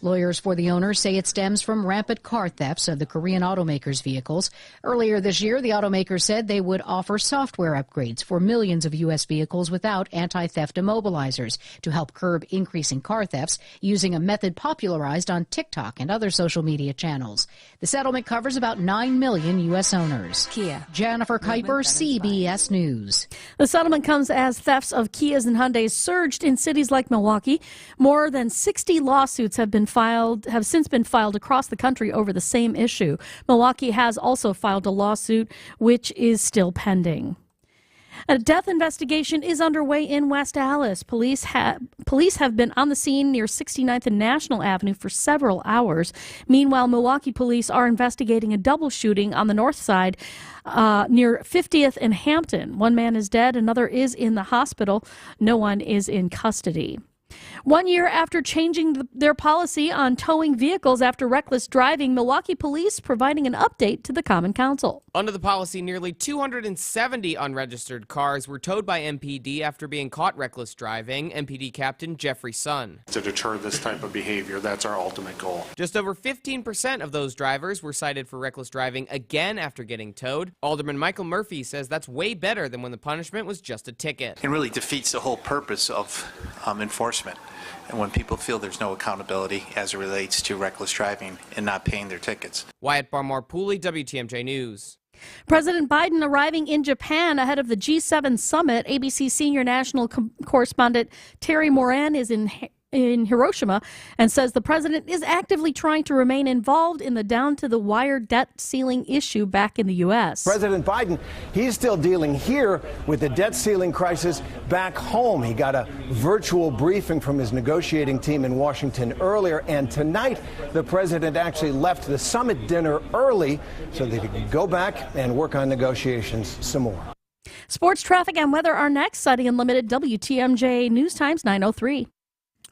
Lawyers for the owners say it stems from rampant car thefts of the Korean automakers' vehicles. Earlier this year, the automakers said they would offer software upgrades for millions of U.S. vehicles without anti-theft immobilizers to help curb increasing car thefts using a method popularized on TikTok and other social media channels. The settlement covers about 9 million U.S. owners. Kia. Jennifer Kuiper, CBS News. The settlement comes as thefts of Kias and Hyundais surged in cities like Milwaukee. More than 60 lawsuits have since been filed across the country over the same issue. Milwaukee has also filed a lawsuit which is still pending. A death investigation is underway in West Allis. Police have been on the scene near 69th and National Avenue for several hours. Meanwhile, Milwaukee police are investigating a double shooting on the north side near 50th and Hampton. One man is dead, another is in the hospital. No one is in custody. 1 year after changing their policy on towing vehicles after reckless driving, Milwaukee police providing an update to the Common Council. Under the policy, nearly 270 unregistered cars were towed by MPD after being caught reckless driving. MPD Captain Jeffrey Sun. To deter this type of behavior, that's our ultimate goal. Just over 15% of those drivers were cited for reckless driving again after getting towed. Alderman Michael Murphy says that's way better than when the punishment was just a ticket. It really defeats the whole purpose of enforcement. And when people feel there's no accountability as it relates to reckless driving and not paying their tickets. Wyatt Barmore-Pooley, WTMJ News. President Biden arriving in Japan ahead of the G7 summit. ABC senior national correspondent Terry Moran is in Hiroshima and says the president is actively trying to remain involved in the down-to-the-wire debt ceiling issue back in the U.S. President Biden, he's still dealing here with the debt ceiling crisis back home. He got a virtual briefing from his negotiating team in Washington earlier, and tonight the president actually left the summit dinner early so that he could go back and work on negotiations some more. Sports, traffic, and weather are next. Sunny Unlimited, WTMJ News Times 9:03.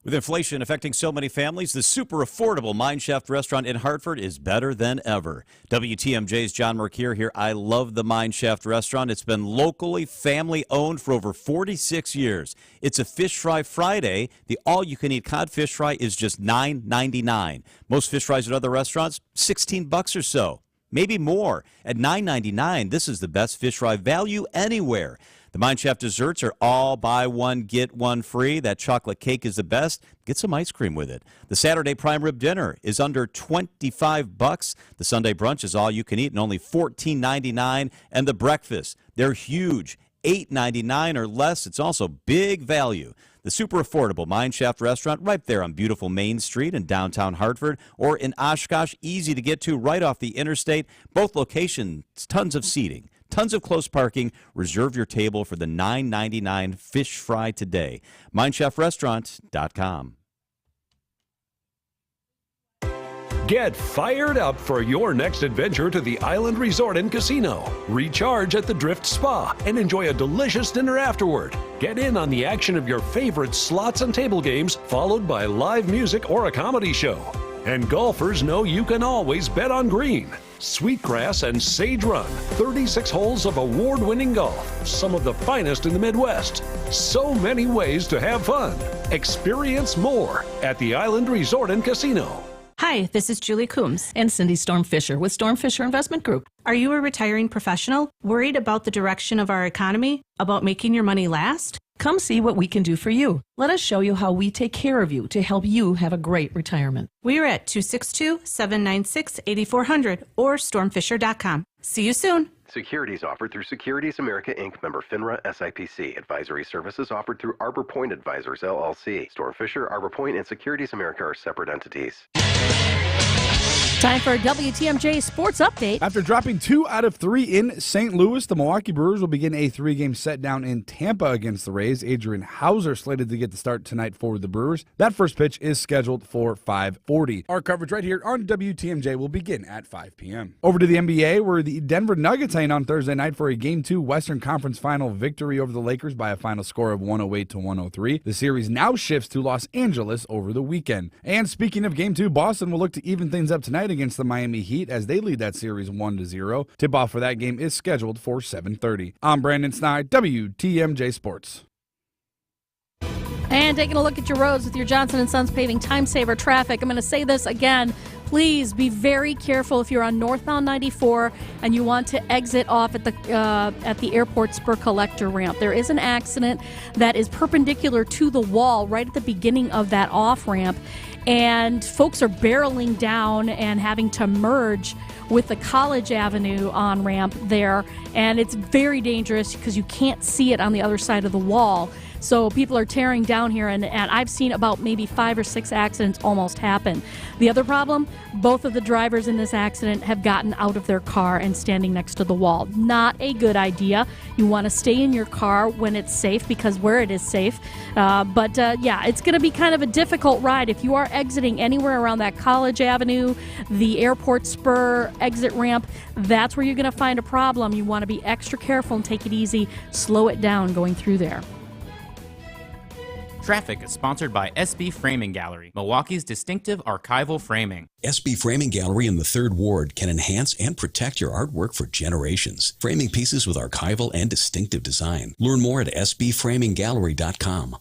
With inflation affecting so many families, the super affordable Mine Shaft restaurant in Hartford is better than ever. WTMJ's John Mercure here. I love the Mine Shaft restaurant. It's been locally family-owned for over 46 years. It's a Fish Fry Friday. The all-you-can-eat codfish fry is just $9.99. Most fish fries at other restaurants, $16 or so, maybe more. At $9.99, this is the best fish fry value anywhere. The Mine Shaft desserts are all buy one, get one free. That chocolate cake is the best. Get some ice cream with it. The Saturday prime rib dinner is under $25. The Sunday brunch is all you can eat and only $14.99. And the breakfast, they're huge, $8.99 or less. It's also big value. The super affordable Mine Shaft restaurant right there on beautiful Main Street in downtown Hartford, or in Oshkosh, easy to get to right off the interstate. Both locations, tons of seating. Tons of close parking. Reserve your table for the $9.99 fish fry today. MineShaftRestaurant.com. Get fired up for your next adventure to the Island Resort and Casino. Recharge at the Drift Spa and enjoy a delicious dinner afterward. Get in on the action of your favorite slots and table games, followed by live music or a comedy show. And golfers know you can always bet on green, Sweetgrass, and Sage Run. 36 holes of award-winning golf, some of the finest in the Midwest. So many ways to have fun. Experience more at the Island Resort and Casino. Hi, this is Julie Coombs and Cindy Storm Fisher with Storm Fisher Investment Group. Are you a retiring professional? Worried about the direction of our economy? About making your money last? Come see what we can do for you. Let us show you how we take care of you to help you have a great retirement. We are at 262-796-8400 or stormfisher.com. See you soon. Securities offered through Securities America Inc. member FINRA SIPC. Advisory services offered through Arbor Point Advisors LLC. Storm Fisher, Arbor Point, and Securities America are separate entities. Time for a WTMJ Sports Update. After dropping 2 out of 3 in St. Louis, the Milwaukee Brewers will begin a 3-game set down in Tampa against the Rays. Adrian Hauser slated to get the start tonight for the Brewers. That first pitch is scheduled for 5:40. Our coverage right here on WTMJ will begin at 5 p.m. Over to the NBA, where the Denver Nuggets hang on Thursday night for a Game 2 Western Conference Final victory over the Lakers by a final score of 108-103. The series now shifts to Los Angeles over the weekend. And speaking of Game 2, Boston will look to even things up tonight against the Miami Heat as they lead that series 1-0. Tip-off for that game is scheduled for 7:30. I'm Brandon Snide, WTMJ Sports. And taking a look at your roads with your Johnson & Sons Paving Time Saver Traffic. I'm going to say this again. Please be very careful if you're on northbound 94 and you want to exit off at the airport spur collector ramp. There is an accident that is perpendicular to the wall right at the beginning of that off ramp, and folks are barreling down and having to merge with the College Avenue on ramp there, and it's very dangerous because you can't see it on the other side of the wall. So people are tearing down here, and I've seen about maybe 5 or 6 accidents almost happen. The other problem, both of the drivers in this accident have gotten out of their car and standing next to the wall. Not a good idea. You want to stay in your car when it's safe, because where it is safe. But it's going to be kind of a difficult ride. If you are exiting anywhere around that College Avenue, the airport spur exit ramp, that's where you're going to find a problem. You want to be extra careful and take it easy. Slow it down going through there. Traffic is sponsored by SB Framing Gallery, Milwaukee's distinctive archival framing. SB Framing Gallery in the 3rd Ward can enhance and protect your artwork for generations. Framing pieces with archival and distinctive design. Learn more at sbframinggallery.com.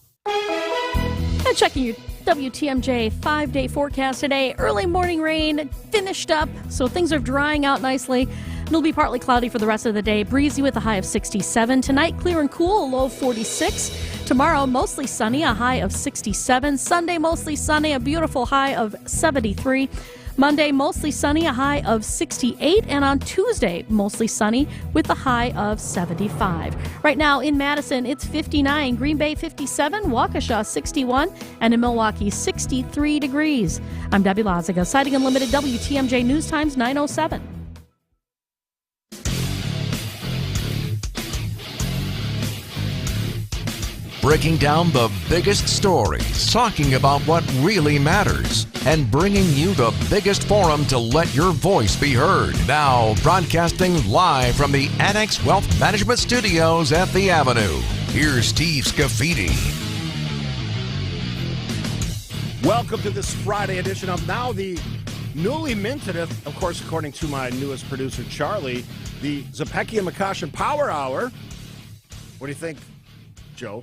And checking your WTMJ 5-day forecast today. Early morning rain finished up, so things are drying out nicely. It'll be partly cloudy for the rest of the day. Breezy with a high of 67. Tonight, clear and cool, a low of 46. Tomorrow, mostly sunny, a high of 67. Sunday, mostly sunny, a beautiful high of 73. Monday, mostly sunny, a high of 68. And on Tuesday, mostly sunny with a high of 75. Right now in Madison, it's 59. Green Bay, 57. Waukesha, 61. And in Milwaukee, 63 degrees. I'm Debbie Laziga, Siding Unlimited, WTMJ News Times 907. Breaking down the biggest stories, talking about what really matters, and bringing you the biggest forum to let your voice be heard. Now, broadcasting live from the Annex Wealth Management Studios at the Avenue, here's Steve Scafidi. Welcome to this Friday edition of now the newly minted, of course, according to my newest producer, Charlie, the Zepecki and McCoshen Power Hour. What do you think, Joe?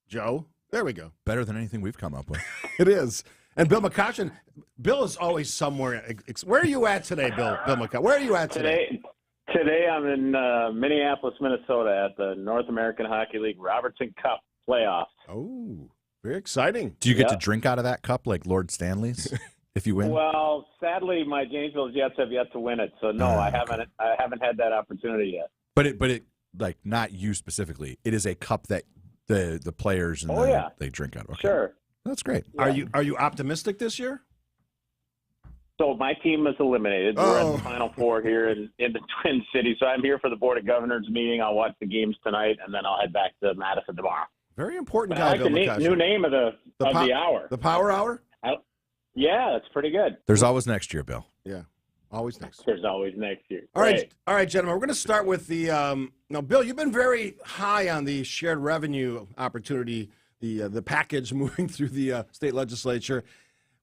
Joe? There we go. Better than anything we've come up with. It is. And Bill McCoshen, Bill is always somewhere. Where are you at today, Bill McCoshen? Where are you at today? Today I'm in Minneapolis, Minnesota at the North American Hockey League Robertson Cup playoffs. Oh, very exciting. Do you get to drink out of that cup like Lord Stanley's if you win? Well, sadly, my Janesville Jets have yet to win it, so no, I haven't had that opportunity yet. But it like not you specifically. It is a cup that the players and they drink out of. Okay. Sure. That's great. Yeah. Are you optimistic this year? So my team is eliminated. We're at the Final Four here in the Twin Cities. So I'm here for the Board of Governors meeting. I'll watch the games tonight, and then I'll head back to Madison tomorrow. Very important but guy, I like Bill the McCoshen. new name of the hour. The Power Hour? Yeah, that's pretty good. There's always next year, Bill. Yeah, always next year. There's always next year. All right, gentlemen. We're going to start with the now, Bill, you've been very high on the shared revenue opportunity, the package moving through the state legislature.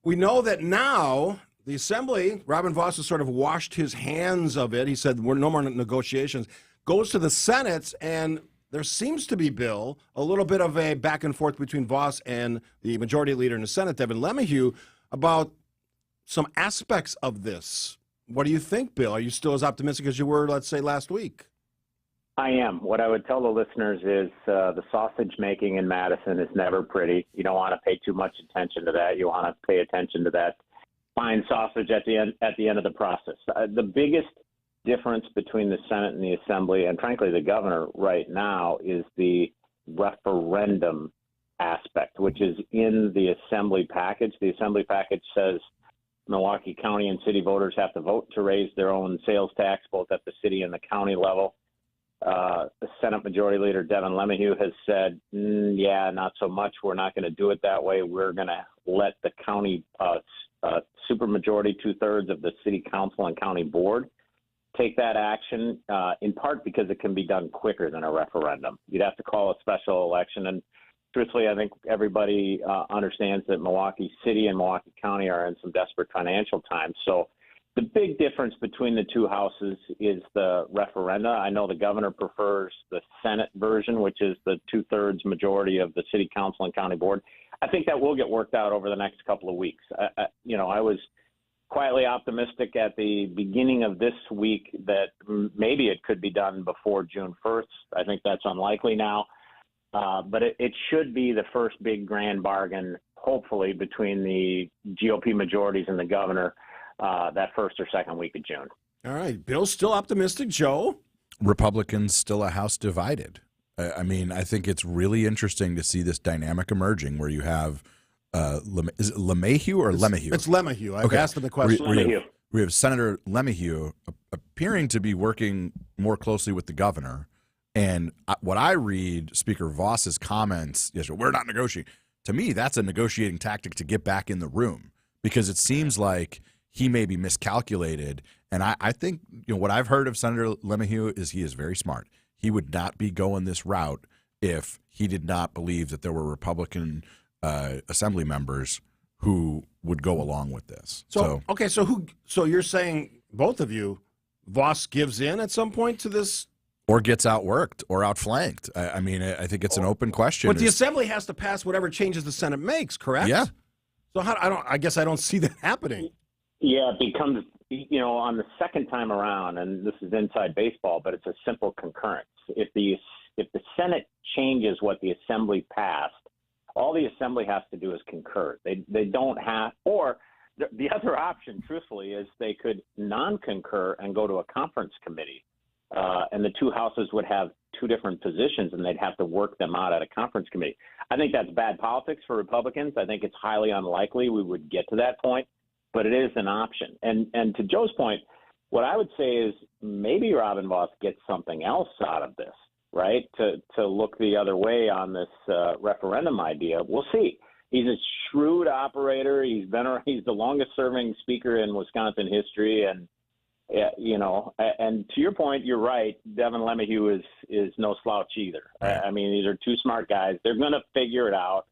We know that now the Assembly, Robin Vos has sort of washed his hands of it. He said, we're no more negotiations. Goes to the Senate, and there seems to be, Bill, a little bit of a back and forth between Vos and the majority leader in the Senate, Devin LeMahieu, about some aspects of this. What do you think, Bill? Are you still as optimistic as you were, let's say, last week? I am. What I would tell the listeners is the sausage making in Madison is never pretty. You don't want to pay too much attention to that. You want to pay attention to that fine sausage at the end of the process. The biggest difference between the Senate and the Assembly, and frankly the governor right now, is the referendum aspect, which is in the Assembly package. The Assembly package says Milwaukee County and city voters have to vote to raise their own sales tax, both at the city and the county level. The Senate Majority Leader Devin LeMahieu has said, not so much. We're not going to do it that way. We're going to let the county supermajority, 2/3 of the city council and county board, take that action, in part because it can be done quicker than a referendum. You'd have to call a special election. And truthfully, I think everybody understands that Milwaukee City and Milwaukee County are in some desperate financial times. So The big difference between the two houses is the referenda. I know the governor prefers the Senate version, which is the 2/3 majority of the city council and county board. I think that will get worked out over the next couple of weeks. I was quietly optimistic at the beginning of this week that maybe it could be done before June 1st. I think that's unlikely now. But it should be the first big grand bargain, hopefully, between the GOP majorities and the governor that first or second week of June. All right. Bill's still optimistic. Joe? Republicans still a House divided. I mean, I think it's really interesting to see this dynamic emerging where you have is it LeMahieu or LeMahieu? It's LeMahieu. I've asked him the question. We have Senator LeMahieu appearing to be working more closely with the governor. And what I read, Speaker Voss's comments, yes, we're not negotiating. To me, that's a negotiating tactic to get back in the room because it seems like he may be miscalculated. And I think what I've heard of Senator LeMahieu is he is very smart. He would not be going this route if he did not believe that there were Republican assembly members who would go along with this. So you're saying, both of you, Voss gives in at some point to this? Or gets outworked or outflanked. I mean, I think it's an open question. But the assembly has to pass whatever changes the Senate makes, correct? Yeah. So I guess I don't see that happening. Yeah, it becomes, on the second time around, and this is inside baseball, but it's a simple concurrence. If the Senate changes what the assembly passed, all the assembly has to do is concur. They don't have, or the other option, truthfully, is they could non-concur and go to a conference committee. And the two houses would have two different positions, and they'd have to work them out at a conference committee. I think that's bad politics for Republicans. I think it's highly unlikely we would get to that point, but it is an option. And to Joe's point, what I would say is maybe Robin Voss gets something else out of this, right, to look the other way on this referendum idea. We'll see. He's a shrewd operator. He's the longest-serving speaker in Wisconsin history, and and to your point, you're right. Devin LeMahieu is no slouch either. I mean, these are two smart guys. They're going to figure it out,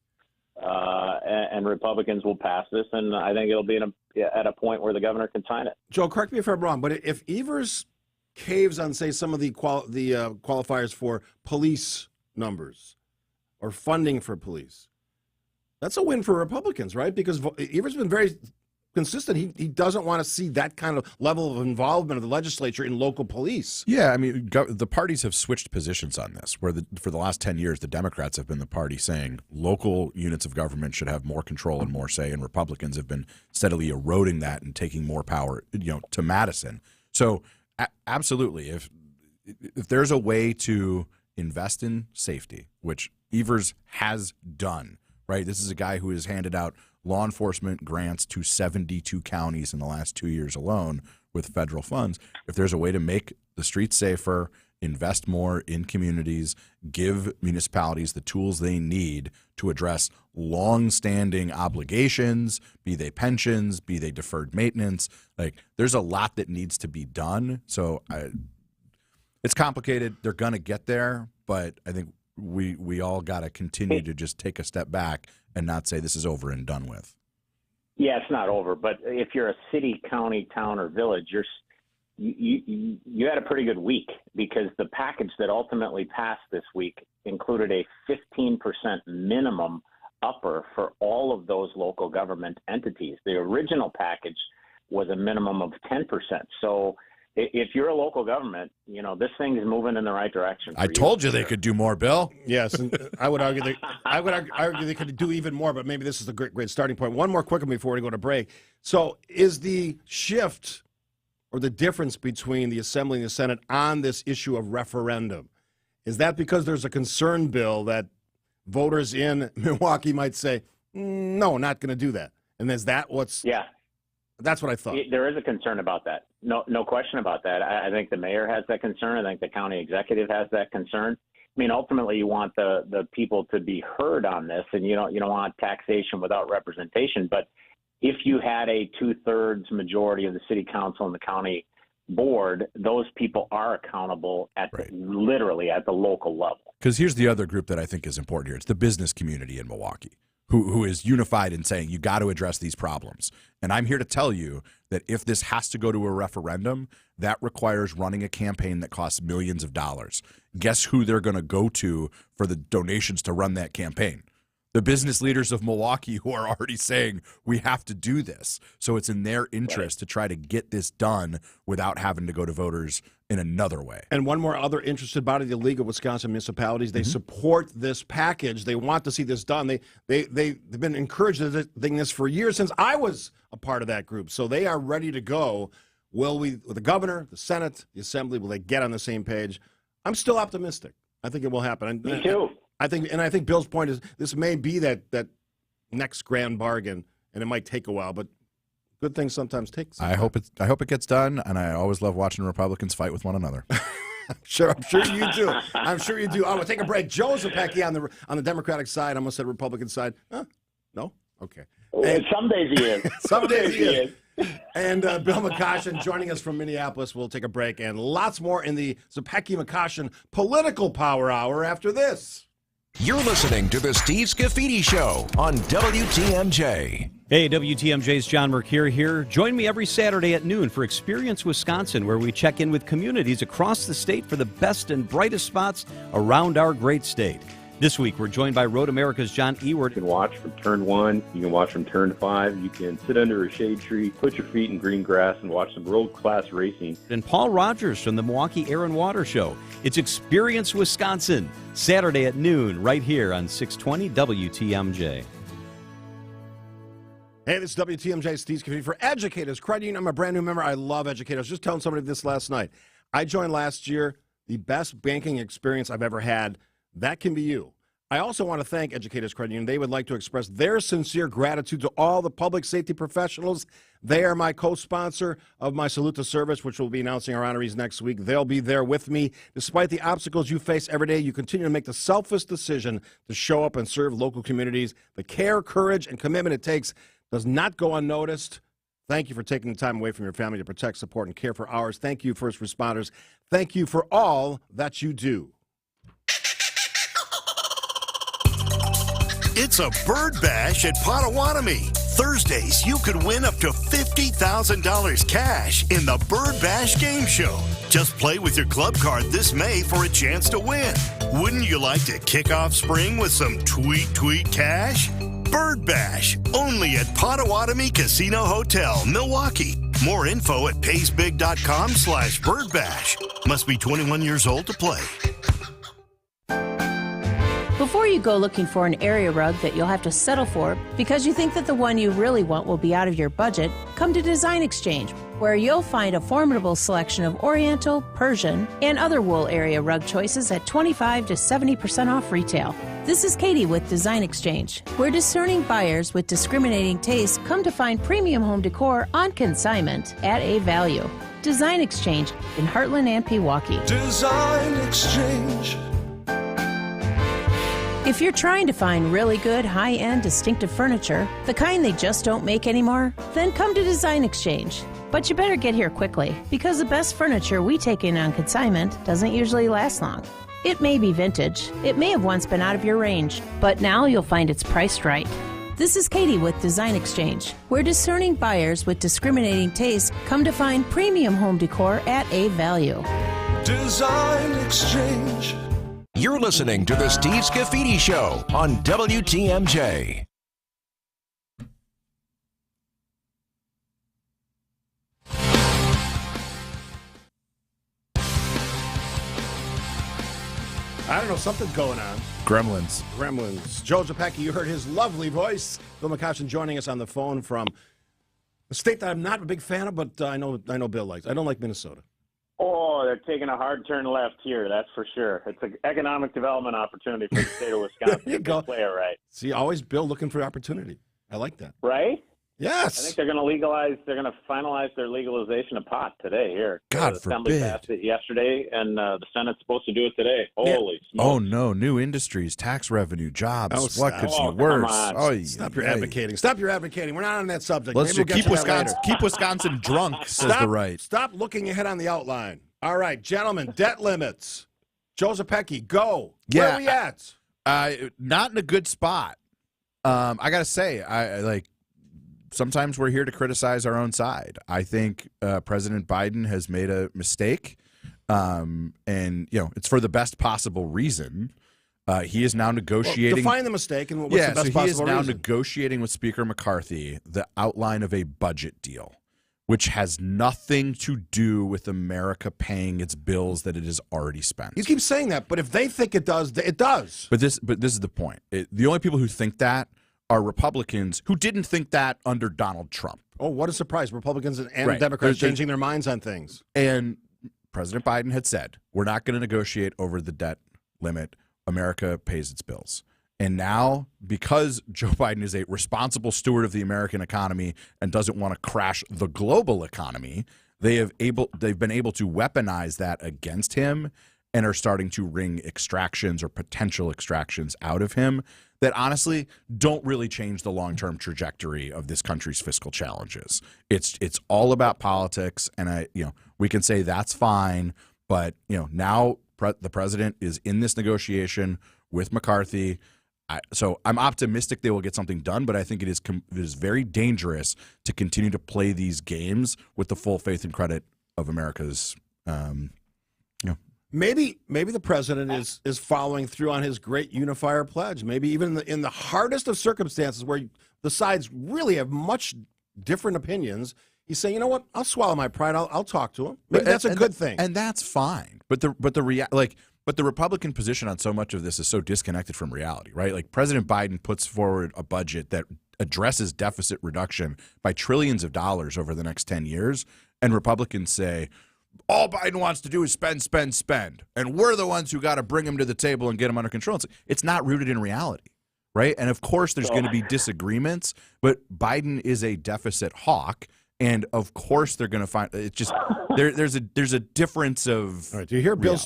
and Republicans will pass this, and I think it'll be at a point where the governor can sign it. Joe, correct me if I'm wrong, but if Evers caves on, say, some of the qualifiers for police numbers or funding for police, that's a win for Republicans, right? Because Evers has been very consistent. He doesn't want to see that kind of level of involvement of the legislature in local police. Yeah, I mean, the parties have switched positions on this, where for the last 10 years, the Democrats have been the party saying local units of government should have more control and more say, and Republicans have been steadily eroding that and taking more power, to Madison. So absolutely, if there's a way to invest in safety, which Evers has done, right? This is a guy who has handed out law enforcement grants to 72 counties in the last 2 years alone with federal funds. If there's a way to make the streets safer, invest more in communities, give municipalities the tools they need to address long-standing obligations, be they pensions, be they deferred maintenance, there's a lot that needs to be done. So it's complicated. They're going to get there, but I think we all got to continue to just take a step back and not say this is over and done with. Yeah, it's not over. But if you're a city, county, town, or village, you had a pretty good week because the package that ultimately passed this week included a 15% minimum upper for all of those local government entities. The original package was a minimum of 10%. So if you're a local government, this thing is moving in the right direction. I told you they could do more, Bill. Yes, and I would argue they could do even more, but maybe this is the great starting point. One more quick one before we go to break. So is the shift or the difference between the Assembly and the Senate on this issue of referendum, is that because there's a concern, Bill, that voters in Milwaukee might say, no, not going to do that? And is that what's... Yeah. That's what I thought. There is a concern about that. No question about that. I think the mayor has that concern. I think the county executive has that concern. I mean, ultimately, you want the people to be heard on this, and you don't want taxation without representation. But if you had a 2/3 majority of the city council and the county board, those people are accountable literally at the local level. Because here's the other group that I think is important here. It's the business community in Milwaukee, who is unified in saying you got to address these problems. And I'm here to tell you that if this has to go to a referendum, that requires running a campaign that costs millions of dollars. Guess who they're going to go to for the donations to run that campaign? The business leaders of Milwaukee, who are already saying we have to do this. So it's in their interest to try to get this done without having to go to voters in another way. And one more other interested body, the League of Wisconsin Municipalities, they support this package. They want to see this done. They've been encouraged to doing this for years, since I was a part of that group. So they are ready to go. Will the governor, the Senate, the Assembly, will they get on the same page? I'm still optimistic. I think it will happen. Me too. I think Bill's point is this may be that next grand bargain, and it might take a while, but good things sometimes take some time. I hope it gets done, and I always love watching Republicans fight with one another. I'm sure you do. I'm sure you do. I will take a break. Joe Zepecki on the Democratic side. I almost said Republican side. Huh? No? Okay. And some days he is. Some days he is. And Bill McCoshen joining us from Minneapolis. We'll take a break, and lots more in the Zepecki-McCoshen Political Power Hour after this. You're listening to the Steve Scafidi Show on WTMJ. Hey, WTMJ's John Mercure here. Join me every Saturday at noon for Experience Wisconsin, where we check in with communities across the state for the best and brightest spots around our great state. This week, we're joined by Road America's John Ewert. You can watch from turn 1, you can watch from turn 5, you can sit under a shade tree, put your feet in green grass, and watch some world-class racing. And Paul Rogers from the Milwaukee Air and Water Show. It's Experience Wisconsin, Saturday at noon, right here on 620 WTMJ. Hey, this is WTMJ, Steve Scafidi for Educators Credit Union. I'm a brand new member. I love Educators. Just telling somebody this last night. I joined last year. The best banking experience I've ever had. That can be you. I also want to thank Educators Credit Union. They would like to express their sincere gratitude to all the public safety professionals. They are my co-sponsor of my Salute to Service, which we'll be announcing our honorees next week. They'll be there with me. Despite the obstacles you face every day, you continue to make the selfless decision to show up and serve local communities. The care, courage, and commitment it takes does not go unnoticed. Thank you for taking the time away from your family to protect, support, and care for ours. Thank you, first responders. Thank you for all that you do. It's a bird bash at Potawatomi. Thursdays, you could win up to $50,000 cash in the Bird Bash Game Show. Just play with your club card this May for a chance to win. Wouldn't you like to kick off spring with some tweet cash? Bird Bash, only at Potawatomi Casino Hotel, Milwaukee. More info at paysbig.com/birdbash. Must be 21 years old to play. Before you go looking for an area rug that you'll have to settle for because you think that the one you really want will be out of your budget, come to Design Exchange, where you'll find a formidable selection of Oriental, Persian, and other wool area rug choices at 25 to 70% off retail. This is Katie with Design Exchange, where discerning buyers with discriminating tastes come to find premium home decor on consignment at a value. Design Exchange in Heartland and Pewaukee. Design Exchange. If you're trying to find really good, high-end, distinctive furniture, the kind they just don't make anymore, then come to Design Exchange. But you better get here quickly, because the best furniture we take in on consignment doesn't usually last long. It may be vintage, it may have once been out of your range, but now you'll find it's priced right. This is Katie with Design Exchange, where discerning buyers with discriminating tastes come to find premium home decor at a value. Design Exchange. You're listening to the Steve Scafidi Show on WTMJ. I don't know, something's going on. Gremlins. Joe Zepecki, you heard his lovely voice. Bill McCoshen joining us on the phone from a state that I'm not a big fan of, but I know Bill likes. I don't like Minnesota. Oh, they're taking a hard turn left here, that's for sure. It's an economic development opportunity for the state of Wisconsin. There you go. Play it right. See, always Bill looking for opportunity. I like that. Right? Yes. I think they're going to finalize their legalization of pot today here. God the Assembly forbid. passed it yesterday, and the Senate's supposed to do it today. Holy smokes. Oh, no. New industries, tax revenue, jobs. Oh, what stop. could Oh, be worse? come on. Oh, Stop your advocating. Stop your advocating. We're not on that subject. Let's Maybe just we'll get to that later. keep Wisconsin drunk, says the right. Stop looking ahead on the outline. All right, gentlemen, debt limits. Joe Zepecki, go. Where are we at? Not in a good spot. I got to say, I like sometimes we're here to criticize our own side. I think President Biden has made a mistake, and it's for the best possible reason. He is now negotiating. Define the mistake and what's the best possible reason. He is now negotiating with Speaker McCarthy the outline of a budget deal, which has nothing to do with America paying its bills that it has already spent. You keep saying that, but if they think it does, it does. But this is the point. The only people who think that are Republicans who didn't think that under Donald Trump. Oh, what a surprise. Republicans and Right. Democrats changing their minds on things. And President Biden had said, we're not going to negotiate over the debt limit. America pays its bills. And now, because Joe Biden is a responsible steward of the American economy and doesn't want to crash the global economy, they've been able to weaponize that against him and are starting to wring extractions or potential extractions out of him that honestly don't really change the long-term trajectory of this country's fiscal challenges. It's all about politics, and we can say that's fine, but now the president is in this negotiation with McCarthy. So I'm optimistic they will get something done, but I think it is very dangerous to continue to play these games with the full faith and credit of America's. Maybe the president is following through on his great unifier pledge. Maybe even in the hardest of circumstances where the sides really have much different opinions, he's saying, you know what, I'll swallow my pride. I'll talk to him. Maybe that's a good thing, and that's fine. But the Republican position on so much of this is so disconnected from reality, right? Like President Biden puts forward a budget that addresses deficit reduction by trillions of dollars over the next 10 years, and Republicans say, all Biden wants to do is spend, spend, spend, and we're the ones who got to bring him to the table and get him under control. It's not rooted in reality, right? And of course there's going to be disagreements, but Biden is a deficit hawk, and of course they're going to find it's just there's a difference of. All right, do you hear Bill's?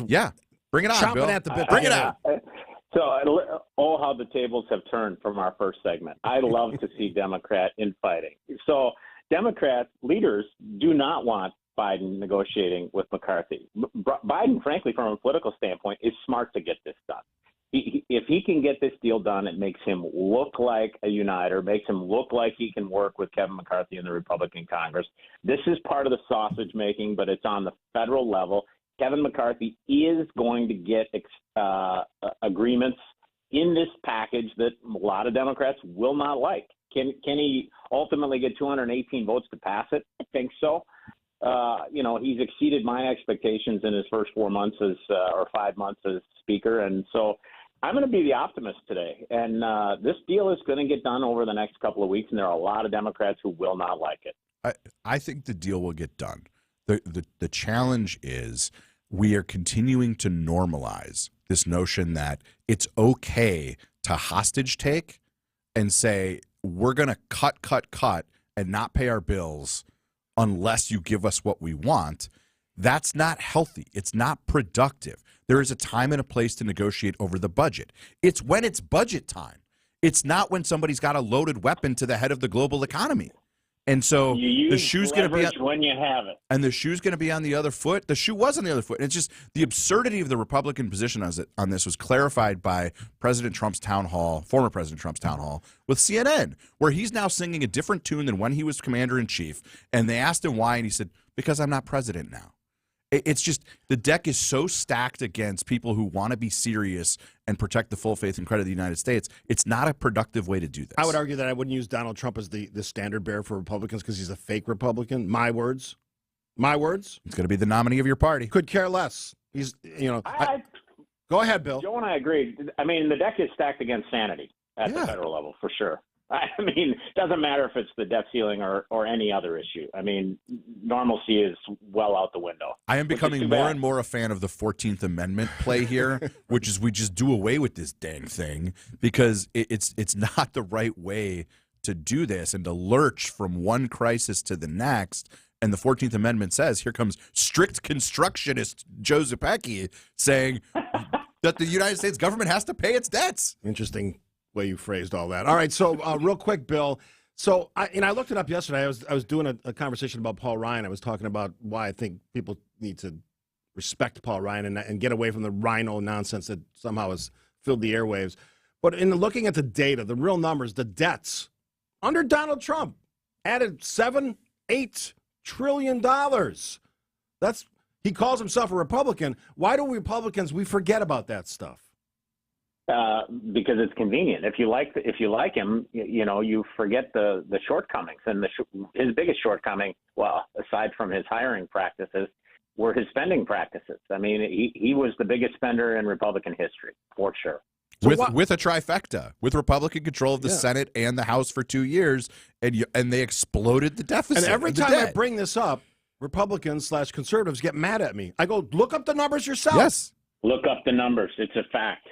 Yeah, bring it on, chomping Bill. at the bit. Bring it on. So, how the tables have turned from our first segment. I love to see Democrat infighting. So, Democrat leaders do not want Biden negotiating with McCarthy. Biden, frankly, from a political standpoint, is smart to get this done. If he can get this deal done, it makes him look like a uniter, makes him look like he can work with Kevin McCarthy in the Republican Congress. This is part of the sausage making, but it's on the federal level. Kevin McCarthy is going to get agreements in this package that a lot of Democrats will not like. Can he ultimately get 218 votes to pass it? I think so. He's exceeded my expectations in his first 4 months or 5 months as Speaker. And so I'm going to be the optimist today. And this deal is going to get done over the next couple of weeks. And there are a lot of Democrats who will not like it. I think the deal will get done. The challenge is we are continuing to normalize this notion that it's okay to hostage take and say, we're going to cut and not pay our bills unless you give us what we want. That's not healthy. It's not productive. There is a time and a place to negotiate over the budget. It's when it's budget time. It's not when somebody's got a loaded weapon to the head of the global economy. And so the shoe's going to be when you have it. And the shoe's going to be on the other foot. The shoe was on the other foot. It's just the absurdity of the Republican position on this was clarified by former President Trump's town hall with CNN, where he's now singing a different tune than when he was commander-in-chief. And they asked him why, and he said, because I'm not president now. It's just the deck is so stacked against people who want to be serious and protect the full faith and credit of the United States. It's not a productive way to do this. I would argue that I wouldn't use Donald Trump as the standard bearer for Republicans because he's a fake Republican. My words. My words. He's going to be the nominee of your party. Could care less. He's, go ahead, Bill. Joe and I agree. I mean, the deck is stacked against sanity at the federal level, for sure. I mean, it doesn't matter if it's the debt ceiling or any other issue. I mean, normalcy is well out the window. I am becoming more and more a fan of the 14th Amendment play here, which is we just do away with this dang thing because it's not the right way to do this and to lurch from one crisis to the next. And the 14th Amendment says, here comes strict constructionist Joe Zepecki saying that the United States government has to pay its debts. Interesting way you phrased all that. All right, so real quick, Bill. So I looked it up yesterday. I was doing a conversation about Paul Ryan. I was talking about why I think people need to respect Paul Ryan and get away from the rhino nonsense that somehow has filled the airwaves. But in looking at the data, the real numbers, the debts under Donald Trump added $7-8 trillion. He calls himself a Republican. Why do we forget about that stuff? Because it's convenient. If you like him, you forget the shortcomings. And his biggest shortcoming, well, aside from his hiring practices, were his spending practices. I mean, he was the biggest spender in Republican history, for sure. With a trifecta, with Republican control of the Senate and the House for 2 years, and they exploded the deficit. And every time I bring this up, Republicans/conservatives get mad at me. I go, look up the numbers yourself. Yes. Look up the numbers. It's a fact.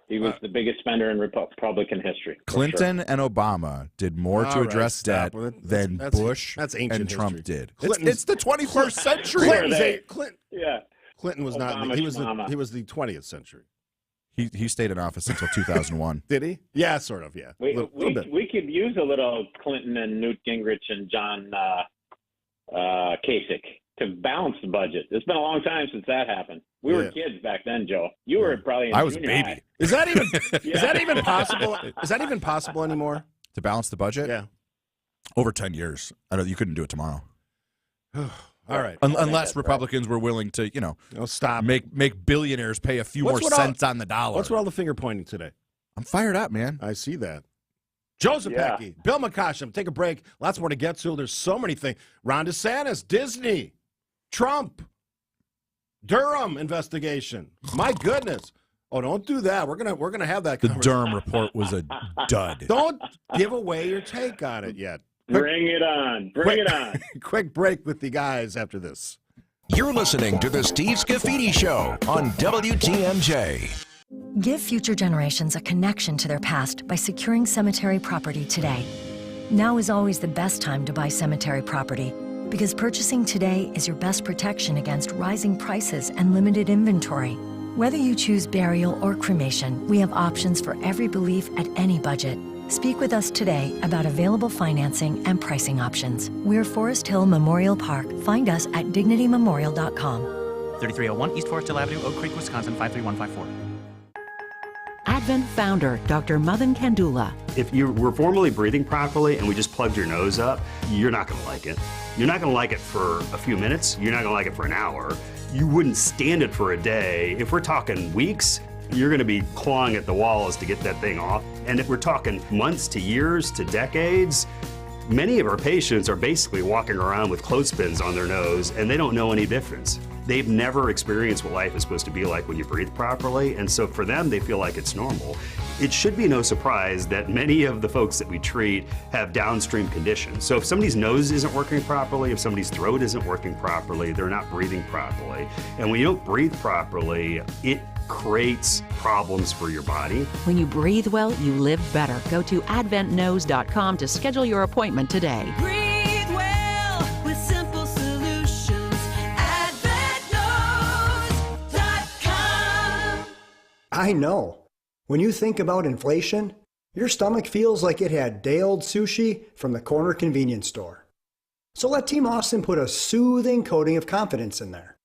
He was the biggest spender in Republican history. Clinton and Obama did more to address debt than Bush and Trump did. It's the 21st century. Clinton was not. He was the 20th century. He stayed in office until 2001. Did he? Yeah, sort of. Yeah. We could use a little Clinton and Newt Gingrich and John Kasich to balance the budget. It's been a long time since that happened. We were kids back then, Joe. You were probably in I was a junior baby. high. Is that even possible? Is that even possible anymore? To balance the budget? Yeah. Over 10 years. You couldn't do it tomorrow. All right. Unless Republicans were willing to, stop. Make billionaires pay a few more cents on the dollar. What's with all the finger pointing today? I'm fired up, man. I see that. Joseph Pecky, Bill McCoshen, take a break. Lots more to get to. There's so many things. Ron DeSantis, Disney, Trump, Durham investigation. My goodness. Oh, don't do that. We're gonna have that. The Durham report was a dud. Don't give away your take on it yet. Bring it on. Bring it on. Quick break with the guys after this. You're listening to the Steve Scafidi Show on WTMJ. Give future generations a connection to their past by securing cemetery property today. Now is always the best time to buy cemetery property because purchasing today is your best protection against rising prices and limited inventory. Whether you choose burial or cremation, we have options for every belief at any budget. Speak with us today about available financing and pricing options. We're Forest Hill Memorial Park. Find us at dignitymemorial.com. 3301 East Forest Hill Avenue, Oak Creek, Wisconsin, 53154. Advent founder, Dr. Madan Kandula. If you were formerly breathing properly and we just plugged your nose up, you're not going to like it. You're not going to like it for a few minutes. You're not going to like it for an hour. You wouldn't stand it for a day. If we're talking weeks, you're going to be clawing at the walls to get that thing off. And if we're talking months to years to decades, many of our patients are basically walking around with clothespins on their nose and they don't know any difference. They've never experienced what life is supposed to be like when you breathe properly, and so for them, they feel like it's normal. It should be no surprise that many of the folks that we treat have downstream conditions. So if somebody's nose isn't working properly, if somebody's throat isn't working properly, they're not breathing properly. And when you don't breathe properly, it creates problems for your body. When you breathe well, you live better. Go to adventknows.com to schedule your appointment today. Breathe well with simple solutions. AdventKnows.com. I know. When you think about inflation, your stomach feels like it had day-old sushi from the corner convenience store. So let Team Austin put a soothing coating of confidence in there.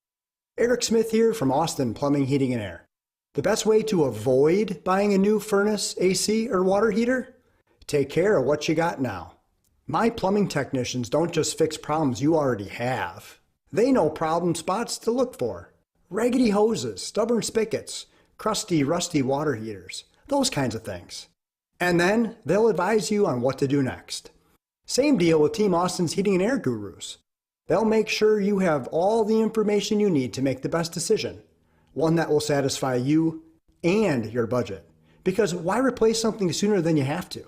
Eric Smith here from Austin Plumbing, Heating, and Air. The best way to avoid buying a new furnace, AC, or water heater? Take care of what you got now. My plumbing technicians don't just fix problems you already have. They know problem spots to look for. Raggedy hoses, stubborn spigots, crusty, rusty water heaters, those kinds of things. And then they'll advise you on what to do next. Same deal with Team Austin's Heating and Air Gurus. They'll make sure you have all the information you need to make the best decision, one that will satisfy you and your budget. Because why replace something sooner than you have to?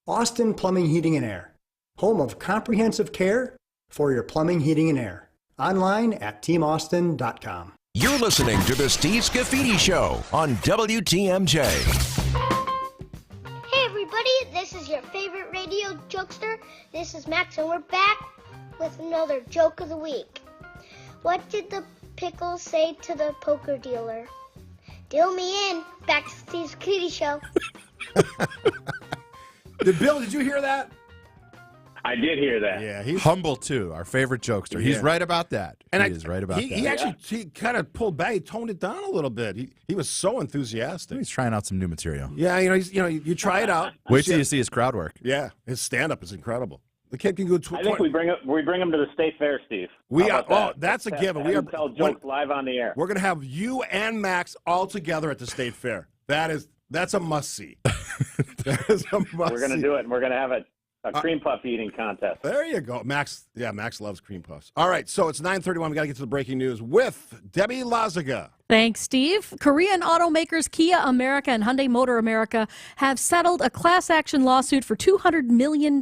Austin Plumbing, Heating, and Air, home of comprehensive care for your plumbing, heating, and air. Online at teamaustin.com. You're listening to the Steve Scafidi Show on WTMJ. Hey everybody, this is your favorite radio jokester. This is Max and we're back with another joke of the week. What did the pickle say to the poker dealer? Deal me in. Back to Steve Scafidi Show. Bill, did you hear that? I did hear that. Yeah, he's humble too. Our favorite jokester. He's Yeah. right about that. And he is right about that. He actually kind of pulled back. He toned it down a little bit. He was so enthusiastic. He's trying out some new material. Yeah, you try it out. Wait till you see his crowd work. Yeah, his stand-up is incredible. The kid can go. I think we bring him to the state fair, Steve. We How are. about Oh, that's a Have- given. have We are him tell jokes live on the air. We're gonna have you and Max all together at the state fair. That's a must see. That is a must. We're going to do it, and we're going to have a cream puff eating contest. There you go, Max. Yeah, Max loves cream puffs. All right, so it's 9:31. We got to get to the breaking news with Debbie Lazaga. Thanks, Steve. Korean automakers Kia America and Hyundai Motor America have settled a class action lawsuit for $200 million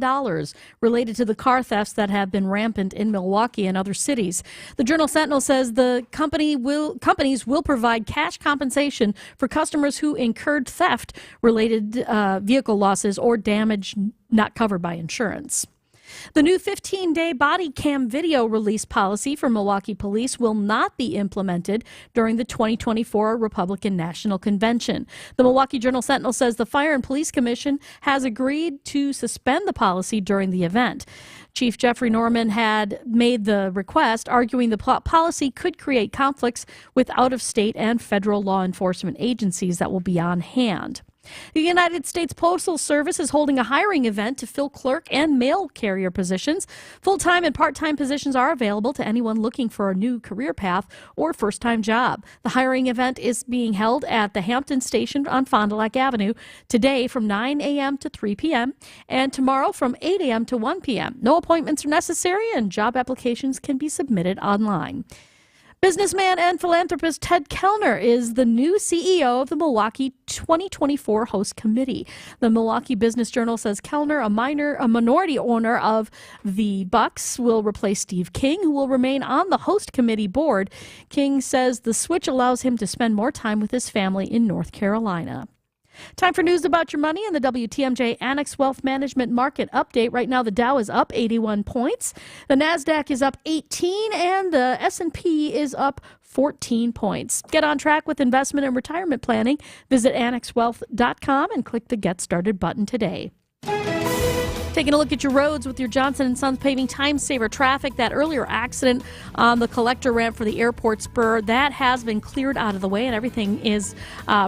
related to the car thefts that have been rampant in Milwaukee and other cities. The Journal Sentinel says the companies will provide cash compensation for customers who incurred theft-related vehicle losses or damage not covered by insurance. The new 15-day body cam video release policy for Milwaukee police will not be implemented during the 2024 Republican National Convention. The Milwaukee Journal-Sentinel says the Fire and Police Commission has agreed to suspend the policy during the event. Chief Jeffrey Norman had made the request, arguing the policy could create conflicts with out-of-state and federal law enforcement agencies that will be on hand. The United States Postal Service is holding a hiring event to fill clerk and mail carrier positions. Full-time and part-time positions are available to anyone looking for a new career path or first-time job. The hiring event is being held at the Hampton Station on Fond du Lac Avenue today from 9 a.m. to 3 p.m. and tomorrow from 8 a.m. to 1 p.m. No appointments are necessary and job applications can be submitted online. Businessman and philanthropist Ted Kellner is the new CEO of the Milwaukee 2024 Host Committee. The Milwaukee Business Journal says Kellner, a minority owner of the Bucks, will replace Steve King, who will remain on the Host Committee board. King says the switch allows him to spend more time with his family in North Carolina. Time for news about your money and the WTMJ Annex Wealth Management Market Update. Right now, the Dow is up 81 points. The NASDAQ is up 18, and the S&P is up 14 points. Get on track with investment and retirement planning. Visit annexwealth.com and click the Get Started button today. Taking a look at your roads with your Johnson & Sons Paving Time Saver traffic. That earlier accident on the collector ramp for the airport spur, that has been cleared out of the way, and everything is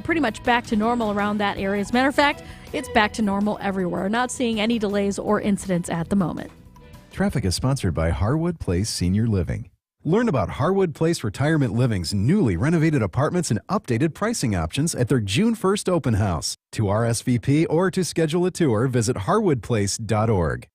pretty much back to normal around that area. As a matter of fact, it's back to normal everywhere. Not seeing any delays or incidents at the moment. Traffic is sponsored by Harwood Place Senior Living. Learn about Harwood Place Retirement Living's newly renovated apartments and updated pricing options at their June 1st open house. To RSVP or to schedule a tour, visit harwoodplace.org.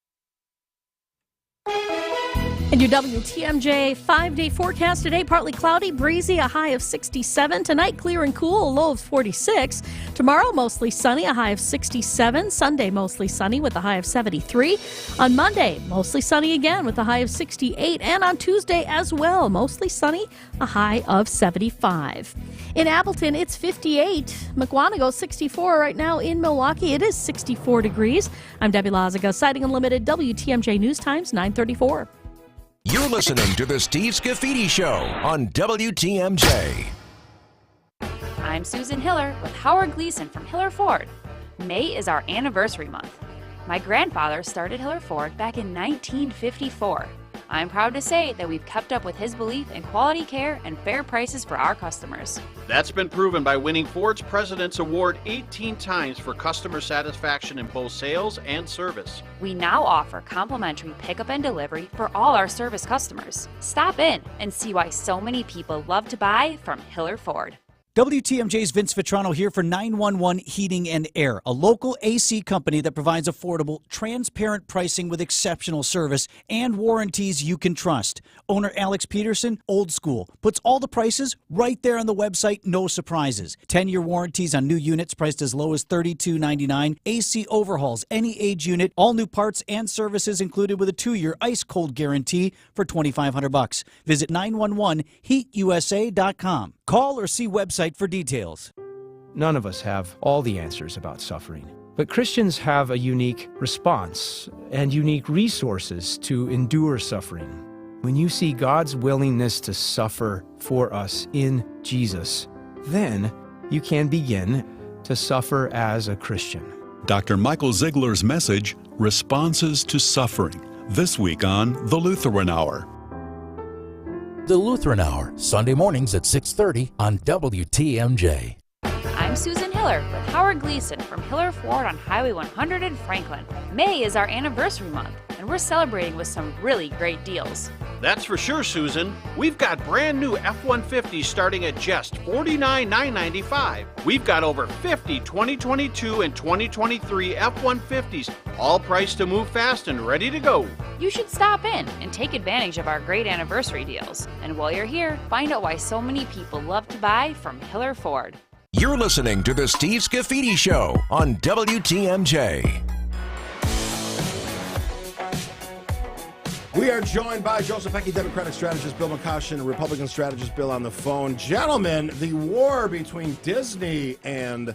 And your WTMJ 5-day forecast today, partly cloudy, breezy, a high of 67. Tonight, clear and cool, a low of 46. Tomorrow, mostly sunny, a high of 67. Sunday, mostly sunny with a high of 73. On Monday, mostly sunny again with a high of 68. And on Tuesday as well, mostly sunny, a high of 75. In Appleton, it's 58. McWanago, 64. Right now in Milwaukee, it is 64 degrees. I'm Debbie Lazaga, Siding Unlimited, WTMJ News Times, 9:34. You're listening to the Steve Scafidi Show on WTMJ. I'm Susan Hiller with Howard Gleason from Hiller Ford. May is our anniversary month. My grandfather started Hiller Ford back in 1954. I'm proud to say that we've kept up with his belief in quality care and fair prices for our customers. That's been proven by winning Ford's President's Award 18 times for customer satisfaction in both sales and service. We now offer complimentary pickup and delivery for all our service customers. Stop in and see why so many people love to buy from Hiller Ford. WTMJ's Vince Vitrano here for 911 Heating and Air, a local AC company that provides affordable, transparent pricing with exceptional service and warranties you can trust. Owner Alex Peterson, old school, puts all the prices right there on the website, no surprises. 10-year warranties on new units priced as low as $32.99. AC overhauls, any age unit, all new parts and services included with a 2-year ice-cold guarantee for $2,500. Visit 911heatusa.com. Call or see website for details. None of us have all the answers about suffering, but Christians have a unique response and unique resources to endure suffering. When you see God's willingness to suffer for us in Jesus, then you can begin to suffer as a Christian. Dr. Michael Ziegler's message, Responses to Suffering, This week on The Lutheran Hour. The Lutheran Hour, Sunday mornings at 6:30 on WTMJ. I'm Susan Hiller with Howard Gleason from Hiller Ford on Highway 100 in Franklin. May is our anniversary month, and we're celebrating with some really great deals. That's for sure, Susan. We've got brand new F-150s starting at just $49,995. We've got over 50 2022 and 2023 F-150s, all priced to move fast and ready to go. You should stop in and take advantage of our great anniversary deals. And while you're here, find out why so many people love to buy from Hiller Ford. You're listening to The Steve Scafidi Show on WTMJ. We are joined by Joseph Heckey, Democratic strategist Bill McCoshen, Republican strategist Bill on the phone. Gentlemen, the war between Disney and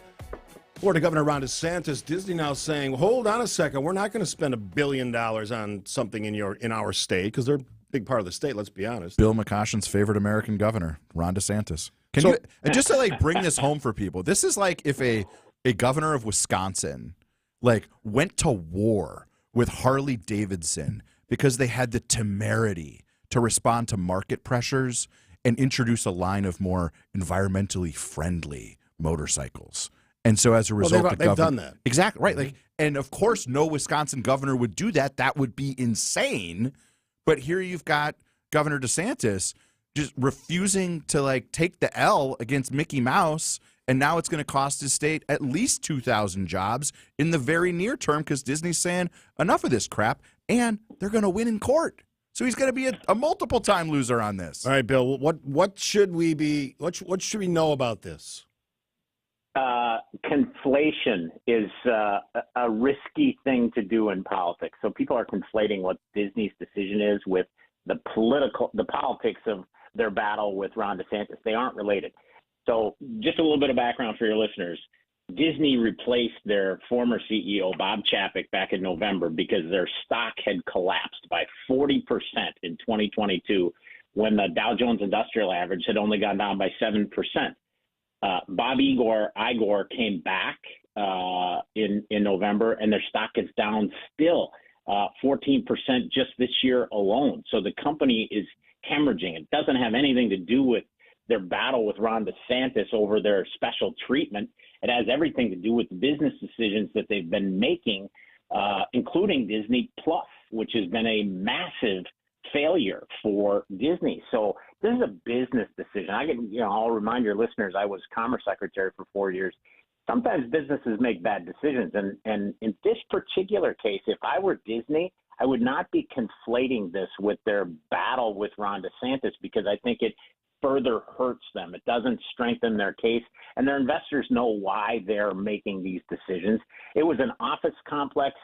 Florida Governor Ron DeSantis. Disney now saying, hold on a second, we're not going to spend $1 billion on something in our state, because they're a big part of the state, let's be honest. Bill McCoshen's favorite American governor, Ron DeSantis. And just to bring this home for people, this is like if a governor of Wisconsin went to war with Harley Davidson because they had the temerity to respond to market pressures and introduce a line of more environmentally friendly motorcycles. And so as a result, they've done that. Exactly, right. And of course, no Wisconsin governor would do that. That would be insane. But here you've got Governor DeSantis just refusing to take the L against Mickey Mouse, and now it's going to cost his state at least 2,000 jobs in the very near term because Disney's saying enough of this crap, and they're going to win in court. So he's going to be a multiple-time loser on this. All right, Bill. What should we know about this? Conflation is a risky thing to do in politics. So people are conflating what Disney's decision is with the politics of their battle with Ron DeSantis. They aren't related. So just a little bit of background for your listeners. Disney replaced their former CEO, Bob Chapek, back in November because their stock had collapsed by 40% in 2022 when the Dow Jones Industrial Average had only gone down by 7%. Bob Iger came back in November, and their stock is down still 14% just this year alone. So the company is hemorrhaging. It doesn't have anything to do with their battle with Ron DeSantis over their special treatment. It has everything to do with the business decisions that they've been making, including Disney Plus, which has been a massive failure for Disney. So this is a business decision. I'll remind your listeners, I was Commerce Secretary for 4 years. Sometimes businesses make bad decisions. And in this particular case, if I were Disney, I would not be conflating this with their battle with Ron DeSantis because I think it further hurts them. It doesn't strengthen their case, and their investors know why they're making these decisions. It was an office complex.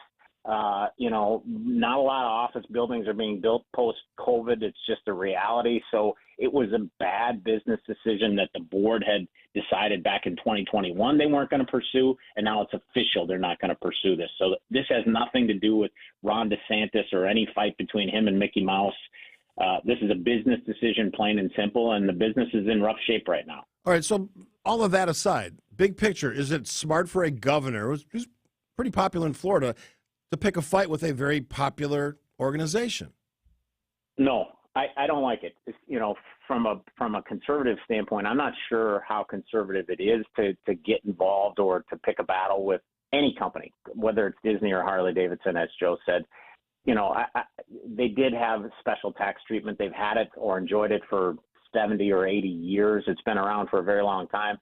Not a lot of office buildings are being built post-COVID. It's just a reality. So it was a bad business decision that the board had decided back in 2021 they weren't going to pursue, and now it's official they're not going to pursue this. So this has nothing to do with Ron DeSantis or any fight between him and Mickey Mouse. This is a business decision, plain and simple, and the business is in rough shape right now. All right, so all of that aside, big picture, is it smart for a governor who's pretty popular in Florida to pick a fight with a very popular organization? No, I don't like it. From a conservative standpoint, I'm not sure how conservative it is to get involved or to pick a battle with any company, whether it's Disney or Harley Davidson, as Joe said. They did have special tax treatment. They've had it or enjoyed it for 70 or 80 years. It's been around for a very long time.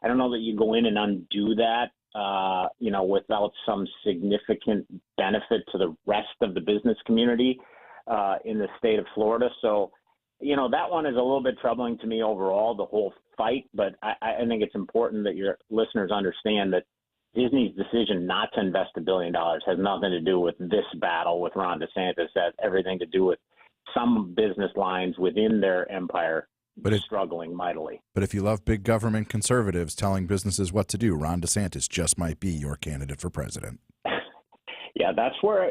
I don't know that you go in and undo that, without some significant benefit to the rest of the business community in the state of Florida. So, that one is a little bit troubling to me overall, the whole fight. But I think it's important that your listeners understand that Disney's decision not to invest $1 billion has nothing to do with this battle with Ron DeSantis. It has everything to do with some business lines within their empire struggling mightily. But if you love big government conservatives telling businesses what to do, Ron DeSantis just might be your candidate for president. Yeah, that's where,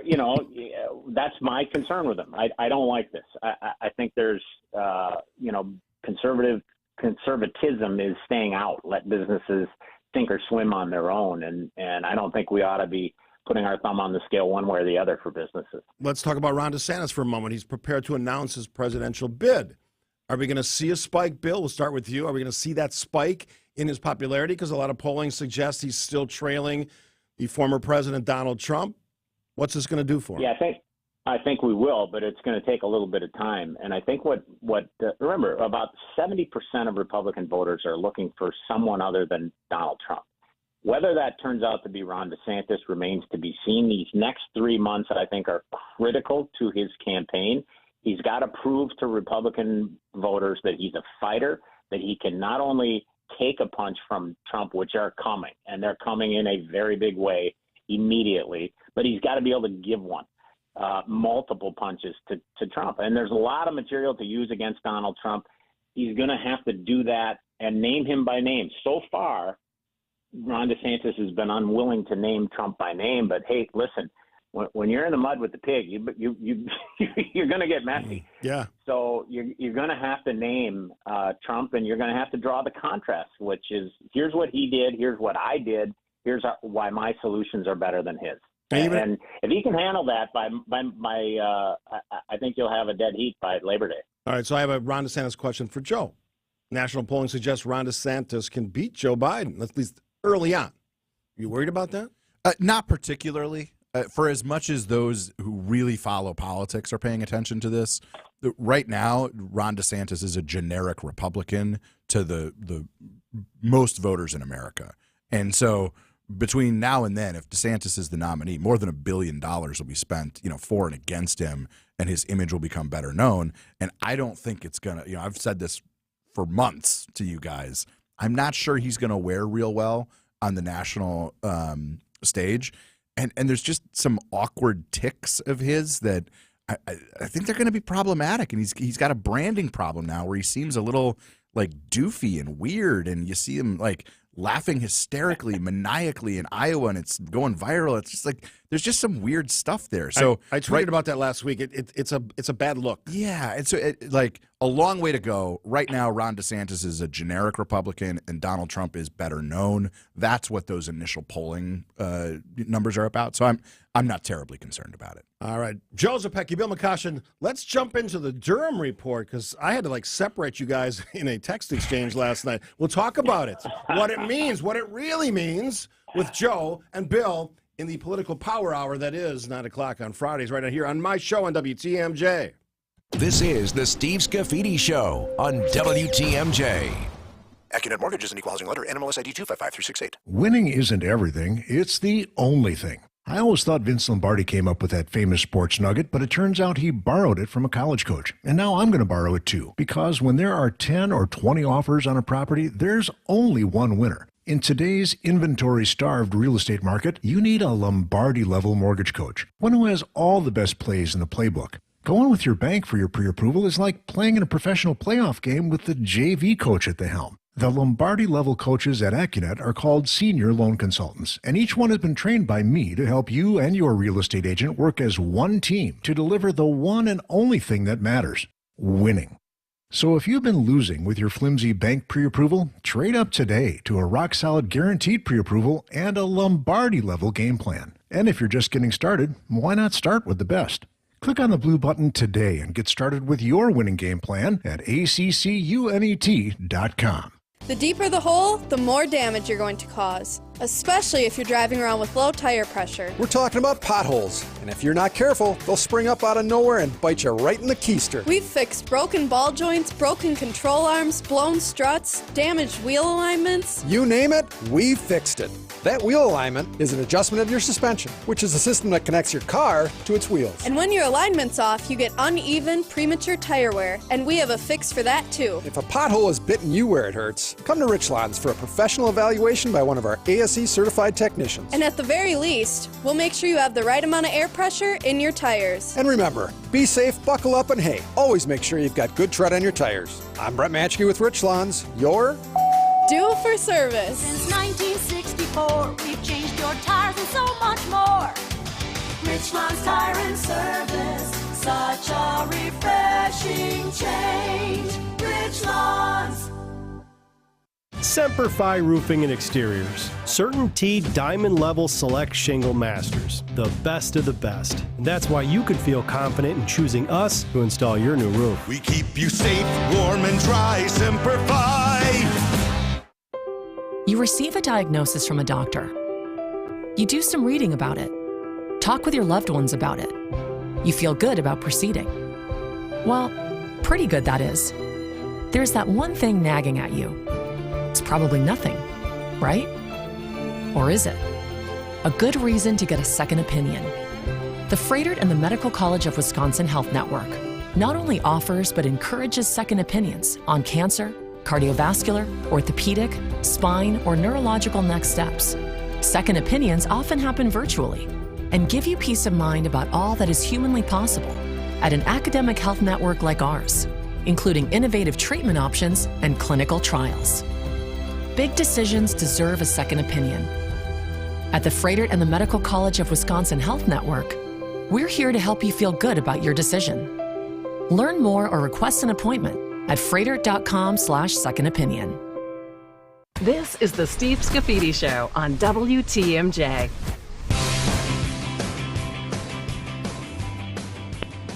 that's my concern with him. I don't like this. I think there's, conservatism is staying out. Let businesses sink or swim on their own. And I don't think we ought to be putting our thumb on the scale one way or the other for businesses. Let's talk about Ron DeSantis for a moment. He's prepared to announce his presidential bid. Are we going to see a spike, Bill? We'll start with you. Are we going to see that spike in his popularity? Because a lot of polling suggests he's still trailing the former president, Donald Trump. What's this going to do for him? Yeah, I think we will, but it's going to take a little bit of time. And I think remember, about 70% of Republican voters are looking for someone other than Donald Trump. Whether that turns out to be Ron DeSantis remains to be seen. These next 3 months, I think, are critical to his campaign. He's got to prove to Republican voters that he's a fighter, that he can not only take a punch from Trump, which are coming, and they're coming in a very big way immediately, but he's got to be able to give one. Multiple punches to Trump. And there's a lot of material to use against Donald Trump. He's going to have to do that and name him by name. So far, Ron DeSantis has been unwilling to name Trump by name. But, hey, listen, when you're in the mud with the pig, you're going to get messy. Yeah. So you're going to have to name Trump, and you're going to have to draw the contrast, which is here's what he did, here's what I did, here's why my solutions are better than his. And if he can handle that, I think you'll have a dead heat by Labor Day. All right, so I have a Ron DeSantis question for Joe. National polling suggests Ron DeSantis can beat Joe Biden, at least early on. Are you worried about that? Not particularly. For as much as those who really follow politics are paying attention to this, right now, Ron DeSantis is a generic Republican to the most voters in America. And so between now and then, if DeSantis is the nominee, more than $1 billion will be spent, for and against him, and his image will become better known. And I don't think it's going to, I've said this for months to you guys. I'm not sure he's going to wear real well on the national stage. And there's just some awkward tics of his that I think they're going to be problematic. And he's got a branding problem now where he seems a little like doofy and weird. And you see him like laughing hysterically, maniacally in Iowa, and it's going viral. It's just like there's just some weird stuff there. So I tweeted about that last week. It's a bad look. Yeah, and so like a long way to go. Right now, Ron DeSantis is a generic Republican, and Donald Trump is better known. That's what those initial polling numbers are about. So I'm not terribly concerned about it. All right, Joe Zepecki, Bill McCoshen, let's jump into the Durham report because I had to separate you guys in a text exchange last night. We'll talk about it, what it means, what it really means with Joe and Bill in the political power hour that is 9 o'clock on Fridays right here on my show on WTMJ. This is the Steve Scafidi Show on WTMJ. AccuNet Mortgage is an equal housing lender. NMLS ID 255368. Winning isn't everything. It's the only thing. I always thought Vince Lombardi came up with that famous sports nugget, but it turns out he borrowed it from a college coach. And now I'm going to borrow it too, because when there are 10 or 20 offers on a property, there's only one winner. In today's inventory-starved real estate market, you need a Lombardi-level mortgage coach, one who has all the best plays in the playbook. Going with your bank for your pre-approval is like playing in a professional playoff game with the JV coach at the helm. The Lombardi-level coaches at AccuNet are called senior loan consultants, and each one has been trained by me to help you and your real estate agent work as one team to deliver the one and only thing that matters, winning. So if you've been losing with your flimsy bank pre-approval, trade up today to a rock-solid guaranteed pre-approval and a Lombardi-level game plan. And if you're just getting started, why not start with the best? Click on the blue button today and get started with your winning game plan at accunet.com. The deeper the hole, the more damage you're going to cause, especially if you're driving around with low tire pressure. We're talking about potholes, and if you're not careful, they'll spring up out of nowhere and bite you right in the keister. We've fixed broken ball joints, broken control arms, blown struts, damaged wheel alignments. You name it, we've fixed it. That wheel alignment is an adjustment of your suspension, which is a system that connects your car to its wheels. And when your alignment's off, you get uneven, premature tire wear, and we have a fix for that too. If a pothole is bitten you where it hurts, come to Richlands for a professional evaluation by one of our ASE certified technicians. And at the very least, we'll make sure you have the right amount of air pressure in your tires. And remember, be safe, buckle up, and hey, always make sure you've got good tread on your tires. I'm Brett Matchke with Richlands, your Due for service. Since 1964, we've changed your tires and so much more. Richland's Tire and Service, such a refreshing change. Richland's. Semper Fi Roofing and Exteriors. CertainTeed Diamond Level Select Shingle Masters, the best of the best. And that's why you can feel confident in choosing us to install your new roof. We keep you safe, warm, and dry. Semper Fi. You receive a diagnosis from a doctor. You do some reading about it. Talk with your loved ones about it. You feel good about proceeding. Well, pretty good, that is. There's that one thing nagging at you. It's probably nothing, right? Or is it? A good reason to get a second opinion. The Froedtert and the Medical College of Wisconsin Health Network not only offers but encourages second opinions on cancer, cardiovascular, orthopedic, spine, or neurological next steps. Second opinions often happen virtually and give you peace of mind about all that is humanly possible at an academic health network like ours, including innovative treatment options and clinical trials. Big decisions deserve a second opinion. At the Froedtert and the Medical College of Wisconsin Health Network, we're here to help you feel good about your decision. Learn more or request an appointment at froedtert.com/second opinion. This is the Steve Scafidi Show on WTMJ.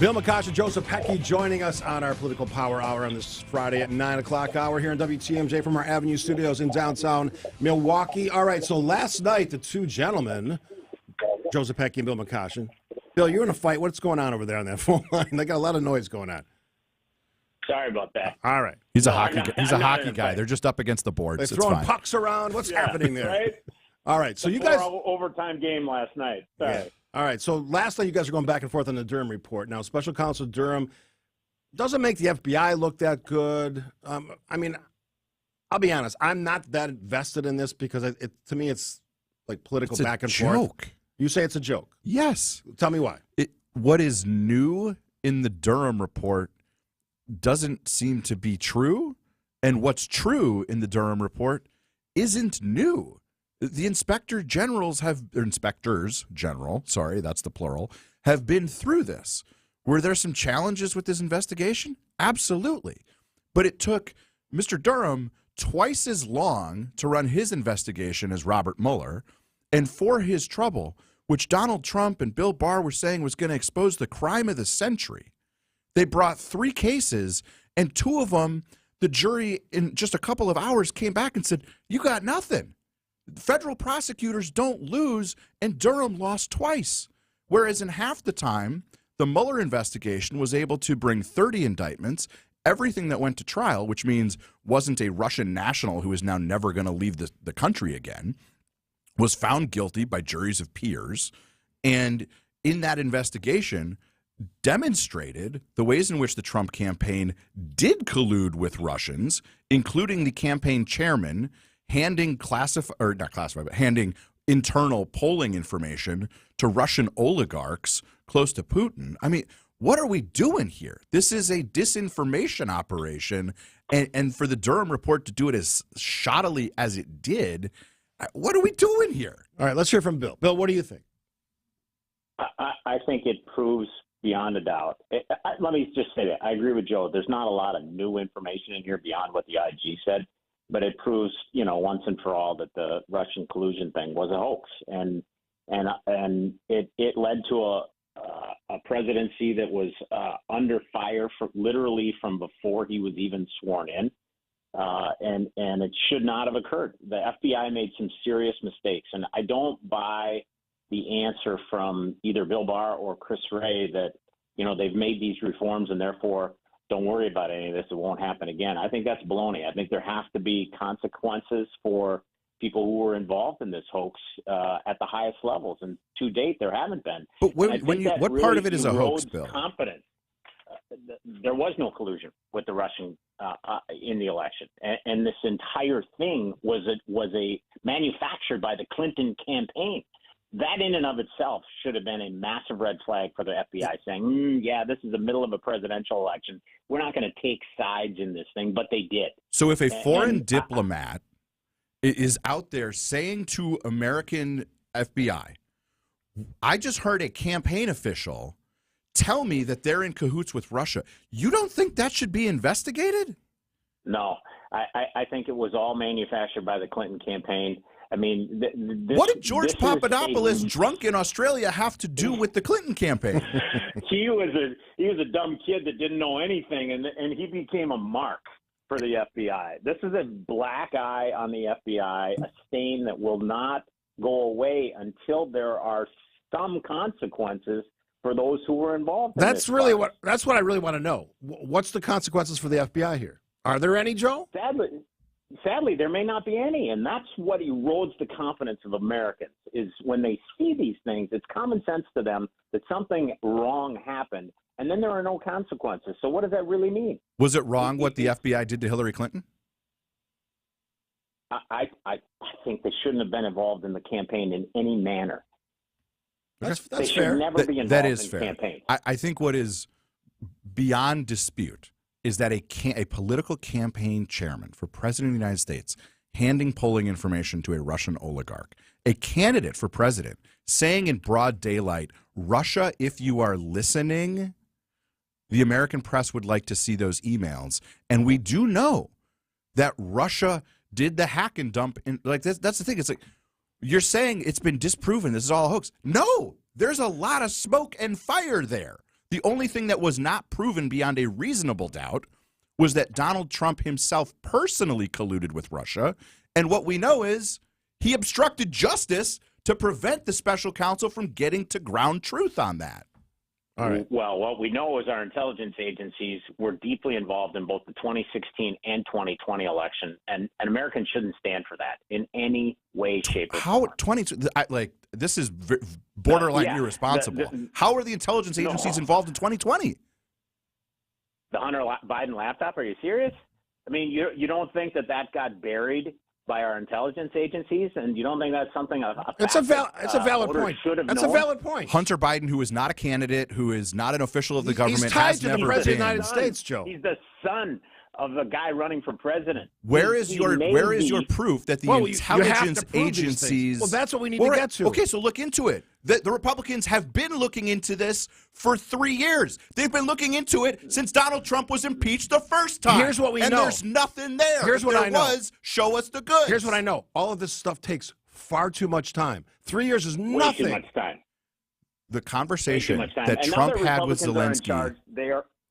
Bill McCosh and Joseph Pecky joining us on our Political Power Hour on this Friday at 9 o'clock hour here on WTMJ from our Avenue Studios in downtown Milwaukee. All right, so last night, the two gentlemen, Joseph Pecky and Bill McCosh. Bill, you're in a fight. What's going on over there on that phone line? They got a lot of noise going on. Sorry about that. All right. He's a hockey guy. They're just up against the boards. They're throwing pucks around. What's happening there? Right? All right, so the you guys... overtime game last night. Sorry. Yeah. All right, so last night you guys are going back and forth on the Durham report. Now, Special Counsel Durham doesn't make the FBI look that good. I mean, I'll be honest. I'm not that invested in this because to me it's like political back and forth. Joke. You say it's a joke? Yes. Tell me why. What is new in the Durham report doesn't seem to be true, and what's true in the Durham report isn't new. The inspectors general, sorry, that's the plural, have been through this. Were there some challenges with this investigation? Absolutely. But it took Mr. Durham twice as long to run his investigation as Robert Mueller, and for his trouble, which Donald Trump and Bill Barr were saying was going to expose the crime of the century, they brought 3 cases, and 2 of them, the jury in just a couple of hours came back and said, you got nothing. Federal prosecutors don't lose, and Durham lost twice. Whereas in half the time, the Mueller investigation was able to bring 30 indictments, everything that went to trial, which means wasn't a Russian national who is now never going to leave the country again, was found guilty by juries of peers. And in that investigation, demonstrated the ways in which the Trump campaign did collude with Russians, including the campaign chairman handing handing internal polling information to Russian oligarchs close to Putin. I mean, what are we doing here? This is a disinformation operation, and for the Durham report to do it as shoddily as it did, what are we doing here? All right, let's hear from Bill. Bill, what do you think? I think it proves beyond a doubt. Let me just say that. I agree with Joe. There's not a lot of new information in here beyond what the IG said. But it proves, once and for all that the Russian collusion thing was a hoax, and it led to a presidency that was under fire literally from before he was even sworn in, and it should not have occurred. The FBI made some serious mistakes, and I don't buy the answer from either Bill Barr or Chris Wray that they've made these reforms and therefore don't worry about any of this. It won't happen again. I think that's baloney. I think there have to be consequences for people who were involved in this hoax at the highest levels. And to date, there haven't been. But what part of it is a hoax, Bill? Confidence. There was no collusion with the Russian in the election. And this entire thing was manufactured by the Clinton campaign. That in and of itself should have been a massive red flag for the FBI saying, yeah, this is the middle of a presidential election. We're not going to take sides in this thing, but they did. So if a foreign diplomat is out there saying to American FBI, I just heard a campaign official tell me that they're in cahoots with Russia, you don't think that should be investigated? No, I think it was all manufactured by the Clinton campaign. I mean, what did George Papadopoulos, drunk in Australia, have to do with the Clinton campaign? He was a dumb kid that didn't know anything, and he became a mark for the FBI. This is a black eye on the FBI, a stain that will not go away until there are some consequences for those who were involved. That's what I really want to know. What's the consequences for the FBI here? Are there any, Joe? Sadly, there may not be any, and that's what erodes the confidence of Americans, is when they see these things, it's common sense to them that something wrong happened, and then there are no consequences. So what does that really mean? Was it wrong what the FBI did to Hillary Clinton? I think they shouldn't have been involved in the campaign in any manner. That's they fair. should never be involved that is in fair. campaigns. I think what is beyond dispute is that a political campaign chairman for president of the United States handing polling information to a Russian oligarch, a candidate for president saying in broad daylight, Russia, if you are listening, the American press would like to see those emails. And we do know that Russia did the hack and dump. That's the thing. It's like, you're saying it's been disproven. This is all a hoax. No, there's a lot of smoke and fire there. The only thing that was not proven beyond a reasonable doubt was that Donald Trump himself personally colluded with Russia. And what we know is he obstructed justice to prevent the special counsel from getting to ground truth on that. All right. Well, what we know is our intelligence agencies were deeply involved in both the 2016 and 2020 election, and Americans shouldn't stand for that in any way, shape, or form. This is borderline irresponsible. How are the intelligence agencies involved in 2020? The Hunter Biden laptop? Are you serious? I mean, you don't think that got buried by our intelligence agencies, and you don't think that's something it's a valid point. That's a valid point. Hunter Biden, who is not a candidate, who is not an official of the government, he's tied has to never the president been. of the United States, Joe. He's the son of the guy running for president. Where is your proof that the intelligence agencies? Well, that's what we need to get to. Okay, so look into it. The Republicans have been looking into this for 3 years. They've been looking into it since Donald Trump was impeached the first time. Here's what we know. And there's nothing there. Here's what I know. Show us the goods. Here's what I know. All of this stuff takes far too much time. 3 years is nothing. Way too much time. The conversation that and Trump had with Zelensky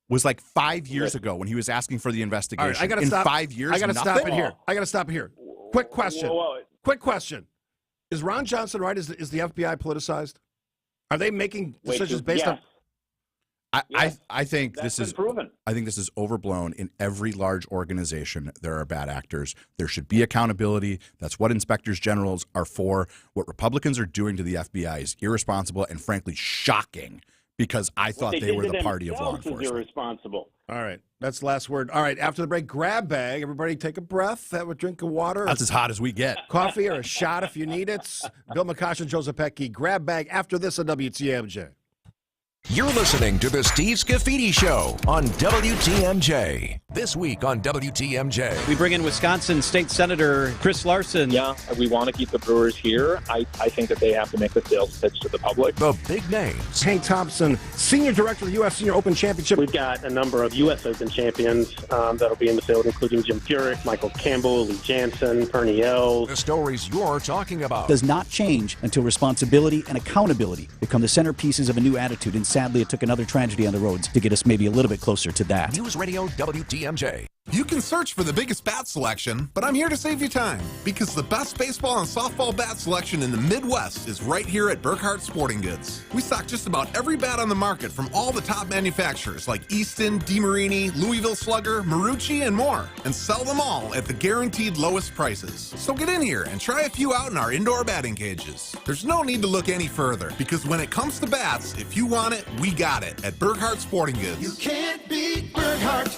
was like 5 years ago when he was asking for the investigation. All right, I gotta in stop. 5 years, I got to nothing? stop it here. I got to stop it here. Quick question. Quick question. Is Ron Johnson right? Is the FBI politicized? Are they making decisions based on? I think That's this is proven. I think this is overblown. In every large organization, there are bad actors. There should be accountability. That's what inspectors generals are for. What Republicans are doing to the FBI is irresponsible and frankly shocking, because I thought they were the party of law enforcement. Irresponsible. All right, that's the last word. All right, after the break, grab bag. Everybody take a breath, have a drink of water. That's as hot as we get. Coffee or a shot if you need it. Bill McCosh and Joseph Pecky. Grab bag after this on WTMJ. You're listening to the Steve Scafidi Show on WTMJ. This week on WTMJ. We bring in Wisconsin State Senator Chris Larson. Yeah, we want to keep the Brewers here. I think that they have to make the sales pitch to the public. The big names. Hank Thompson, Senior Director of the U.S. Senior Open Championship. We've got a number of U.S. Open champions that'll be in the field, including Jim Furyk, Michael Campbell, Lee Jansen, Perny Els. The stories you're talking about. Does not change until responsibility and accountability become the centerpieces of a new attitude, and sadly it took another tragedy on the roads to get us maybe a little bit closer to that. News Radio WTMJ. You can search for the biggest bat selection, but I'm here to save you time, because the best baseball and softball bat selection in the Midwest is right here at Burkhardt Sporting Goods. We stock just about every bat on the market from all the top manufacturers like Easton, DeMarini, Louisville Slugger, Marucci, and more, and sell them all at the guaranteed lowest prices. So get in here and try a few out in our indoor batting cages. There's no need to look any further, because when it comes to bats, if you want it, we got it at Burkhardt Sporting Goods. You can't beat Burkhardt.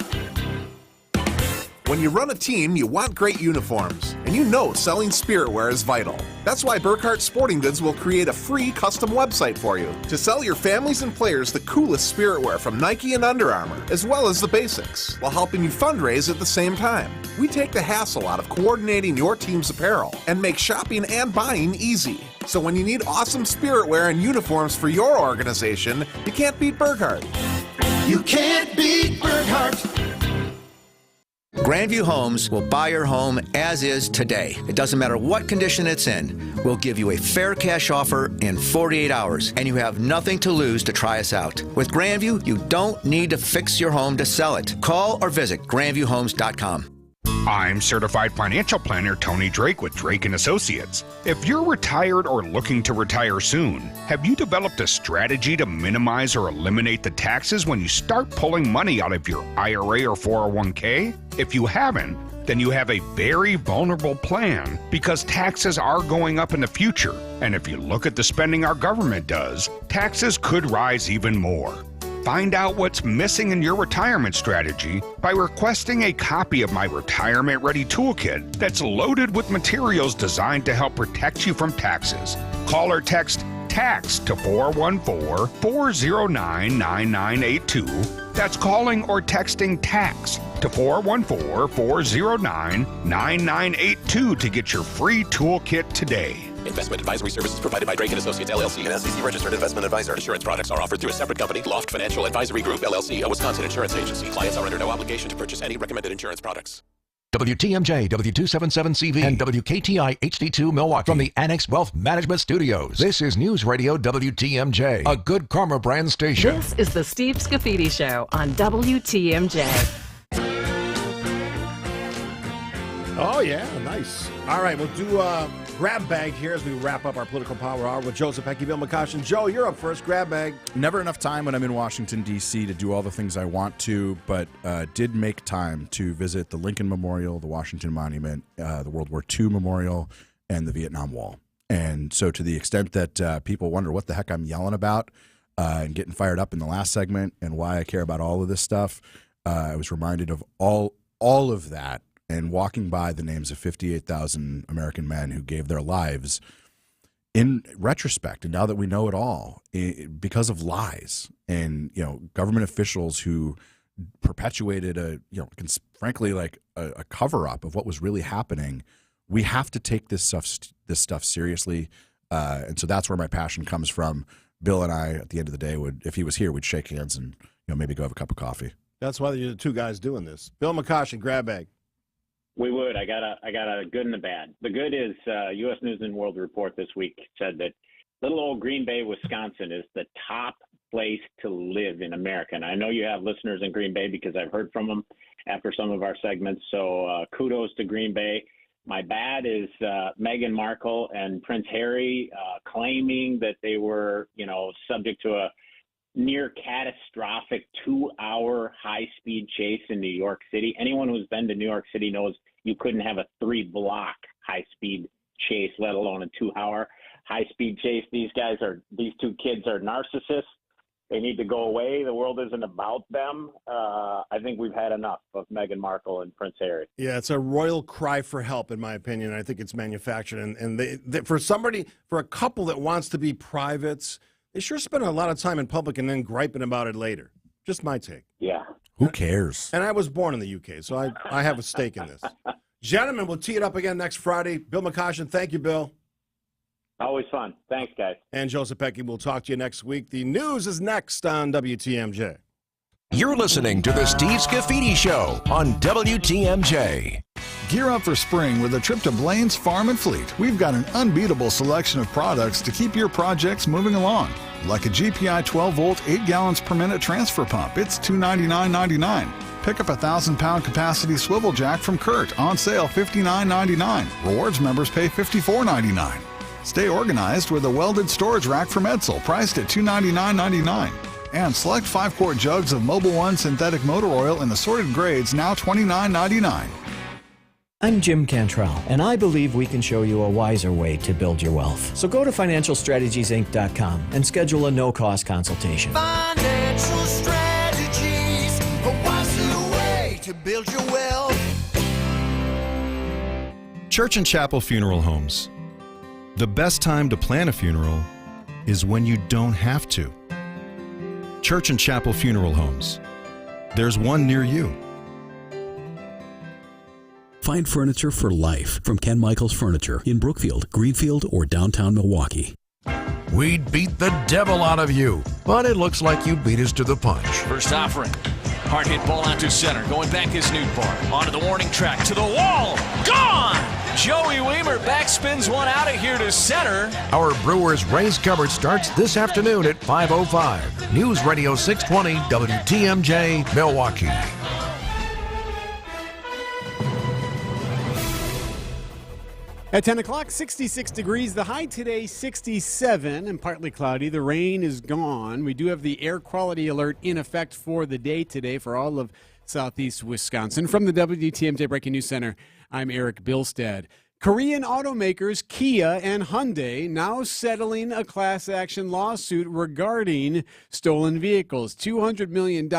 When you run a team, you want great uniforms, and you know selling spiritware is vital. That's why Burkhardt Sporting Goods will create a free custom website for you to sell your families and players the coolest spiritwear from Nike and Under Armour, as well as the basics, while helping you fundraise at the same time. We take the hassle out of coordinating your team's apparel and make shopping and buying easy. So when you need awesome spiritwear and uniforms for your organization, you can't beat Burkhardt. You can't beat Burkhardt. Grandview Homes will buy your home as is today. It doesn't matter what condition it's in. We'll give you a fair cash offer in 48 hours, and you have nothing to lose to try us out. With Grandview, you don't need to fix your home to sell it. Call or visit grandviewhomes.com. I'm certified financial planner Tony Drake with Drake & Associates. If you're retired or looking to retire soon, have you developed a strategy to minimize or eliminate the taxes when you start pulling money out of your IRA or 401k? If you haven't, then you have a very vulnerable plan because taxes are going up in the future. And if you look at the spending our government does, taxes could rise even more. Find out what's missing in your retirement strategy by requesting a copy of my Retirement Ready Toolkit that's loaded with materials designed to help protect you from taxes. Call or text TAX to 414-409-9982. That's calling or texting TAX to 414-409-9982 to get your free toolkit today. Investment advisory services provided by Drake & Associates, LLC, an SEC-registered investment advisor. Insurance products are offered through a separate company, Loft Financial Advisory Group, LLC, a Wisconsin insurance agency. Clients are under no obligation to purchase any recommended insurance products. WTMJ, W277CV, and WKTI HD2 Milwaukee from the Annex Wealth Management Studios. This is News Radio WTMJ, a Good Karma brand station. This is the Steve Scafidi Show on WTMJ. Oh, yeah, nice. All right, we'll do grab bag here as we wrap up our political power hour with Joseph Pecky, Bill McCoshen. Joe, you're up first. Grab bag. Never enough time when I'm in Washington, D.C. to do all the things I want to, but did make time to visit the Lincoln Memorial, the Washington Monument, the World War II Memorial, and the Vietnam Wall. And so to the extent that people wonder what the heck I'm yelling about and getting fired up in the last segment and why I care about all of this stuff, I was reminded of all of that. And walking by the names of 58,000 American men who gave their lives in retrospect, and now that we know it all, because of lies and government officials who perpetuated frankly like a cover up of what was really happening, we have to take this stuff seriously, and so that's where my passion comes from. Bill and I, at the end of the day, if he was here, we'd shake hands and maybe go have a cup of coffee. That's why you're the two guys doing this. Bill McCoshen, grab bag. We would. I got a good and a bad. The good is U.S. News and World Report this week said that little old Green Bay, Wisconsin is the top place to live in America. And I know you have listeners in Green Bay because I've heard from them after some of our segments. So kudos to Green Bay. My bad is Meghan Markle and Prince Harry claiming that they were, subject to a near catastrophic 2-hour high-speed chase in New York City. Anyone who's been to New York City knows you couldn't have a 3-block high-speed chase, let alone a 2-hour high-speed chase. These two kids are narcissists. They need to go away. The world isn't about them. I think we've had enough of Meghan Markle and Prince Harry. Yeah, it's a royal cry for help, in my opinion. I think it's manufactured. And they, for a couple that wants to be privates, they sure spend a lot of time in public and then griping about it later. Just my take. Yeah. Who cares? And I was born in the UK, so I have a stake in this. Gentlemen, we'll tee it up again next Friday. Bill McCoshen, thank you, Bill. Always fun. Thanks, guys. And Joseph Pecky, we'll talk to you next week. The news is next on WTMJ. You're listening to the Steve Scafidi Show on WTMJ. Gear up for spring with a trip to Blaine's Farm and Fleet. We've got an unbeatable selection of products to keep your projects moving along. Like a GPI 12-volt, 8 gallons per minute transfer pump. It's $299.99. Pick up a 1,000-pound capacity swivel jack from Kurt. On sale $59.99. Rewards members pay $54.99. Stay organized with a welded storage rack from Edsel, priced at $299.99. And select 5-quart jugs of Mobil 1 synthetic motor oil in assorted grades, now $29.99. I'm Jim Cantrell, and I believe we can show you a wiser way to build your wealth. So go to FinancialStrategiesInc.com and schedule a no-cost consultation. Financial strategies, a wiser way to build your wealth. Church and Chapel Funeral Homes. The best time to plan a funeral is when you don't have to. Church and Chapel Funeral Homes. There's one near you. Find furniture for life from Ken Michaels Furniture in Brookfield, Greenfield, or downtown Milwaukee. We'd beat the devil out of you, but it looks like you beat us to the punch. First offering. Hard hit ball out to center. Going back is Nootbaar. Onto the warning track. To the wall. Gone! Joey Weimer backspins one out of here to center. Our Brewers race coverage starts this afternoon at 5:05. News Radio 620 WTMJ, Milwaukee. At 10 o'clock, 66 degrees. The high today, 67 and partly cloudy. The rain is gone. We do have the air quality alert in effect for the day today for all of southeast Wisconsin. From the WTMJ Breaking News Center, I'm Eric Bilstead. Korean automakers Kia and Hyundai now settling a class action lawsuit regarding stolen vehicles. $200 million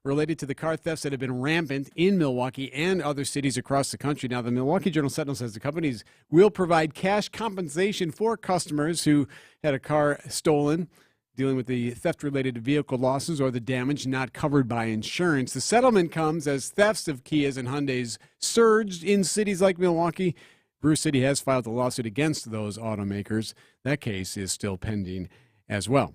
related to the car thefts that have been rampant in Milwaukee and other cities across the country. Now, the Milwaukee Journal-Sentinel says the companies will provide cash compensation for customers who had a car stolen, dealing with the theft-related vehicle losses or the damage not covered by insurance. The settlement comes as thefts of Kias and Hyundais surged in cities like Milwaukee. Brew City has filed a lawsuit against those automakers. That case is still pending as well.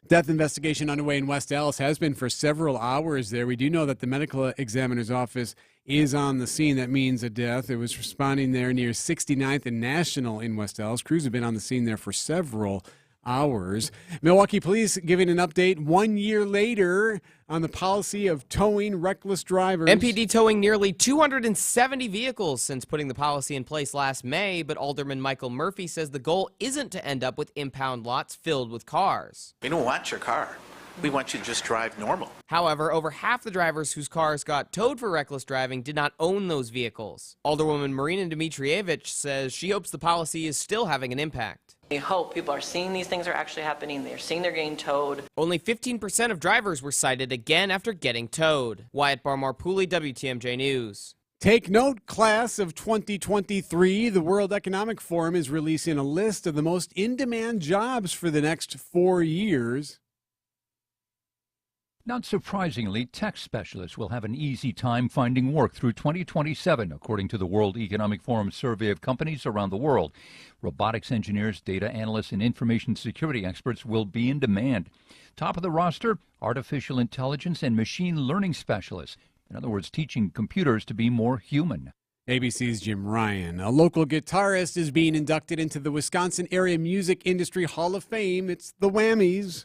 Death investigation underway in West Allis has been for several hours there. We do know that the medical examiner's office is on the scene. That means a death. It was responding there near 69th and National in West Allis. Crews have been on the scene there for several hours. Milwaukee police giving an update 1 year later on the policy of towing reckless drivers. MPD towing nearly 270 vehicles since putting the policy in place last May, but Alderman Michael Murphy says the goal isn't to end up with impound lots filled with cars. We don't want your car. We want you to just drive normal. However, over half the drivers whose cars got towed for reckless driving did not own those vehicles. Alderwoman Marina Dmitrievich says she hopes the policy is still having an impact. We hope people are seeing these things are actually happening. They're seeing they're getting towed. Only 15% of drivers were cited again after getting towed. Wyatt Barmore-Pooley, WTMJ News. Take note, class of 2023. The World Economic Forum is releasing a list of the most in-demand jobs for the next 4 years. Not surprisingly, tech specialists will have an easy time finding work through 2027, according to the World Economic Forum survey of companies around the world. Robotics engineers, data analysts, and information security experts will be in demand. Top of the roster, artificial intelligence and machine learning specialists. In other words, teaching computers to be more human. ABC's Jim Ryan. A local guitarist is being inducted into the Wisconsin Area Music Industry Hall of Fame. It's the Whammies.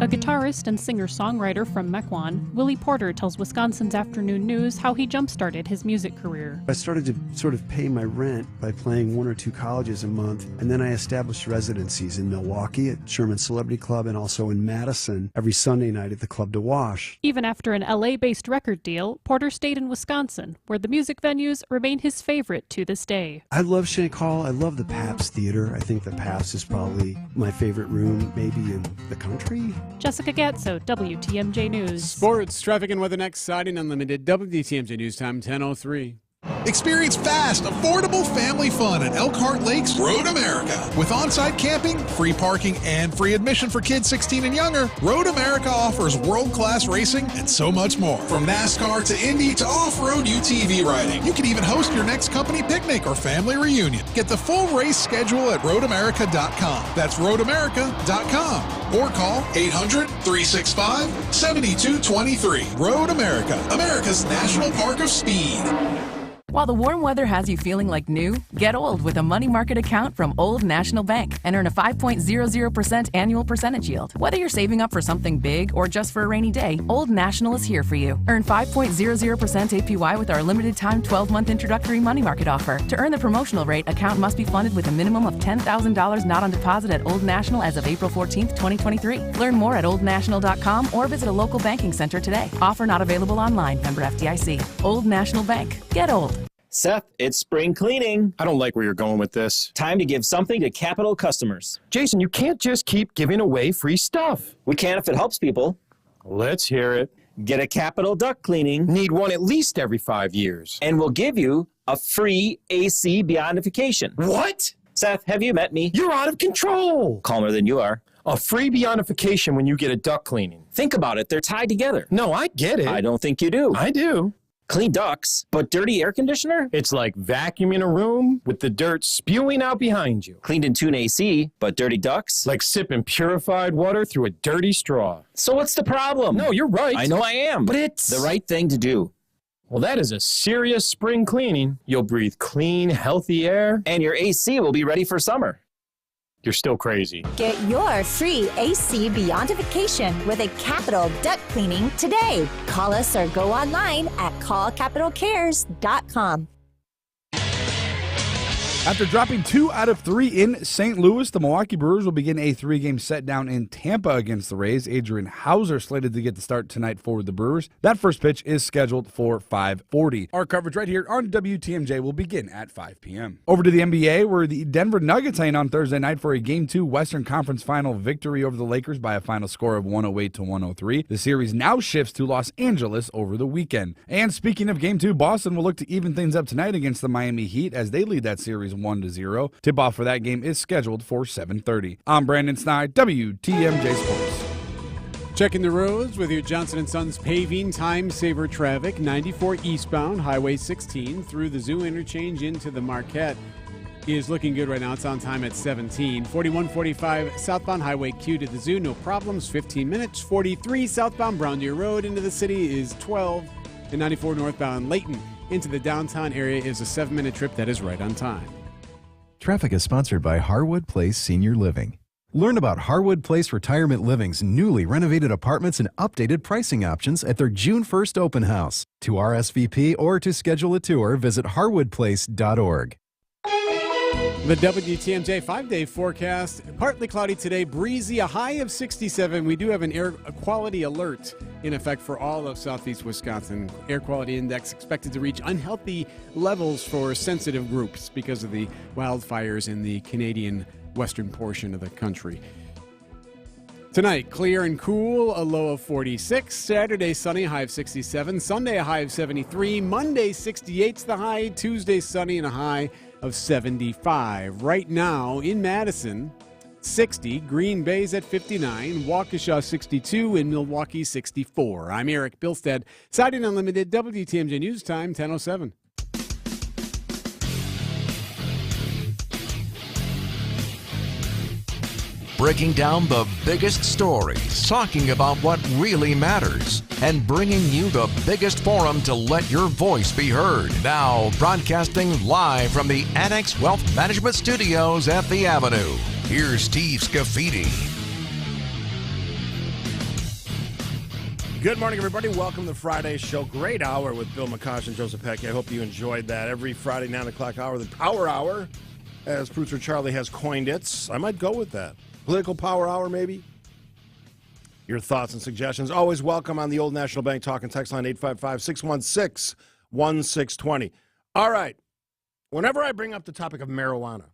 A guitarist and singer-songwriter from Mequon, Willie Porter tells Wisconsin's Afternoon News how he jump-started his music career. I started to sort of pay my rent by playing 1 or 2 colleges a month, and then I established residencies in Milwaukee at Sherman Celebrity Club and also in Madison every Sunday night at the Club de Wash. Even after an LA-based record deal, Porter stayed in Wisconsin, where the music venues remain his favorite to this day. I love Shank Hall. I love the Pabst Theater. I think the Pabst is probably my favorite room, maybe in the country. Jessica Gatso, WTMJ News. Sports, traffic, and weather next. Siding Unlimited, WTMJ News Time, 10:03. Experience fast, affordable family fun at Elkhart Lakes Road America. With on-site camping, free parking, and free admission for kids 16 and younger, Road America offers world-class racing and so much more. From NASCAR to Indy to off-road UTV riding. You can even host your next company picnic or family reunion. Get the full race schedule at roadamerica.com. That's roadamerica.com. Or call 800-365-7223. Road America, America's National Park of Speed. While the warm weather has you feeling like new, get old with a money market account from Old National Bank and earn a 5.00% annual percentage yield. Whether you're saving up for something big or just for a rainy day, Old National is here for you. Earn 5.00% APY with our limited time 12-month introductory money market offer. To earn the promotional rate, account must be funded with a minimum of $10,000 not on deposit at Old National as of April 14th, 2023. Learn more at oldnational.com or visit a local banking center today. Offer not available online. Member FDIC. Old National Bank. Get old. Seth, it's spring cleaning. I don't like where you're going with this. Time to give something to Capital customers. Jason, you can't just keep giving away free stuff. We can if it helps people. Let's hear it. Get a Capital duct cleaning. Need one at least every 5 years. And we'll give you a free AC beyondification. What? Seth, have you met me? You're out of control. Calmer than you are. A free beyondification when you get a duct cleaning. Think about it. They're tied together. No, I get it. I don't think you do. I do. Clean ducts, but dirty air conditioner? It's like vacuuming a room with the dirt spewing out behind you. Cleaned and tuned AC, but dirty ducts? Like sipping purified water through a dirty straw. So what's the problem? No, you're right. I know I am. But it's the right thing to do. Well, that is a serious spring cleaning. You'll breathe clean, healthy air. And your AC will be ready for summer. You're still crazy. Get your free AC Beyondification with a capital duct cleaning today. Call us or go online at callcapitalcares.com. After dropping 2 out of 3 in St. Louis, the Milwaukee Brewers will begin a 3-game set down in Tampa against the Rays. Adrian Hauser slated to get the start tonight for the Brewers. That first pitch is scheduled for 5:40. Our coverage right here on WTMJ will begin at 5 p.m. Over to the NBA, where the Denver Nuggets hang on Thursday night for a Game 2 Western Conference Final victory over the Lakers by a final score of 108-103. The series now shifts to Los Angeles over the weekend. And speaking of Game 2, Boston will look to even things up tonight against the Miami Heat as they lead that series 1-0. Tip-off for that game is scheduled for 7:30. I'm Brandon Snide, WTMJ Sports. Checking the roads with your Johnson & Sons paving time saver traffic. 94 eastbound, Highway 16 through the Zoo interchange into the Marquette is looking good right now. It's on time at 17. 4145 southbound Highway Q to the Zoo, no problems, 15 minutes. 43 southbound Brown Deer Road into the city is 12. And 94 northbound Layton into the downtown area is a 7-minute trip that is right on time. Traffic is sponsored by Harwood Place Senior Living. Learn about Harwood Place Retirement Living's newly renovated apartments and updated pricing options at their June 1st open house. To RSVP or to schedule a tour, visit harwoodplace.org. The WTMJ 5-day forecast, partly cloudy today, breezy, a high of 67. We do have an air quality alert in effect for all of southeast Wisconsin. Air quality index expected to reach unhealthy levels for sensitive groups because of the wildfires in the Canadian western portion of the country. Tonight, clear and cool, a low of 46. Saturday, sunny, a high of 67. Sunday, a high of 73. Monday, 68's the high. Tuesday, sunny and a high of 75. Right now in Madison, 60. Green Bay's at 59. Waukesha 62 and Milwaukee 64. I'm Eric Bilstead. Siding Unlimited, WTMJ News Time, 10:07. Breaking down the biggest stories, talking about what really matters, and bringing you the biggest forum to let your voice be heard. Now, broadcasting live from the Annex Wealth Management Studios at the Avenue, here's Steve Scafidi. Good morning, everybody. Welcome to Friday's show. Great hour with Bill McCosh and Joseph Pecky. I hope you enjoyed that. Every Friday, 9 o'clock hour, the Power Hour, as Producer Charlie has coined it. I might go with that. Political Power Hour, maybe? Your thoughts and suggestions always welcome on the Old National Bank talk and text line 855-616-1620. All right. Whenever I bring up the topic of marijuana,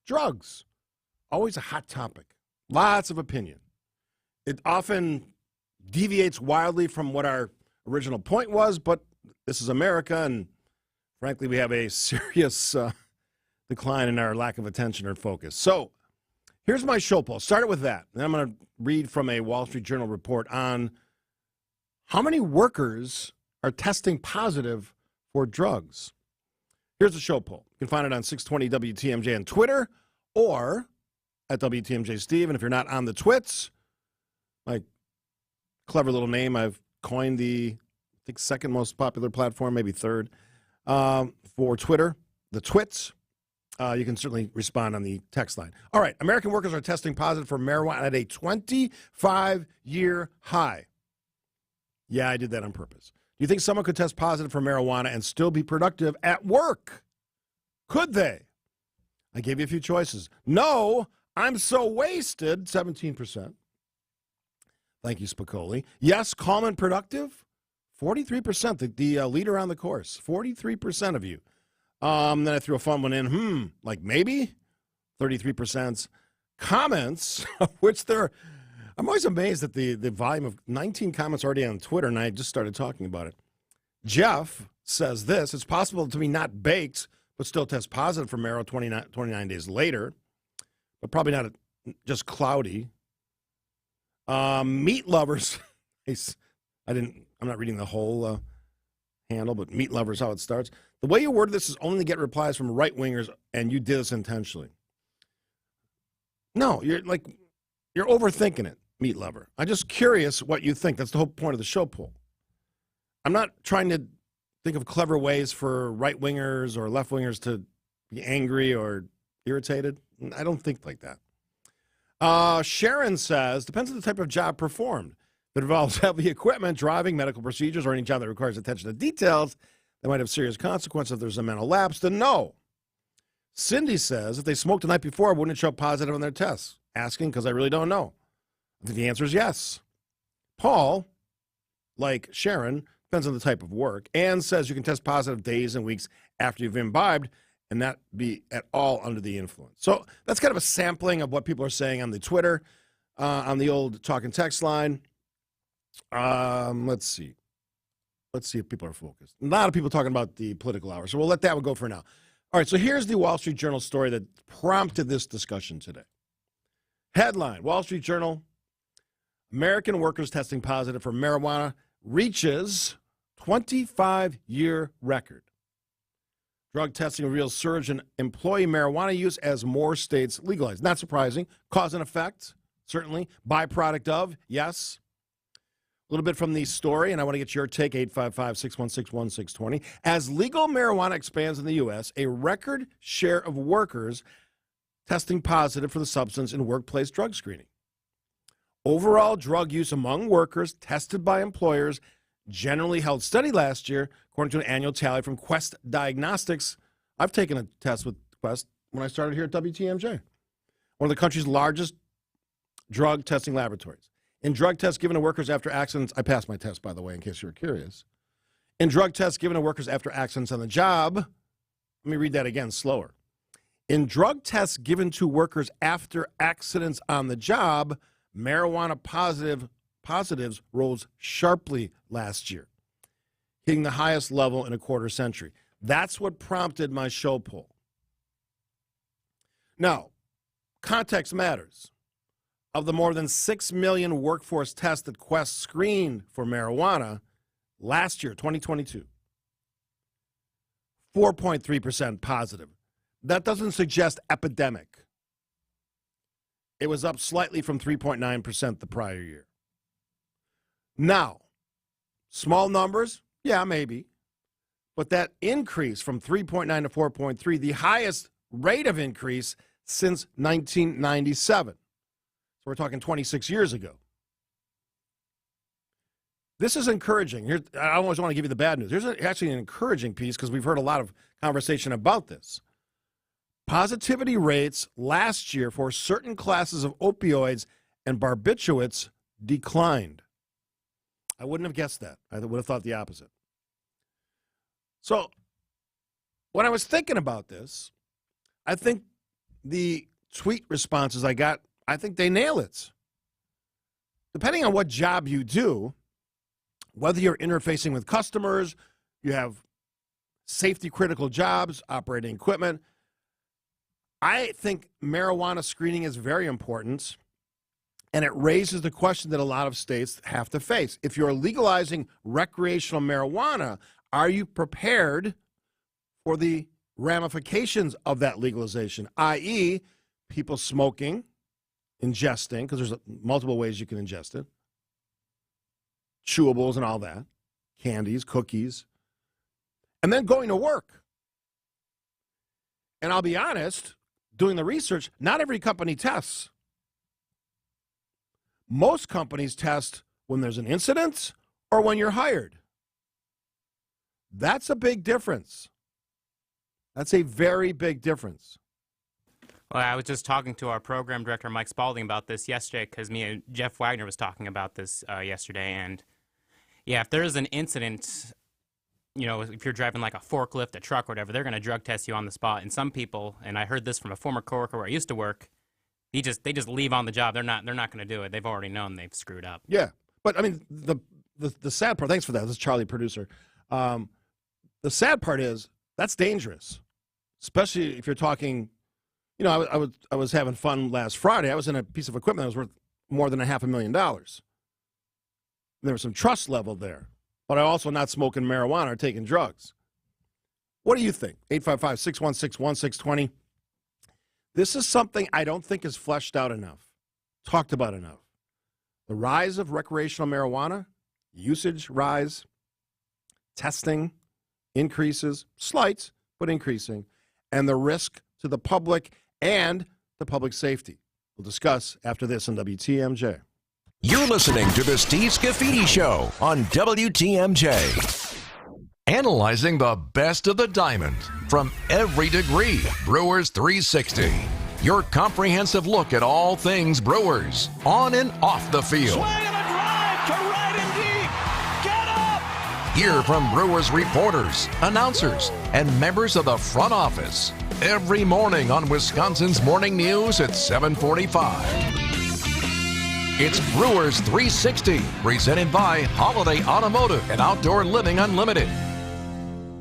drugs, always a hot topic. Lots of opinion. It often deviates wildly from what our original point was, but this is America, and frankly, we have a serious decline in our lack of attention or focus. So, here's my show poll. Started with that. Then I'm going to read from a Wall Street Journal report on how many workers are testing positive for drugs. Here's the show poll. You can find it on 620 WTMJ on Twitter or at WTMJ Steve. And if you're not on the twits, my clever little name, I've coined the, I think, second most popular platform, maybe third, for Twitter, the twits. You can certainly respond on the text line. All right, American workers are testing positive for marijuana at a 25-year high. Yeah, I did that on purpose. Do you think someone could test positive for marijuana and still be productive at work? Could they? I gave you a few choices. No, I'm so wasted, 17%. Thank you, Spicoli. Yes, calm and productive, 43%, the leader on the course, 43% of you. Then I threw a fun one in, like maybe, 33%. Comments, which I'm always amazed at the volume of 19 comments already on Twitter, and I just started talking about it. Jeff says this: it's possible to be not baked, but still test positive for marijuana 29 days later, but probably not just cloudy. Meat lovers, I'm not reading the whole handle, but meat lover is how it starts. The way you word this is only to get replies from right-wingers, and you did this intentionally. No, you're overthinking it, meat lover. I'm just curious what you think. That's the whole point of the show poll. I'm not trying to think of clever ways for right-wingers or left-wingers to be angry or irritated. I don't think like that. Sharon says, depends on the type of job performed. If it involves heavy equipment, driving, medical procedures, or any job that requires attention to details that might have serious consequences if there's a mental lapse, then no. Cindy says, if they smoked the night before, wouldn't it show positive on their tests? Asking because I really don't know. I think the answer is yes. Paul, like Sharon, depends on the type of work, and says you can test positive days and weeks after you've imbibed and not be at all under the influence. So that's kind of a sampling of what people are saying on the Twitter, on the old talk and text line. Let's see. Let's see if people are focused. A lot of people talking about the political hour, so we'll let that one go for now. All right, so here's the Wall Street Journal story that prompted this discussion today. Headline, Wall Street Journal, American workers testing positive for marijuana reaches 25-year record. Drug testing reveals surge in employee marijuana use as more states legalize. Not surprising. Cause and effect, certainly. Byproduct of, yes. A little bit from the story, and I want to get your take, 855-616-1620. As legal marijuana expands in the U.S., a record share of workers testing positive for the substance in workplace drug screening. Overall drug use among workers tested by employers generally held steady last year, according to an annual tally from Quest Diagnostics. I've taken a test with Quest when I started here at WTMJ, one of the country's largest drug testing laboratories. In drug tests given to workers after accidents, I passed my test, by the way, in case you were curious. In drug tests given to workers after accidents on the job, let me read that again slower. In drug tests given to workers after accidents on the job, marijuana positives rose sharply last year, hitting the highest level in a quarter century. That's what prompted my show poll. Now, context matters. Of the more than 6 million workforce tests that Quest screened for marijuana last year, 2022, 4.3% positive. That doesn't suggest epidemic. It was up slightly from 3.9% the prior year. Now, small numbers, yeah, maybe. But that increase from 3.9 to 4.3, the highest rate of increase since 1997. So we're talking 26 years ago. This is encouraging. I always want to give you the bad news. Here's actually an encouraging piece because we've heard a lot of conversation about this. Positivity rates last year for certain classes of opioids and barbiturates declined. I wouldn't have guessed that. I would have thought the opposite. So when I was thinking about this, I think the tweet responses I got, I think they nail it. Depending on what job you do, whether you're interfacing with customers, you have safety critical jobs, operating equipment, I think marijuana screening is very important, and it raises the question that a lot of states have to face. If you're legalizing recreational marijuana, are you prepared for the ramifications of that legalization, i.e., people smoking, ingesting, because there's multiple ways you can ingest it, chewables and all that, candies, cookies, and then going to work. And I'll be honest, doing the research, not every company tests. Most companies test when there's an incident or when you're hired. That's a big difference. That's a very big difference. Well, I was just talking to our program director, Mike Spalding, about this yesterday because me and Jeff Wagner was talking about this yesterday. And, yeah, if there is an incident, you know, if you're driving like a forklift, a truck, or whatever, they're going to drug test you on the spot. And some people, and I heard this from a former coworker where I used to work, they just leave on the job. They're not going to do it. They've already known they've screwed up. Yeah, but I mean the sad part. Thanks for that. This is Charlie, producer. The sad part is that's dangerous, especially if you're talking. You know, I was having fun last Friday. I was in a piece of equipment that was worth more than $500,000. There was some trust level there. but I'm also not smoking marijuana or taking drugs. What do you think? 855-616-1620. This is something I don't think is fleshed out enough, talked about enough. The rise of recreational marijuana, usage rise, testing increases, slight, but increasing, and the risk to the public and the public safety. We'll discuss after this on WTMJ. You're listening to the Steve Scafidi Show on WTMJ. Analyzing the best of the diamond from every degree. Brewers 360. Your comprehensive look at all things Brewers, on and off the field. Swing and a drive to right and deep. Get up! Hear from Brewers reporters, announcers, and members of the front office every morning on Wisconsin's Morning News at 7:45. It's Brewers 360, presented by Holiday Automotive and Outdoor Living Unlimited.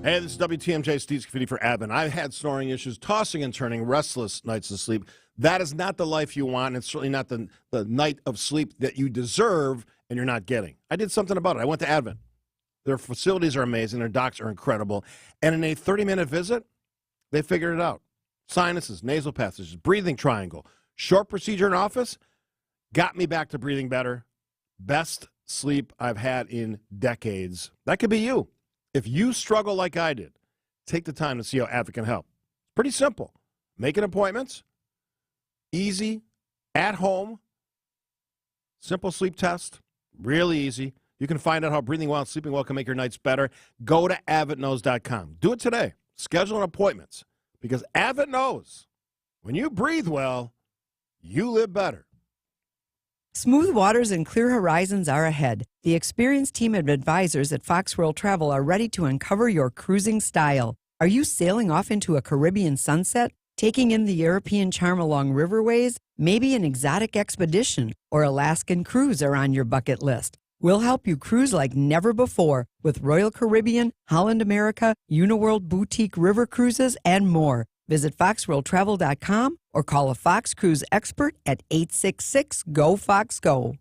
Hey, this is WTMJ, Steve Scafidi for Advent. I've had snoring issues, tossing and turning, restless nights of sleep. That is not the life you want, and it's certainly not the night of sleep that you deserve and you're not getting. I did something about it. I went to Advent. Their facilities are amazing. Their docs are incredible. And in a 30-minute visit, they figured it out. Sinuses, nasal passages, breathing triangle. Short procedure in office got me back to breathing better. Best sleep I've had in decades. That could be you. If you struggle like I did, take the time to see how Advent can help. Pretty simple. Making appointments. Easy. At home. Simple sleep test. Really easy. You can find out how breathing well and sleeping well can make your nights better. Go to AdventKnows.com. Do it today. Schedule an appointment because Advent knows when you breathe well, you live better. Smooth waters and clear horizons are ahead. The experienced team of advisors at Fox World Travel are ready to uncover your cruising style. Are you sailing off into a Caribbean sunset, taking in the European charm along riverways? Maybe an exotic expedition or Alaskan cruise are on your bucket list. We'll help you cruise like never before with Royal Caribbean, Holland America, Uniworld Boutique River Cruises, and more. Visit foxworldtravel.com or call a Fox Cruise expert at 866-GO-FOX-GO.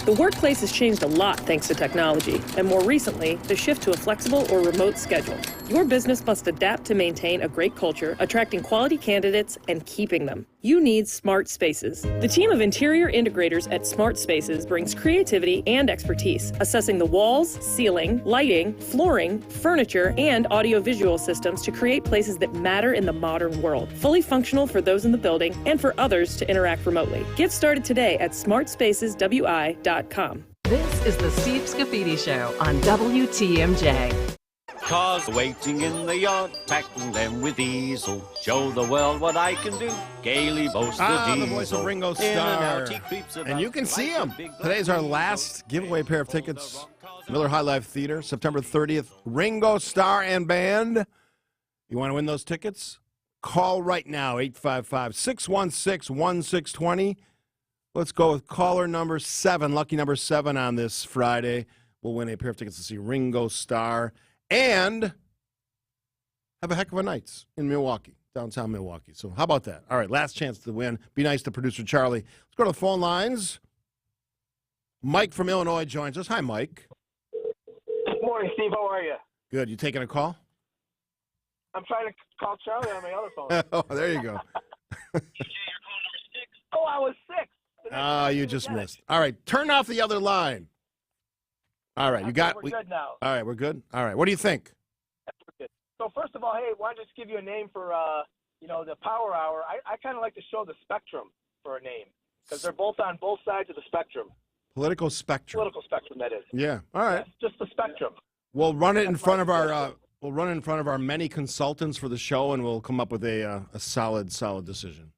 The workplace has changed a lot thanks to technology, and more recently, the shift to a flexible or remote schedule. Your business must adapt to maintain a great culture, attracting quality candidates and keeping them. You need Smart Spaces. The team of interior integrators at Smart Spaces brings creativity and expertise, assessing the walls, ceiling, lighting, flooring, furniture, and audiovisual systems to create places that matter in the modern world, fully functional for those in the building and for others to interact remotely. Get started today at smartspaceswi.com. This is the Steve Scafidi Show on WTMJ. Cars waiting in the yard, packing them with easel. Show the world what I can do. Gaily boast the diesel. The voice of Ringo Starr. And you can see him. Today's our last giveaway pair of tickets. Miller High Life Theater, September 30th. Ringo Starr and Band. You want to win those tickets? Call right now, 855-616-1620. Let's go with caller number 7, lucky number 7 on this Friday. We'll win a pair of tickets to see Ringo Starr and have a heck of a night in Milwaukee, downtown Milwaukee. So how about that? All right, last chance to win. Be nice to producer Charlie. Let's go to the phone lines. Mike from Illinois joins us. Hi, Mike. Good morning, Steve. How are you? Good. You taking a call? I'm trying to call Charlie on my other phone. Oh, there you go. Oh, I was 6. You just missed. All right, turn off the other line. All right, you got. We're good now. All right, we're good. All right, what do you think? So first of all, hey, why don't I just give you a name for the Power Hour? I kind of like to show the spectrum for a name because they're both on both sides of the spectrum. Political spectrum. Political spectrum, that is. Yeah. All right. Yes, just the spectrum. We'll run it in front of our. We'll run it in front of our many consultants for the show, and we'll come up with a solid decision.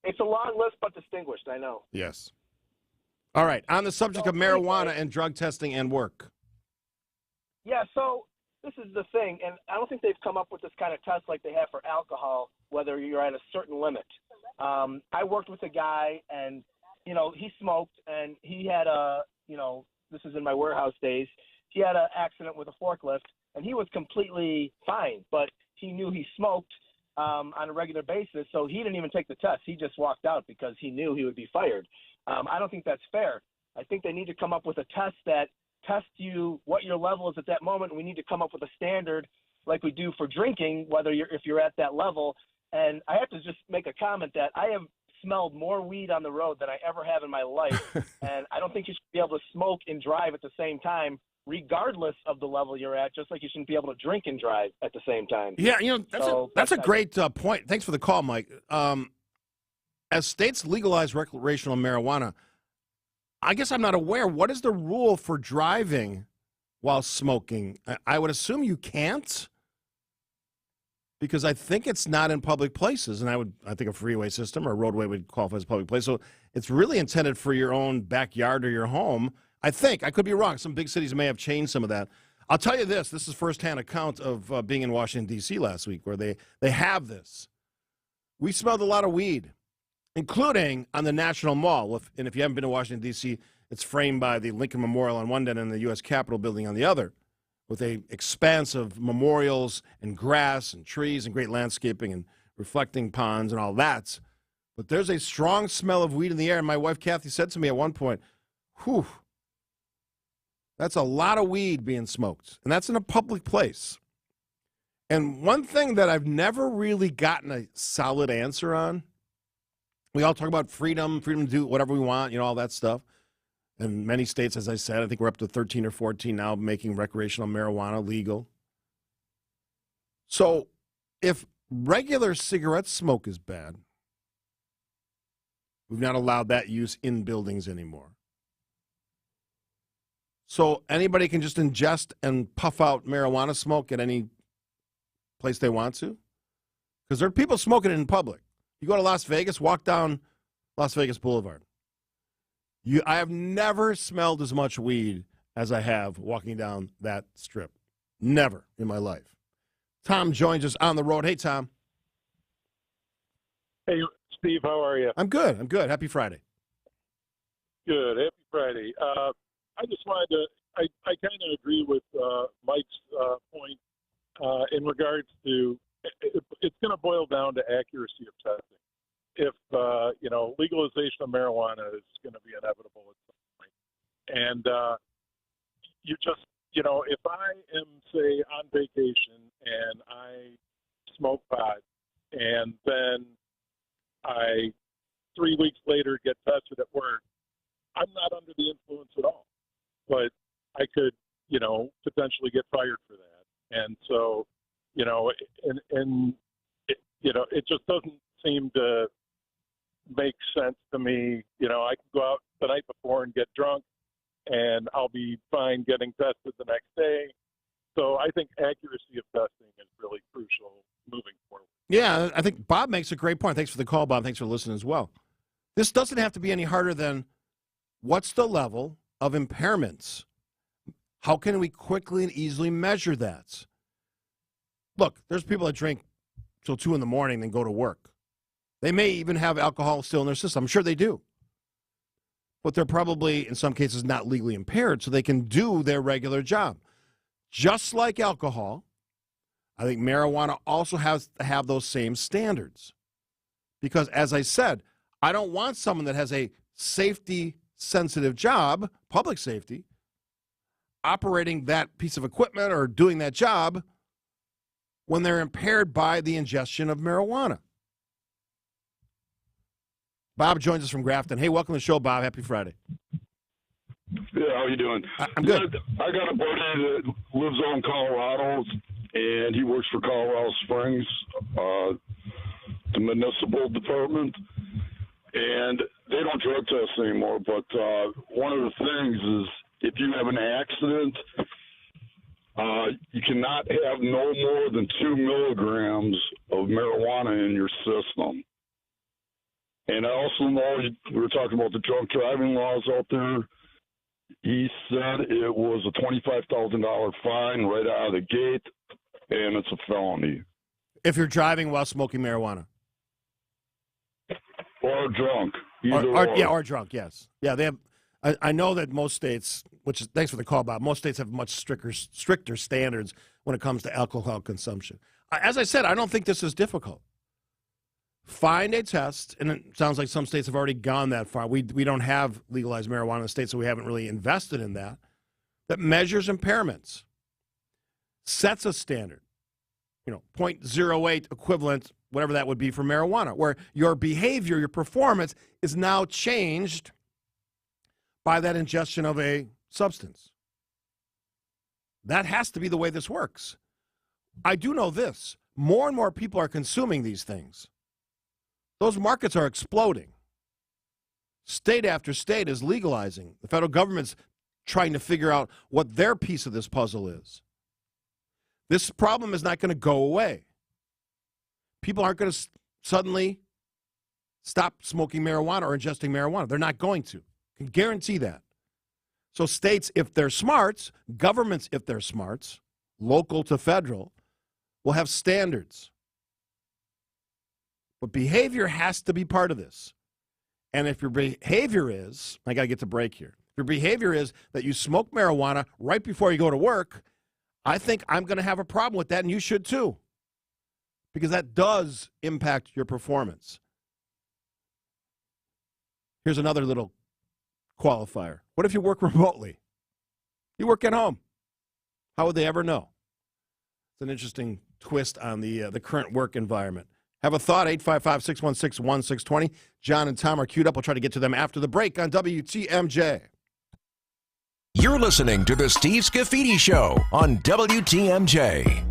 It's a long list, but distinguished. I know. Yes. All right. On the subject of marijuana and drug testing and work. Yeah. So this is the thing, and I don't think they've come up with this kind of test like they have for alcohol, whether you're at a certain limit. I worked with a guy, and he smoked, and he had this is in my warehouse days. He had an accident with a forklift, and he was completely fine, but he knew he smoked on a regular basis, so he didn't even take the test. He just walked out because he knew he would be fired. I don't think that's fair. I think they need to come up with a test that test you what your level is at that moment. We need to come up with a standard like we do for drinking, if you're at that level. And I have to just make a comment that I have smelled more weed on the road than I ever have in my life. And I don't think you should be able to smoke and drive at the same time, regardless of the level you're at, just like you shouldn't be able to drink and drive at the same time. Yeah, that's a great point. Thanks for the call, Mike. As states legalize recreational marijuana, I guess I'm not aware. What is the rule for driving while smoking? I would assume you can't, because I think it's not in public places, and I think a freeway system or a roadway would qualify as a public place. So it's really intended for your own backyard or your home. I think. I could be wrong. Some big cities may have changed some of that. I'll tell you this. This is firsthand account of being in Washington, D.C. last week, where they have this. We smelled a lot of weed, including on the National Mall. And if you haven't been to Washington, D.C., it's framed by the Lincoln Memorial on one end and the U.S. Capitol building on the other, with a expanse of memorials and grass and trees and great landscaping and reflecting ponds and all that. But there's a strong smell of weed in the air. And my wife, Kathy, said to me at one point, whew, that's a lot of weed being smoked. And that's in a public place. And one thing that I've never really gotten a solid answer on, we all talk about freedom to do whatever we want, all that stuff. In many states, as I said, I think we're up to 13 or 14 now making recreational marijuana legal. So if regular cigarette smoke is bad, we've not allowed that use in buildings anymore. So anybody can just ingest and puff out marijuana smoke at any place they want to? Because there are people smoking it in public. You go to Las Vegas, walk down Las Vegas Boulevard. I have never smelled as much weed as I have walking down that strip. Never in my life. Tom joins us on the road. Hey, Tom. Hey, Steve, how are you? I'm good. Happy Friday. Good. Happy Friday. I just wanted to, I kind of agree with Mike's point in regards to, it's going to boil down to accuracy of testing. If, legalization of marijuana is going to be inevitable at some point. And you just, if I am, say, on vacation and I smoke pot and then I 3 weeks later get tested at work, I'm not under the influence at all. But I could, potentially get fired for that. And so, it just doesn't seem to make sense to me. I can go out the night before and get drunk, and I'll be fine getting tested the next day. So I think accuracy of testing is really crucial moving forward. Yeah, I think Bob makes a great point. Thanks for the call, Bob. Thanks for listening as well. This doesn't have to be any harder than what's the level of impairments? How can we quickly and easily measure that? Look, there's people that drink till 2 in the morning and go to work. They may even have alcohol still in their system. I'm sure they do. But they're probably, in some cases, not legally impaired, so they can do their regular job. Just like alcohol, I think marijuana also has to have those same standards. Because, as I said, I don't want someone that has a safety-sensitive job, public safety, operating that piece of equipment or doing that job when they're impaired by the ingestion of marijuana. Bob joins us from Grafton. Hey, welcome to the show, Bob. Happy Friday. Yeah, how you doing? I'm good. I got a buddy that lives out in Colorado, and he works for Colorado Springs, the municipal department, and they don't drug test anymore. But one of the things is if you have an accident, you cannot have no more than 2 milligrams of marijuana in your system. And I also know we were talking about the drunk driving laws out there. He said it was a $25,000 fine right out of the gate, and it's a felony. If you're driving while smoking marijuana. Or drunk. Or drunk, yes. Yeah, they have. I know that most states, which is, thanks for the call, Bob, most states have much stricter standards when it comes to alcohol consumption. As I said, I don't think this is difficult. Find a test, and it sounds like some states have already gone that far. We don't have legalized marijuana in the states, so we haven't really invested in that. that measures impairments, sets a standard, 0.08 equivalent, whatever that would be for marijuana, where your behavior, your performance is now changed by that ingestion of a substance. That has to be the way this works. I do know this. More and more people are consuming these things. Those markets are exploding. State after state is legalizing. The federal government's trying to figure out what their piece of this puzzle is. This problem is not going to go away. People aren't going to suddenly stop smoking marijuana or ingesting marijuana. They're not going to. I can guarantee that. So states, if they're smarts, governments, if they're smarts, local to federal, will have standards. But behavior has to be part of this. And if your behavior is, I got to get to break here. If your behavior is that you smoke marijuana right before you go to work, I think I'm going to have a problem with that, and you should too. Because that does impact your performance. Here's another little qualifier. What if you work remotely? You work at home. How would they ever know? It's an interesting twist on the current work environment. Have a thought, 855-616-1620. John and Tom are queued up. We'll try to get to them after the break on WTMJ. You're listening to the Steve Scafidi Show on WTMJ.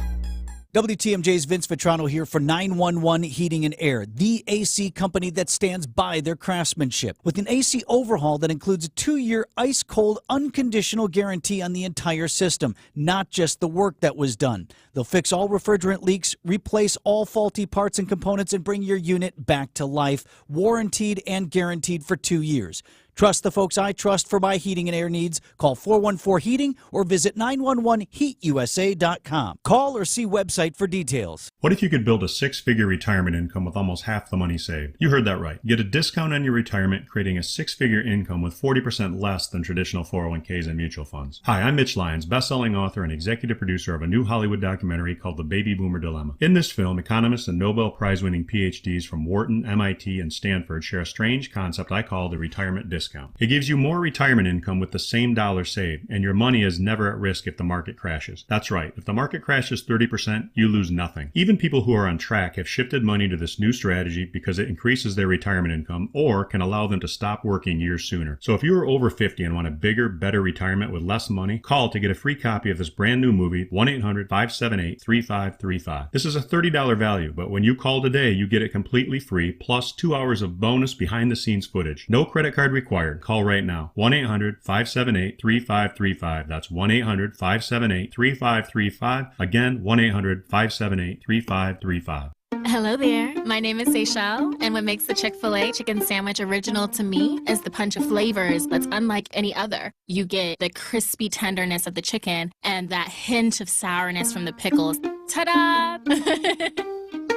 WTMJ's Vince Vitrano here for 911 Heating and Air, the AC company that stands by their craftsmanship. With an AC overhaul that includes a 2-year ice-cold unconditional guarantee on the entire system, not just the work that was done. They'll fix all refrigerant leaks, replace all faulty parts and components, and bring your unit back to life, warranted and guaranteed for 2 years. Trust the folks I trust for my heating and air needs. Call 414-HEATING or visit 911heatusa.com. Call or see website for details. What if you could build a 6-figure retirement income with almost half the money saved? You heard that right. Get a discount on your retirement, creating a 6-figure income with 40% less than traditional 401ks and mutual funds. Hi, I'm Mitch Lyons, best-selling author and executive producer of a new Hollywood documentary called The Baby Boomer Dilemma. In this film, economists and Nobel Prize-winning PhDs from Wharton, MIT, and Stanford share a strange concept I call the retirement discount. It gives you more retirement income with the same dollar saved, and your money is never at risk if the market crashes. That's right. If the market crashes 30%, you lose nothing. Even people who are on track have shifted money to this new strategy because it increases their retirement income or can allow them to stop working years sooner. So if you are over 50 and want a bigger, better retirement with less money, call to get a free copy of this brand new movie, 1-800-578-3535. This is a $30 value, but when you call today, you get it completely free, plus 2 hours of bonus behind-the-scenes footage. No credit card required. Call right now. 1-800-578-3535. That's 1-800-578-3535. Again, 1-800-578-3535. Hello there. My name is Seychelle, and what makes the Chick-fil-A chicken sandwich original to me is the punch of flavors that's unlike any other. You get the crispy tenderness of the chicken and that hint of sourness from the pickles. Ta-da!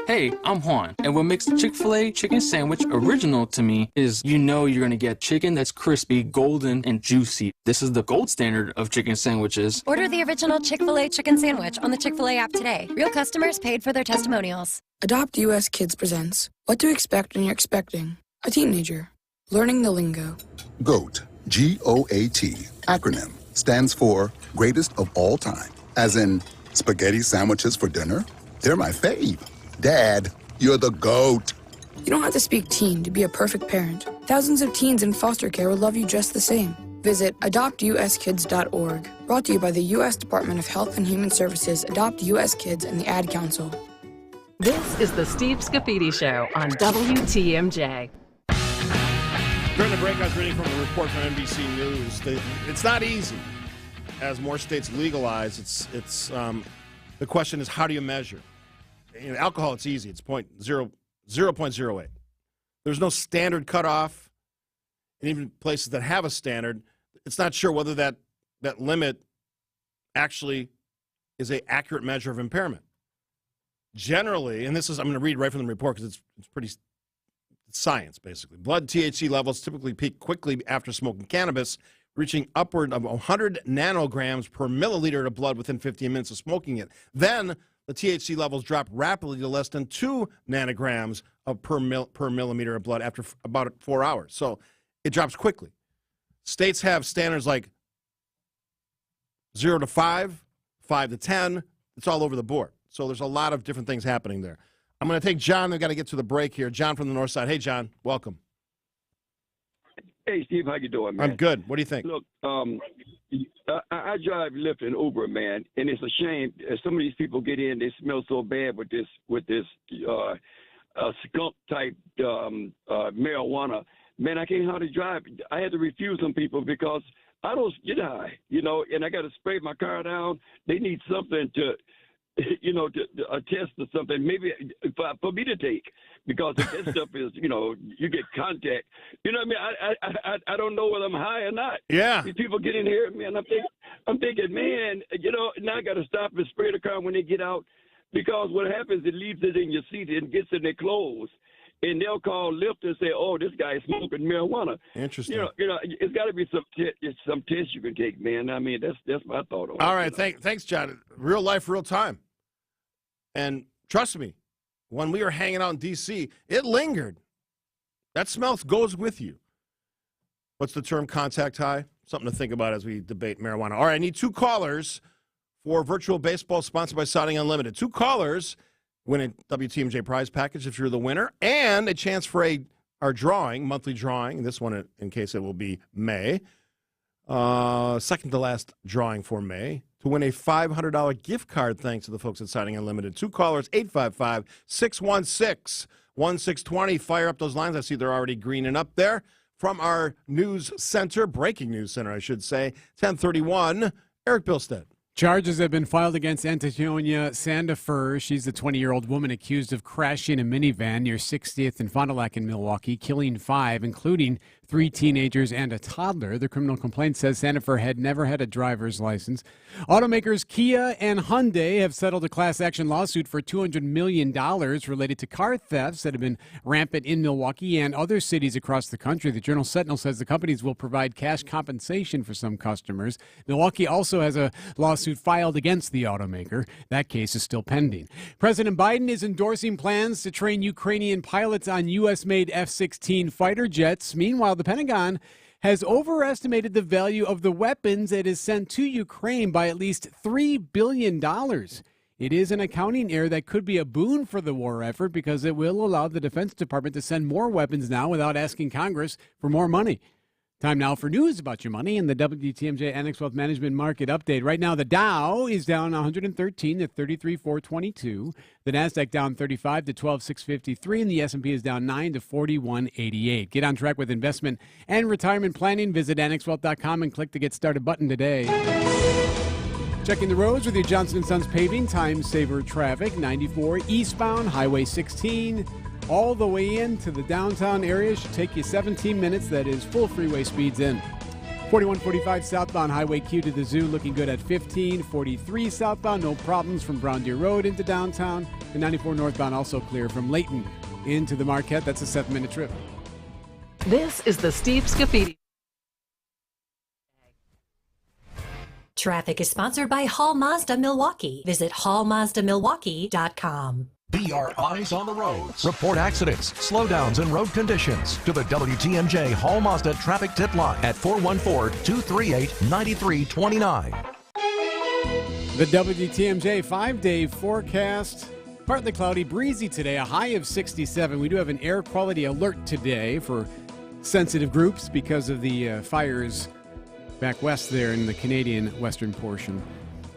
Hey, I'm Juan, and what makes the Chick-fil-A chicken sandwich original to me is you're going to get chicken that's crispy, golden, and juicy. This is the gold standard of chicken sandwiches. Order the original Chick-fil-A chicken sandwich on the Chick-fil-A app today. Real customers paid for their testimonials. Adopt US Kids presents What to Expect When You're Expecting a Teenager. Learning the lingo. GOAT, G-O-A-T, acronym, stands for Greatest of All Time. As in, spaghetti sandwiches for dinner? They're my fave. Dad, you're the GOAT. You don't have to speak teen to be a perfect parent. Thousands of teens in foster care will love you just the same. Visit adoptuskids.org. Brought to you by the U.S. Department of Health and Human Services, Adopt U.S. Kids, and the Ad Council. This is the Steve Scafidi Show on WTMJ. During the break, I was reading from a report from NBC News. It's not easy. As more states legalize, the question is, how do you measure? In alcohol, it's easy. It's 0.08. There's no standard cutoff. And even places that have a standard, it's not sure whether that limit actually is an accurate measure of impairment. Generally, and I'm going to read right from the report because it's pretty science, basically. Blood THC levels typically peak quickly after smoking cannabis, reaching upward of 100 nanograms per milliliter of blood within 15 minutes of smoking it. Then the THC levels drop rapidly to less than 2 nanograms per millimeter of blood after about 4 hours. So it drops quickly. States have standards like 0 to 5, 5 to 10. It's all over the board. So there's a lot of different things happening there. I'm going to take John. We've got to get to the break here. John from the north side. Hey, John. Welcome. Hey, Steve. How you doing, man? I'm good. What do you think? Look, I drive Lyft and Uber, man, and it's a shame. Some of these people get in, they smell so bad with this skunk type marijuana. Man, I can't hardly drive. I had to refuse some people because I don't get high, and I got to spray my car down. They need something to a test or something, maybe for me to take, because if that stuff is, you get contact. You know what I mean? I don't know whether I'm high or not. Yeah. These people get in here, man, I'm thinking, man, now I got to stop and spray the car when they get out, because what happens, it leaves it in your seat and gets in their clothes. And they'll call Lyft and say, "Oh, this guy is smoking marijuana." Interesting. It's got to be some test you can take, man. I mean, that's my thought on it. All right, thanks, John. Real life, real time. And trust me, when we were hanging out in D.C., it lingered. That smell goes with you. What's the term, contact high? Something to think about as we debate marijuana. All right, I need 2 callers for virtual baseball sponsored by Siding Unlimited. 2 callers win a WTMJ prize package if you're the winner, and a chance for our drawing, monthly drawing, this one in case it will be May, second to last drawing for May, to win a $500 gift card thanks to the folks at Siding Unlimited. 2 callers, 855-616-1620. Fire up those lines. I see they're already greening up there. From our news center, breaking news center, I should say, 1031, Eric Bilstead. Charges have been filed against Antonia Sandifer. She's the 20-year-old woman accused of crashing a minivan near 60th and Fond du Lac in Milwaukee, killing 5, including 3 teenagers and a toddler. The criminal complaint says Sandifer had never had a driver's license. Automakers Kia and Hyundai have settled a class action lawsuit for $200 million related to car thefts that have been rampant in Milwaukee and other cities across the country. The Journal Sentinel says the companies will provide cash compensation for some customers. Milwaukee also has a lawsuit filed against the automaker. That case is still pending. President Biden is endorsing plans to train Ukrainian pilots on U.S.-made F-16 fighter jets. Meanwhile, the Pentagon has overestimated the value of the weapons it has sent to Ukraine by at least $3 billion. It is an accounting error that could be a boon for the war effort because it will allow the Defense Department to send more weapons now without asking Congress for more money. Time now for news about your money and the WTMJ Annex Wealth Management Market Update. Right now, the Dow is down 113 to 33,422. The Nasdaq down 35 to 12,653, and the S&P is down 9 to 41,88. Get on track with investment and retirement planning. Visit annexwealth.com and click the Get Started button today. Checking the roads with your Johnson & Sons Paving. Time saver traffic. 94 eastbound, Highway 16. All the way into the downtown area. Should take you 17 minutes. That is full freeway speeds in. 4145 southbound Highway Q to the Zoo looking good at 15. 43 southbound, no problems from Brown Deer Road into downtown. And 94 northbound also clear from Layton into the Marquette. That's a 7-minute trip. This is the Steve Scafidi. Traffic is sponsored by Hall Mazda Milwaukee. Visit hallmazdamilwaukee.com. Be our eyes on the roads. Report accidents, slowdowns, and road conditions to the WTMJ Hall Mazda traffic tip line at 414-238-9329. The WTMJ 5-day forecast. Partly cloudy, breezy today, a high of 67. We do have an air quality alert today for sensitive groups because of the fires back west there in the Canadian western portion.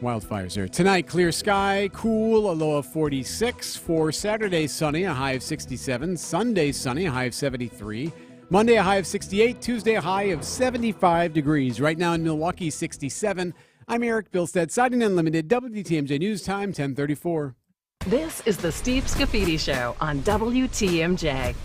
Wildfires there. Tonight, clear sky, cool, a low of 46. For Saturday, sunny, a high of 67. Sunday, sunny, a high of 73. Monday, a high of 68. Tuesday, a high of 75 degrees. Right now in Milwaukee, 67. I'm Eric Bilstead, Siding Unlimited, WTMJ News Time, 1034. This is the Steve Scafidi Show on WTMJ.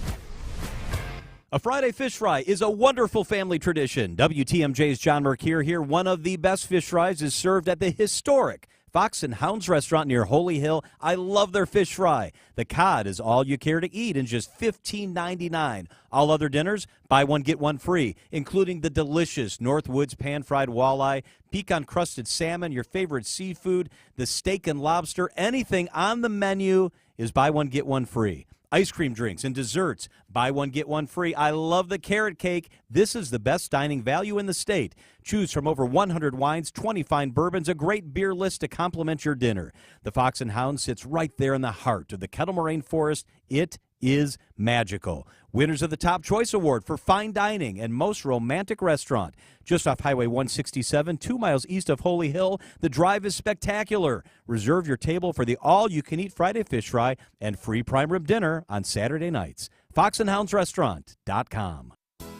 A Friday fish fry is a wonderful family tradition. WTMJ's John Mercure here. One of the best fish fries is served at the historic Fox and Hounds restaurant near Holy Hill. I love their fish fry. The cod is all you care to eat in just $15.99. All other dinners, buy one, get one free, including the delicious Northwoods pan-fried walleye, pecan-crusted salmon, your favorite seafood, the steak and lobster. Anything on the menu is buy one, get one free. ice cream drinks and desserts. Buy one, get one free. I love the carrot cake. This is the best dining value in the state. Choose from over 100 wines, 20 fine bourbons, a great beer list to complement your dinner. The Fox and Hound sits right there in the heart of the Kettle Moraine Forest. It is magical. Winners of the Top Choice Award for Fine Dining and Most Romantic Restaurant. Just off Highway 167, 2 miles east of Holy Hill. The drive is spectacular. Reserve your table for the all-you-can-eat Friday fish fry and free prime rib dinner on Saturday nights. FoxandHoundsRestaurant.com.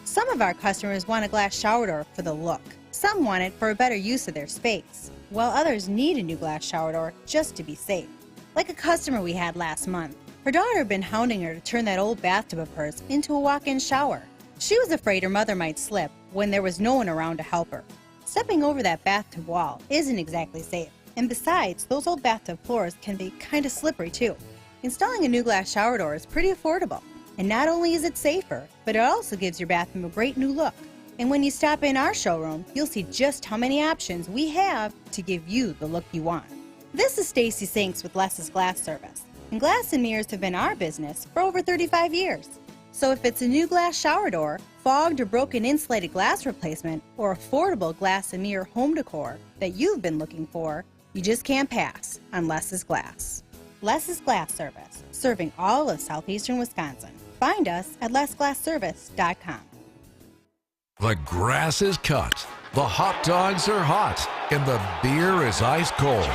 Some of our customers want a glass shower door for the look. Some want it for a better use of their space, while others need a new glass shower door just to be safe. Like a customer we had last month. Her daughter had been hounding her to turn that old bathtub of hers into a walk-in shower. She was afraid her mother might slip when there was no one around to help her. Stepping over that bathtub wall isn't exactly safe, and besides, those old bathtub floors can be kind of slippery too. Installing a new glass shower door is pretty affordable, and not only is it safer, but it also gives your bathroom a great new look. And when you stop in our showroom, you'll see just how many options we have to give you the look you want. This is Stacy Sinks with Les's Glass Service. And glass and mirrors have been our business for over 35 years. So if it's a new glass shower door, fogged or broken insulated glass replacement, or affordable glass and mirror home decor that you've been looking for, you just can't pass on Les's Glass. Les's Glass Service, serving all of southeastern Wisconsin. Find us at lesglassservice.com. The grass is cut, the hot dogs are hot, and the beer is ice cold.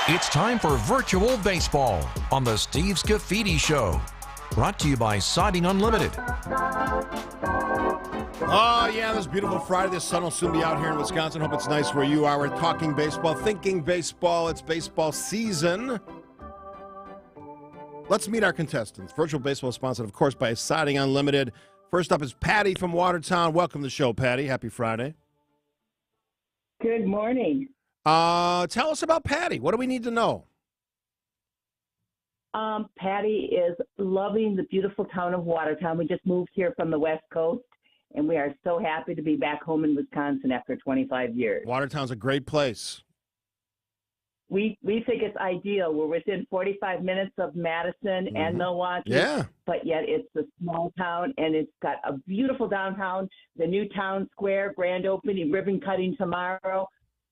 It's time for virtual baseball on the Steve Scafidi Show. Brought to you by Siding Unlimited. Oh, yeah, this beautiful Friday. The sun will soon be out here in Wisconsin. Hope it's nice where you are. We're talking baseball, thinking baseball. It's baseball season. Let's meet our contestants. Virtual baseball sponsored, of course, by Siding Unlimited. First up is Patty from Watertown. Welcome to the show, Patty. Happy Friday. Good morning. Tell us about Patty. What do we need to know? Patty is loving the beautiful town of Watertown. We just moved here from the West Coast, and we are so happy to be back home in Wisconsin after 25 years. Watertown's a great place. We think it's ideal. We're within 45 minutes of Madison and Milwaukee. Yeah. But yet it's a small town, and it's got a beautiful downtown, the new town square, grand opening, ribbon cutting tomorrow,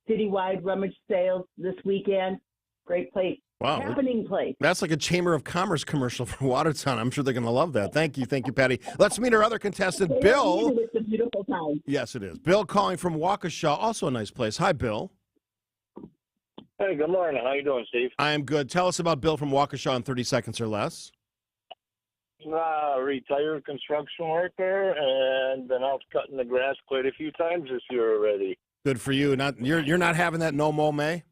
citywide rummage sales this weekend. Great place. Wow. Happening place. That's like a Chamber of Commerce commercial for Watertown. I'm sure they're going to love that. Thank you, Patty. Let's meet our other contestant, Bill. It's a beautiful town. Yes, it is. Bill calling from Waukesha, also a nice place. Hi, Bill. Hey, good morning. How you doing, Steve? I am good. Tell us about Bill from Waukesha in 30 seconds or less. Retired construction worker and been out cutting the grass quite a few times this year already. Good for you. You're not having that no mow May?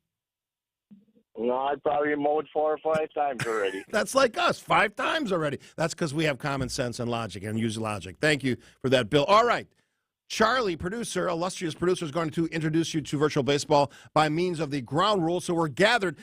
No, I probably mowed 4 or 5 times already. That's like us, 5 times already. That's because we have common sense and logic and use logic. Thank you for that, Bill. All right. Charlie, producer, illustrious producer, is going to introduce you to virtual baseball by means of the ground rules. So we're gathered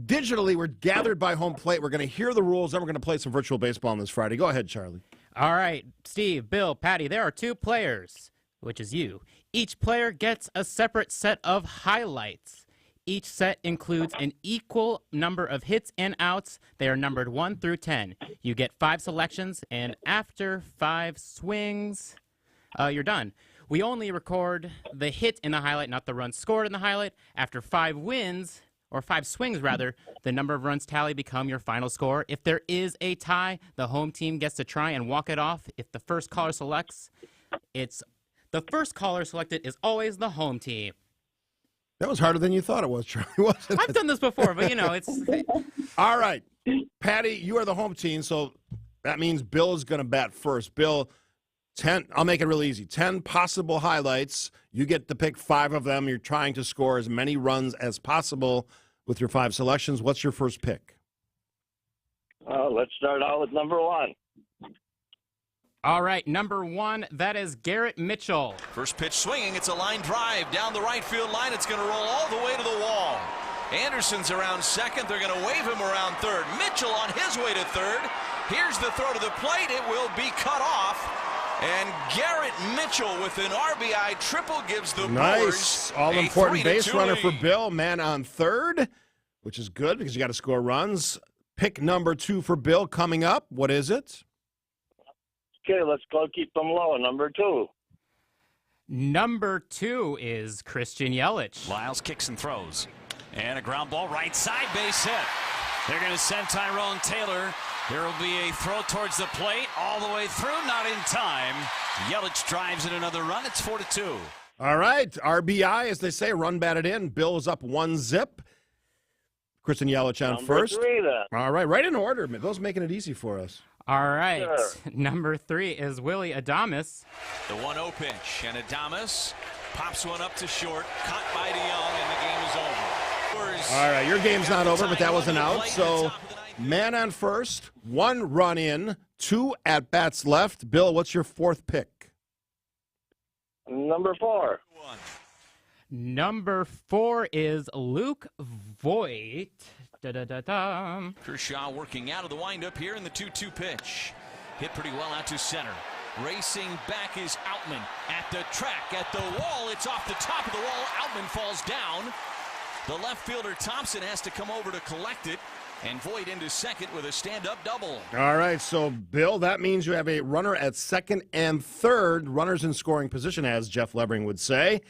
digitally. We're gathered by home plate. We're going to hear the rules, then we're going to play some virtual baseball on this Friday. Go ahead, Charlie. All right, Steve, Bill, Patty, there are 2 players, which is you. Each player gets a separate set of highlights. Each set includes an equal number of hits and outs. They are numbered 1 through 10. You get 5 selections, and after 5 swings, you're done. We only record the hit in the highlight, not the run scored in the highlight. After 5 wins, or 5 swings rather, the number of runs tally become your final score. If there is a tie, the home team gets to try and walk it off. If the first caller selects, the first caller selected is always the home team. That was harder than you thought it was, Charlie, wasn't it? I've done this before, but, it's... All right. Patty, you are the home team, so that means Bill is going to bat first. Bill, 10. I'll make it real easy. 10 possible highlights. You get to pick 5 of them. You're trying to score as many runs as possible with your 5 selections. What's your first pick? Let's start out with number 1. All right, number 1, that is Garrett Mitchell. First pitch swinging, it's a line drive down the right field line. It's going to roll all the way to the wall. Anderson's around second. They're going to wave him around third. Mitchell on his way to third. Here's the throw to the plate. It will be cut off. And Garrett Mitchell with an RBI triple gives the Nice. Brewers All-important base a 3-2 runner for lead. Bill. Man on third. which is good because you got to score runs. Pick number 2 for Bill coming up. What is it? Okay, let's go keep them low. Number 2. Number 2 is Christian Yelich. Lyles kicks and throws. And a ground ball right side, base hit. They're going to send Tyrone Taylor. There will be a throw towards the plate all the way through, not in time. Yelich drives in another run. It's 4-2. All right, RBI, as they say, run batted in. Bill is up 1-zip. Christian Yelich on Number first. 3, then. All right, right in order. Bill's making it easy for us. All right. Sure. Number 3 is Willie Adames. The 1-0 pitch, and Adames pops one up to short, caught by DeYoung, and the game is over. All right, your game's not over, but that was an out. So, man on first, 1 run in, 2 at-bats left. Bill, what's your 4th pick? Number 4. Number 4 is Luke Voigt. Da-da-da-da. Kershaw working out of the windup here in the 2-2 pitch. Hit pretty well out to center. Racing back is Outman at the track, at the wall. It's off the top of the wall. Outman falls down. The left fielder Thompson has to come over to collect it. And Voigt into second with a stand-up double. All right, so, Bill, that means you have a runner at second and third, runners in scoring position, as Jeff Lebring would say.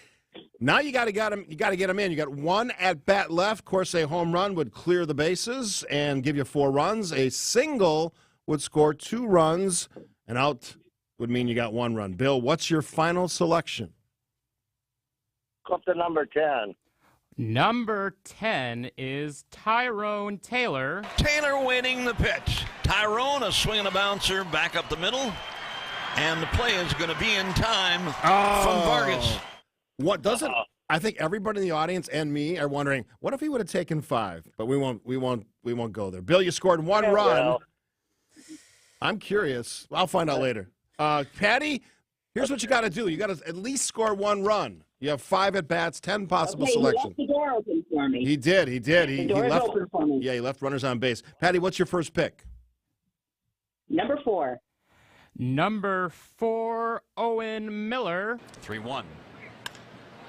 Now you got to get him. You got to get him in. You got 1 at bat left. Of course, a home run would clear the bases and give you 4 runs. A single would score 2 runs. An out would mean you got 1 run. Bill, what's your final selection? Go up to number 10. Number 10 is Tyrone Taylor. Taylor waiting the pitch. Tyrone, a swing and a bouncer back up the middle. And the play is going to be in time from Vargas. What doesn't? I think everybody in the audience and me are wondering, what if he would have taken 5? But we won't go there. Bill, you scored 1 run. Well. I'm curious. I'll find out later. Patty, here's what you got to do. You got to at least score 1 run. You have 5 at bats, 10 possible selections. He left the door open for me. He did. The door's left. open for me. Yeah, he left runners on base. Patty, what's your first pick? Number 4. Number 4, Owen Miller. 3-1.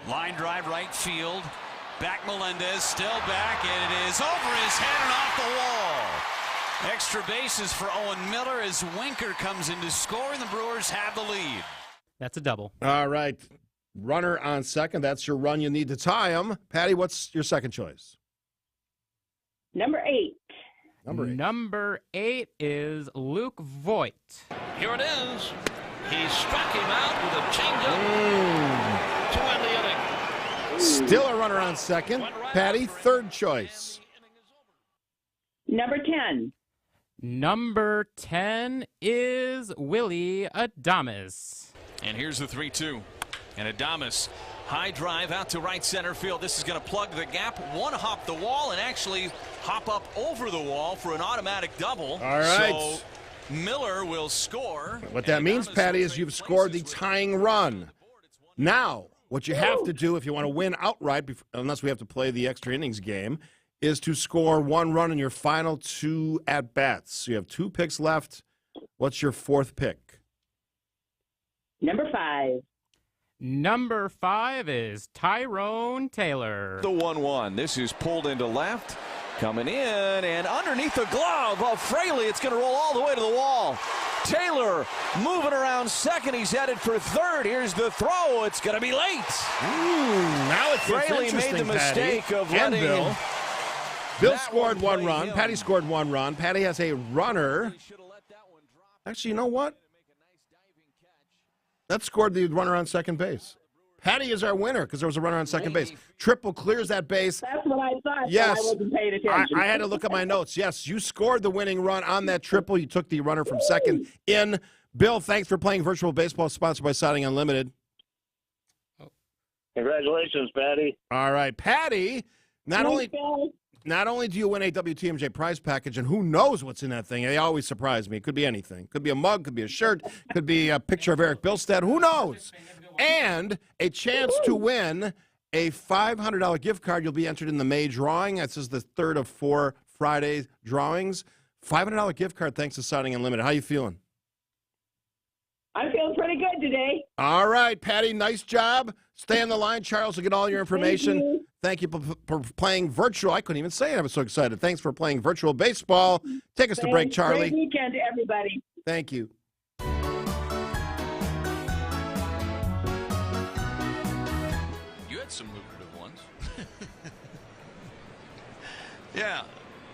Line drive right field. Back Melendez, still back, and it is over his head and off the wall. Extra bases for Owen Miller as Winker comes in to score, and the Brewers have the lead. That's a double. All right. Runner on second. That's your run you need to tie him. Patty, what's your second choice? Number 8. Number 8 is Luke Voigt. Here it is. He struck him out with a changeup to end the inning. Still a runner on second. Patty, third choice. Number 10. Number 10 is Willie Adames. And here's the 3-2. And Adames, high drive out to right center field. This is going to plug the gap. One hop the wall and actually hop up over the wall for an automatic double. All right. So Miller will score. What that means, Patty, is you've scored the tying run. Now, what you have to do if you want to win outright, unless we have to play the extra innings game, is to score 1 run in your final 2 at-bats. So you have 2 picks left. What's your 4th pick? Number 5. Number 5 is Tyrone Taylor. The 1-1. This is pulled into left. Coming in and underneath the glove of Fraley. It's going to roll all the way to the wall. Taylor moving around second. He's headed for third. Here's the throw. It's going to be late. Now it's Fraley made the mistake Patty. of And letting Bill scored 1 run. Patty scored 1 run. Patty has a runner. Actually, you know what? That scored the runner on second base. Patty is our winner because there was a runner on second base. Triple clears that base. That's what I thought. Yes. So I wasn't paying attention. I had to look at my notes. Yes, you scored the winning run on that triple. You took the runner from second in. Bill, thanks for playing virtual baseball, sponsored by Siding Unlimited. Congratulations, Patty. All right, Patty. Not only do you win a WTMJ prize package, and who knows what's in that thing? They always surprise me. It could be anything. Could be a mug, could be a shirt, could be a picture of Eric Bilstead. Who knows? And a chance to win a $500 gift card. You'll be entered in the May drawing. This is the 3rd of 4 Friday drawings. $500 gift card thanks to Siding Unlimited. How you feeling? I'm feeling pretty good today. All right, Patty, nice job. Stay on the line. Charles will get all your information. Thank you for playing virtual. I couldn't even say it. I was so excited. Thanks for playing virtual baseball. Take us to break, Charlie. Great weekend to everybody. Thank you. You had some lucrative ones. Yeah,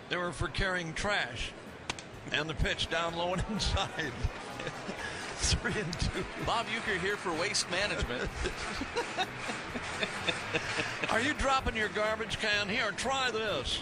they were for carrying trash. And the pitch down low and inside. 3-2. Bob Euchre here for Waste Management. Are you dropping your garbage can here? Try this.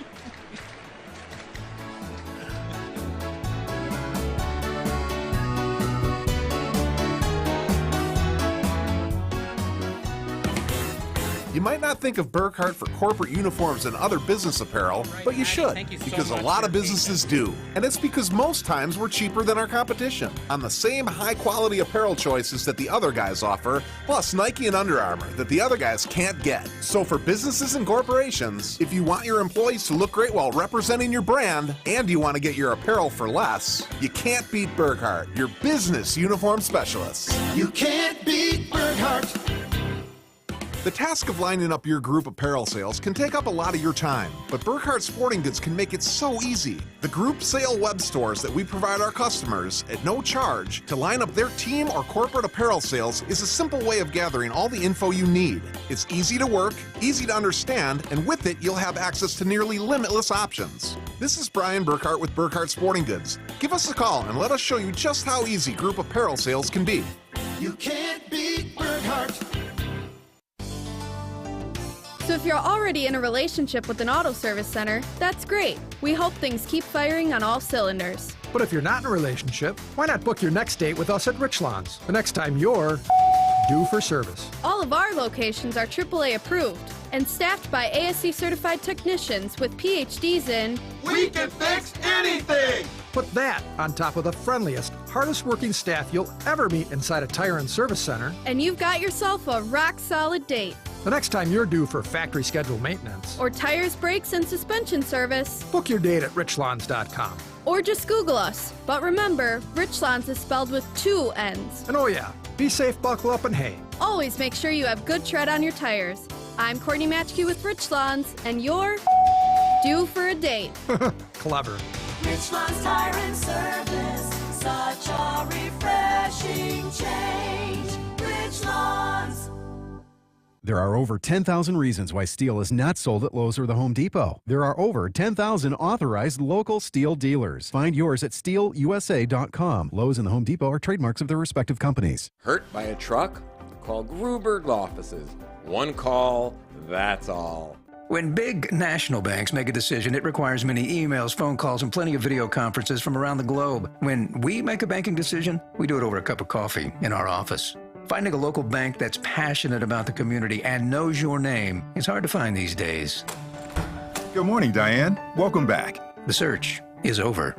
You might not think of Burkhart for corporate uniforms and other business apparel, but you should, because a lot of businesses do. And it's because most times we're cheaper than our competition on the same high-quality apparel choices that the other guys offer, plus Nike and Under Armour that the other guys can't get. So for businesses and corporations, if you want your employees to look great while representing your brand, and you want to get your apparel for less, you can't beat Burkhart, your business uniform specialists. You can't beat Burkhart. The task of lining up your group apparel sales can take up a lot of your time, but Burkhart Sporting Goods can make it so easy. The group sale web stores that we provide our customers at no charge to line up their team or corporate apparel sales is a simple way of gathering all the info you need. It's easy to work, easy to understand, and with it, you'll have access to nearly limitless options. This is Brian Burkhart with Burkhart Sporting Goods. Give us a call and let us show you just how easy group apparel sales can be. You can't beat Burkhart. So if you're already in a relationship with an auto service center, that's great. We hope things keep firing on all cylinders. But if you're not in a relationship, why not book your next date with us at Richlands the next time you're due for service? All of our locations are AAA approved and staffed by ASC certified technicians with PhDs in We can fix anything! Put that on top of the friendliest, hardest working staff you'll ever meet inside a tire and service center, and you've got yourself a rock-solid date. the next time you're due for factory scheduled maintenance, Or tires, brakes, and suspension service. book your date at richlawns.com. Or just Google us. But remember, Richlands is spelled with 2 N's. And oh yeah, be safe, buckle up, and hey, Always make sure you have good tread on your tires. I'm Courtney Matchke with Richlands, and you're due for a date. clever. Richlands Tire and Service, such a refreshing change. Richlands. There are over 10,000 reasons why steel is not sold at Lowe's or the Home Depot. There are over 10,000 authorized local steel dealers. Find yours at steelusa.com. Lowe's and the Home Depot are trademarks of their respective companies. Hurt by a truck? Call Gruberg offices. One call, that's all. When big national banks make a decision, it requires many emails, phone calls, and plenty of video conferences from around the globe. When we make a banking decision, we do it over a cup of coffee in our office. Finding a local bank that's passionate about the community and knows your name is hard to find these days. Good morning, Diane. Welcome back. The search is over.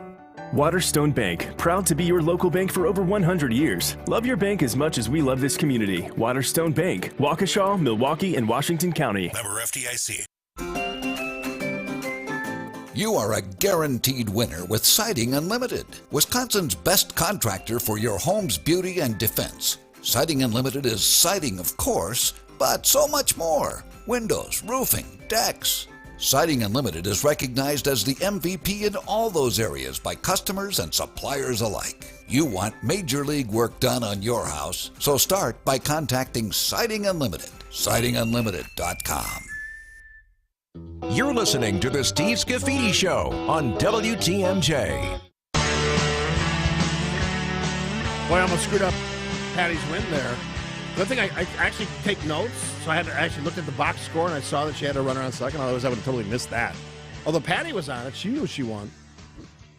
Waterstone Bank, proud to be your local bank for over 100 years. Love your bank as much as we love this community. Waterstone Bank, Waukesha, Milwaukee, and Washington County. Member FDIC. You are a guaranteed winner with Siding Unlimited, Wisconsin's best contractor for your home's beauty and defense. Siding Unlimited is siding, of course, but so much more. Windows, roofing, decks. Siding Unlimited is recognized as the MVP in all those areas by customers and suppliers alike. You want major league work done on your house, so start by contacting Siding Unlimited. SidingUnlimited.com. You're listening to the Steve Scafidi Show on WTMJ. Boy, I almost screwed up Patty's win there. Good thing I actually take notes, so I actually looked at the box score and I saw that she had a runner on second. Otherwise, I would have totally missed that. Although Patty was on it, she knew she won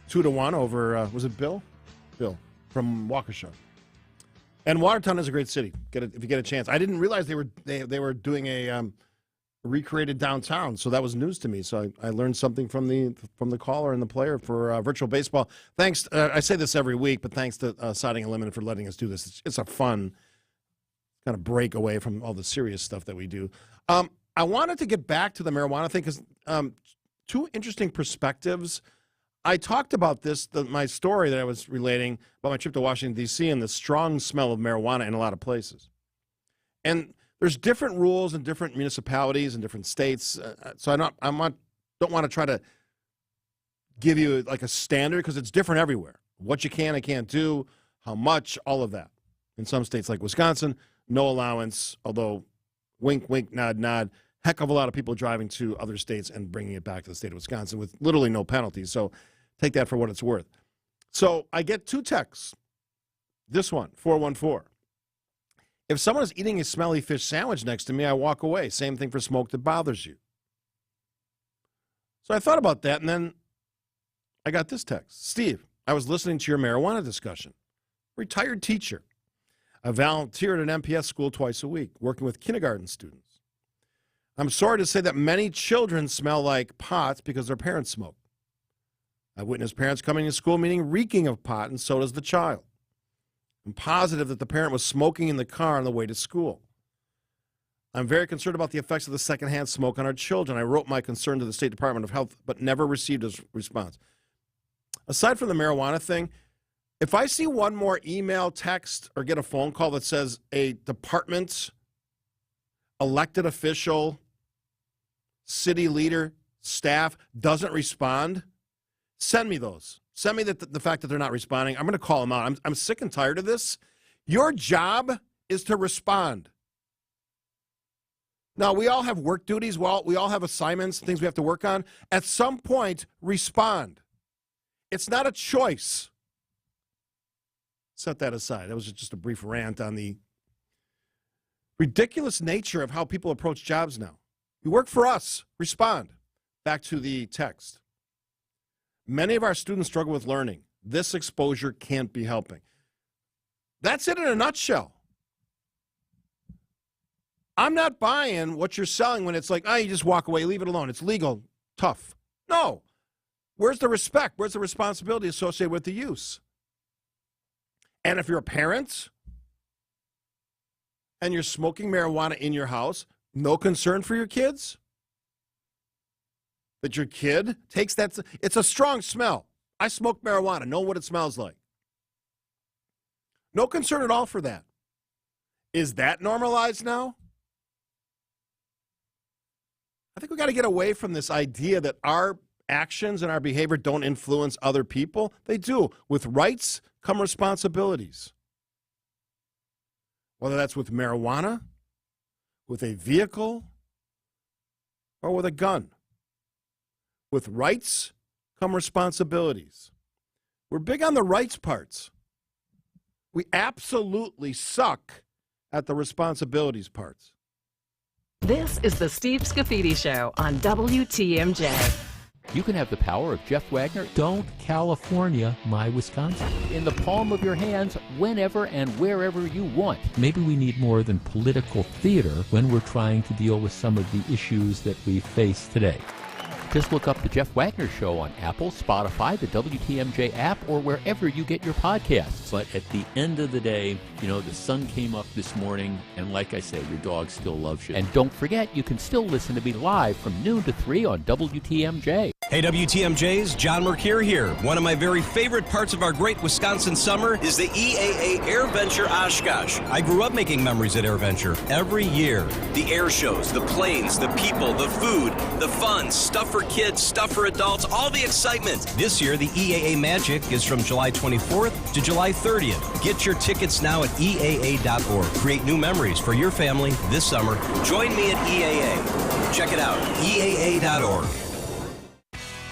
2-1 over. Was it Bill? Bill from Waukesha. And Watertown is a great city. If you get a chance, I didn't realize they were doing a recreated downtown, so that was news to me. So I learned something from the caller and the player for virtual baseball. Thanks. I say this every week, but thanks to Siding Unlimited for letting us do this. It's a fun kind of break away from all the serious stuff that we do. I wanted to get back to the marijuana thing because two interesting perspectives. I talked about this, my story that I was relating about my trip to Washington, D.C. and the strong smell of marijuana in a lot of places. And there's different rules in different municipalities and different states. So I don't want to try to give you like a standard because it's different everywhere. What you can and can't do, how much, all of that. In some states like Wisconsin, no allowance, although wink, wink, nod, nod. Heck of a lot of people driving to other states and bringing it back to the state of Wisconsin with literally no penalties. So take that for what it's worth. So I get 2 texts. This one, 414. If someone is eating a smelly fish sandwich next to me, I walk away. Same thing for smoke that bothers you. So I thought about that, and then I got this text. Steve, I was listening to your marijuana discussion. Retired teacher. I volunteer at an MPS school twice a week, working with kindergarten students. I'm sorry to say that many children smell like pot because their parents smoke. I witnessed parents coming to school meeting reeking of pot, and so does the child. I'm positive that the parent was smoking in the car on the way to school. I'm very concerned about the effects of the secondhand smoke on our children. I wrote my concern to the State Department of Health, but never received a response. Aside from the marijuana thing, if I see one more email, text, or get a phone call that says a department, elected official, city leader, staff doesn't respond, send me those. Send me the fact that they're not responding. I'm going to call them out. I'm sick and tired of this. Your job is to respond. Now, we all have work duties. We all have assignments, things we have to work on. At some point, respond. It's not a choice. Set that aside. That was just a brief rant on the ridiculous nature of how people approach jobs now. You work for us. Respond. Back to the text. Many of our students struggle with learning. This exposure can't be helping. That's it in a nutshell. I'm not buying what you're selling when it's like, you just walk away, leave it alone. It's legal, tough. No. Where's the respect? Where's the responsibility associated with the use? And if you're a parent and you're smoking marijuana in your house, no concern for your kids? That your kid takes that? It's a strong smell. I smoke marijuana, know what it smells like. No concern at all for that. Is that normalized now? I think we got to get away from this idea that our actions and our behavior don't influence other people. They do. With rights come responsibilities. Whether that's with marijuana, with a vehicle, or with a gun. With rights come responsibilities. We're big on the rights parts. We absolutely suck at the responsibilities parts. This is the Steve Scafidi Show on WTMJ. You can have the power of Jeff Wagner. Don't California my Wisconsin. In the palm of your hands, whenever and wherever you want. Maybe we need more than political theater when we're trying to deal with some of the issues that we face today. Just look up the Jeff Wagner Show on Apple, Spotify, the WTMJ app, or wherever you get your podcasts. But at the end of the day, the sun came up this morning, and like I say, your dog still loves you. And don't forget, you can still listen to me live from noon to 3 on WTMJ. Hey, WTMJs, John Mercure here. One of my very favorite parts of our great Wisconsin summer is the EAA Air Venture Oshkosh. I grew up making memories at Air Venture every year. The air shows, the planes, the people, the food, the fun, stuff for kids, stuff for adults, all the excitement. This year, the EAA Magic is from July 24th to July 30th. Get your tickets now at EAA.org. Create new memories for your family this summer. Join me at EAA. Check it out, EAA.org.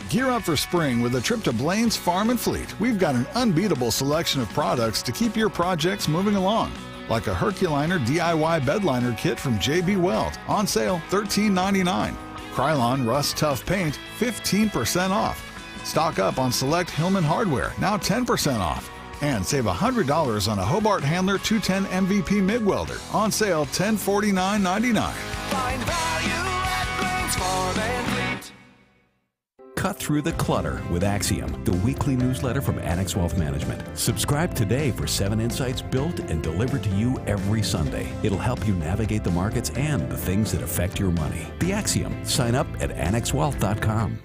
Gear up for spring with a trip to Blaine's Farm and Fleet. We've got an unbeatable selection of products to keep your projects moving along. Like a Herculiner DIY bedliner kit from JB Weld, on sale $13.99. Krylon Rust Tough Paint, 15% off. Stock up on select Hillman hardware, now 10% off. And save $100 on a Hobart Handler 210 MVP MIG welder, on sale $1049.99. Find value at Blaine's Farm and Fleet. Cut through the clutter with Axiom, the weekly newsletter from Annex Wealth Management. Subscribe today for 7 insights built and delivered to you every Sunday. It'll help you navigate the markets and the things that affect your money. The Axiom. Sign up at annexwealth.com.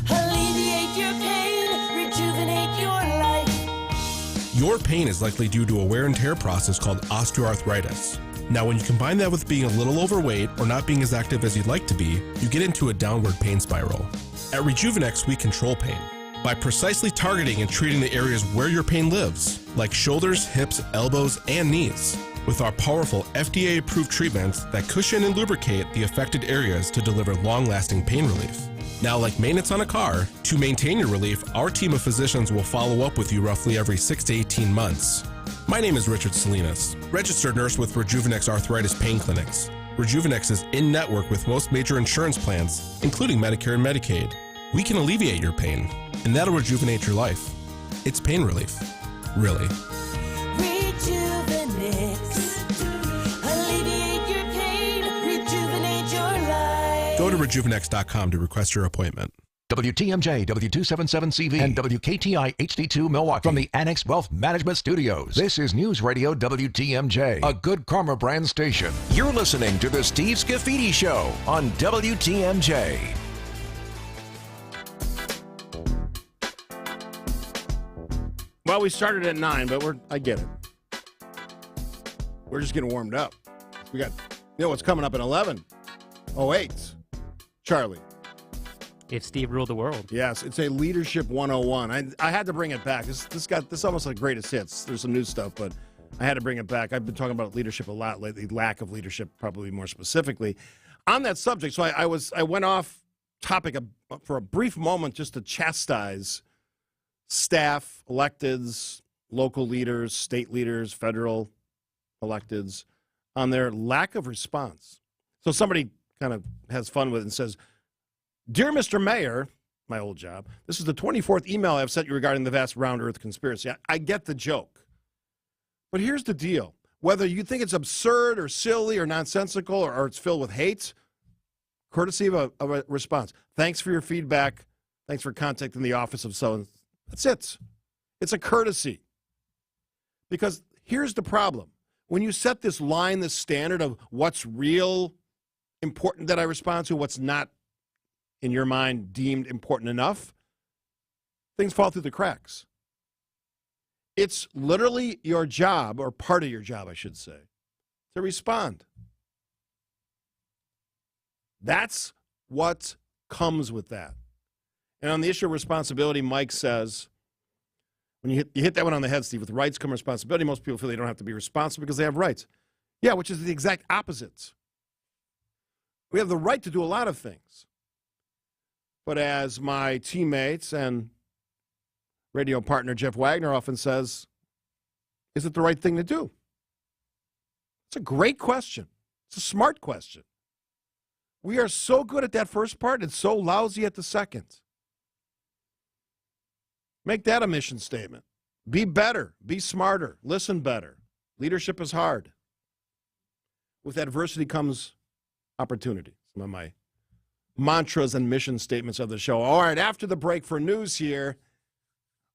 Alleviate your pain, rejuvenate your life. Your pain is likely due to a wear and tear process called osteoarthritis. Now, when you combine that with being a little overweight or not being as active as you'd like to be, you get into a downward pain spiral. At Rejuvenex, we control pain by precisely targeting and treating the areas where your pain lives, like shoulders, hips, elbows, and knees, with our powerful FDA-approved treatments that cushion and lubricate the affected areas to deliver long-lasting pain relief. Now, like maintenance on a car, to maintain your relief, our team of physicians will follow up with you roughly every 6 to 18 months. My name is Richard Salinas, registered nurse with Rejuvenex Arthritis Pain Clinics. Rejuvenex is in-network with most major insurance plans, including Medicare and Medicaid. We can alleviate your pain, and that'll rejuvenate your life. It's pain relief. Really. Alleviate your pain, rejuvenate your life. Go to rejuvenex.com to request your appointment. WTMJ, W277CV, and WKTI HD2 Milwaukee from the Annex Wealth Management Studios. This is News Radio WTMJ, a Good Karma brand station. You're listening to the Steve Scafidi Show on WTMJ. Well, we started at 9, but I get it. We're just getting warmed up. We got, what's coming up at 11? 08. Charlie. If Steve ruled the world. Yes, it's a Leadership 101. I had to bring it back. This almost like greatest hits. There's some new stuff, but I had to bring it back. I've been talking about leadership a lot lately, lack of leadership probably more specifically. On that subject, so I went off topic for a brief moment just to chastise staff, electeds, local leaders, state leaders, federal electeds on their lack of response. So somebody kind of has fun with it and says, "Dear Mr. Mayor," my old job, "this is the 24th email I've sent you regarding the vast round earth conspiracy." I get the joke. But here's the deal. Whether you think it's absurd or silly or nonsensical or it's filled with hate, courtesy of a response. Thanks for your feedback. Thanks for contacting the office of so. That's it. It's a courtesy. Because here's the problem. When you set this line, this standard of what's real important that I respond to, what's not in your mind deemed important enough, things fall through the cracks. It's literally your job, or part of your job, I should say, to respond. That's what comes with that. And on the issue of responsibility, Mike says, when you hit that one on the head, Steve, with rights come responsibility, most people feel they don't have to be responsible because they have rights. Yeah, which is the exact opposite. We have the right to do a lot of things. But as my teammates and radio partner Jeff Wagner often says, is it the right thing to do? It's a great question. It's a smart question. We are so good at that first part and so lousy at the second. Make that a mission statement. Be better. Be smarter. Listen better. Leadership is hard. With adversity comes opportunity. Some of my mantras and mission statements of the show. All right, after the break for news here,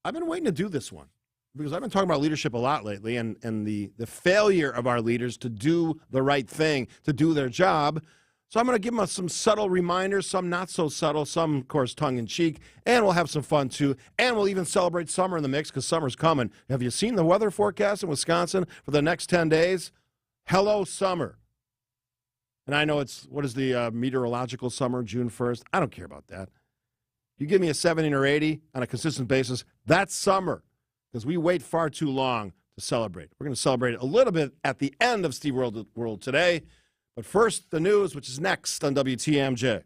I've been waiting to do this one because I've been talking about leadership a lot lately and the failure of our leaders to do the right thing, to do their job. So I'm going to give them some subtle reminders, some not so subtle, some, of course, tongue-in-cheek, and we'll have some fun, too. And we'll even celebrate summer in the mix because summer's coming. Have you seen the weather forecast in Wisconsin for the next 10 days? Hello, summer. And I know what is the meteorological summer, June 1st? I don't care about that. You give me a 70 or 80 on a consistent basis, that's summer because we wait far too long to celebrate. We're going to celebrate a little bit at the end of Steve World today. But first, the news, which is next on WTMJ.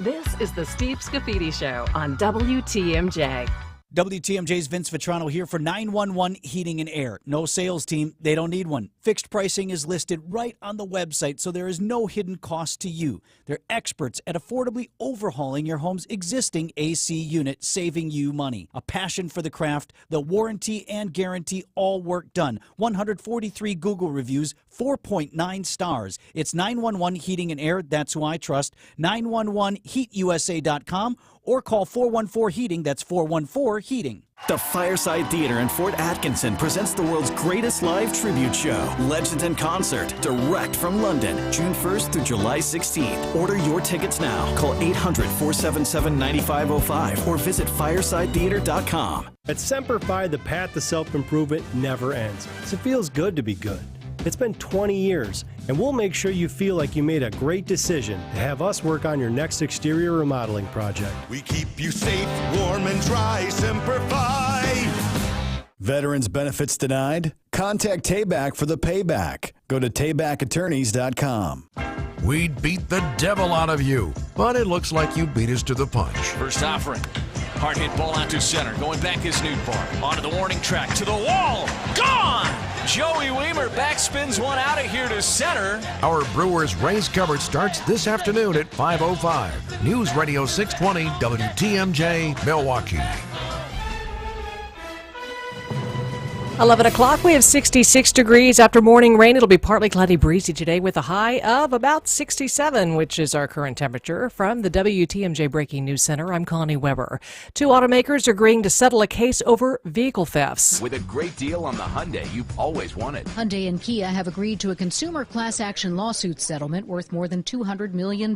This is the Steve Scafidi Show on WTMJ. WTMJ's Vince Vitrano here for 911 Heating and Air. No sales team, they don't need one. Fixed pricing is listed right on the website, so there is no hidden cost to you. They're experts at affordably overhauling your home's existing AC unit, saving you money. A passion for the craft, the warranty and guarantee, all work done. 143 Google reviews, 4.9 stars. It's 911 Heating and Air, that's who I trust. 911heatusa.com or call 414-HEATING, that's 414-HEATING. The Fireside Theater in Fort Atkinson presents the world's greatest live tribute show, Legends in Concert, direct from London, June 1st through July 16th. Order your tickets now. Call 800-477-9505 or visit firesidetheater.com. At Semper Fi, the path to self-improvement never ends. So it feels good to be good. It's been 20 years, and we'll make sure you feel like you made a great decision to have us work on your next exterior remodeling project. We keep you safe, warm, and dry. Semper Fi. Veterans benefits denied? Contact Tayback for the payback. Go to taybackattorneys.com. We'd beat the devil out of you, but it looks like you beat us to the punch. First offering. Hard hit ball out to center. Going back is Newbar. Onto the warning track. To the wall. Gone! Joey Weimer backspins one out of here to center. Our Brewers race coverage starts this afternoon at 5:05. News Radio 620 WTMJ, Milwaukee. 11 o'clock, we have 66 degrees after morning rain. It'll be partly cloudy, breezy today with a high of about 67, which is our current temperature. From the WTMJ Breaking News Center, I'm Connie Weber. 2 automakers are agreeing to settle a case over vehicle thefts. With a great deal on the Hyundai you've always wanted. Hyundai and Kia have agreed to a consumer class action lawsuit settlement worth more than $200 million.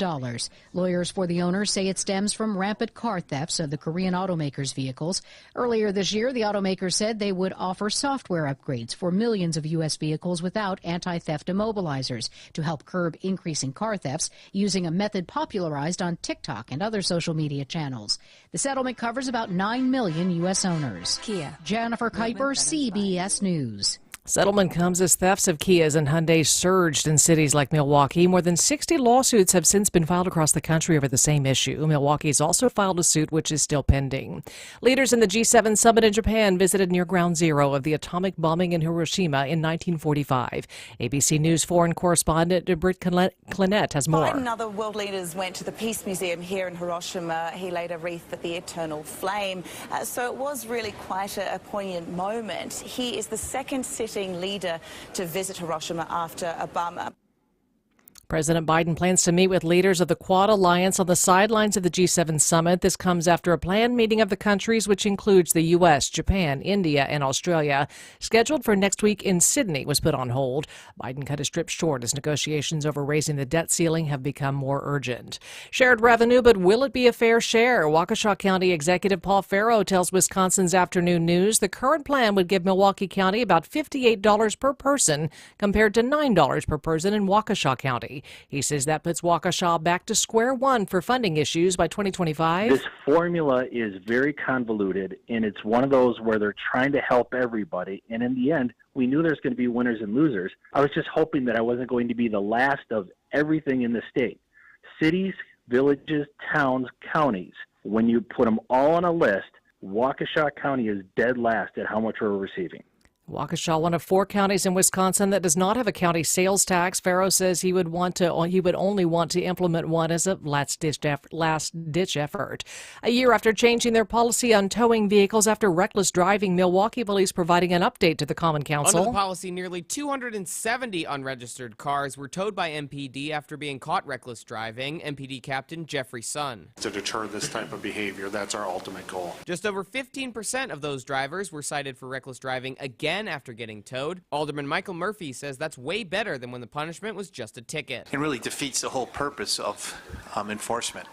Lawyers for the owners say it stems from rampant car thefts of the Korean automakers' vehicles. Earlier this year, the automakers said they would offer software upgrades for millions of U.S. vehicles without anti-theft immobilizers to help curb increasing car thefts using a method popularized on TikTok and other social media channels. The settlement covers about 9 million U.S. owners. Kia. Jennifer Kuiper, CBS News. Settlement comes as thefts of Kias and Hyundais surged in cities like Milwaukee. More than 60 lawsuits have since been filed across the country over the same issue. Milwaukee's also filed a suit which is still pending. Leaders in the G7 summit in Japan visited near ground zero of the atomic bombing in Hiroshima in 1945. ABC News foreign correspondent Britt Clinette has more. Biden and other world leaders went to the Peace Museum here in Hiroshima. He laid a wreath at the eternal flame. So it was really quite a poignant moment. He is the second sitting leader to visit Hiroshima after Obama. President Biden plans to meet with leaders of the Quad Alliance on the sidelines of the G7 summit. This comes after a planned meeting of the countries, which includes the U.S., Japan, India, and Australia, scheduled for next week in Sydney, was put on hold. Biden cut his trip short as negotiations over raising the debt ceiling have become more urgent. Shared revenue, but will it be a fair share? Waukesha County Executive Paul Farrow tells Wisconsin's Afternoon News the current plan would give Milwaukee County about $58 per person compared to $9 per person in Waukesha County. He says that puts Waukesha back to square one for funding issues by 2025. This formula is very convoluted, and it's one of those where they're trying to help everybody, and in the end, we knew there's going to be winners and losers. I was just hoping that I wasn't going to be the last of everything in the state. Cities, villages, towns, counties, when you put them all on a list, Waukesha County is dead last at how much we're receiving. Waukesha, one of 4 counties in Wisconsin that does not have a county sales tax. Farrow says he would only want to implement one as a last-ditch effort. A year after changing their policy on towing vehicles after reckless driving, Milwaukee police providing an update to the Common Council. Under the policy, nearly 270 unregistered cars were towed by MPD after being caught reckless driving. MPD Captain Jeffrey Sun. To deter this type of behavior, that's our ultimate goal. Just over 15% of those drivers were cited for reckless driving again after getting towed. Alderman Michael Murphy says that's way better than when the punishment was just a ticket. It really defeats the whole purpose of enforcement.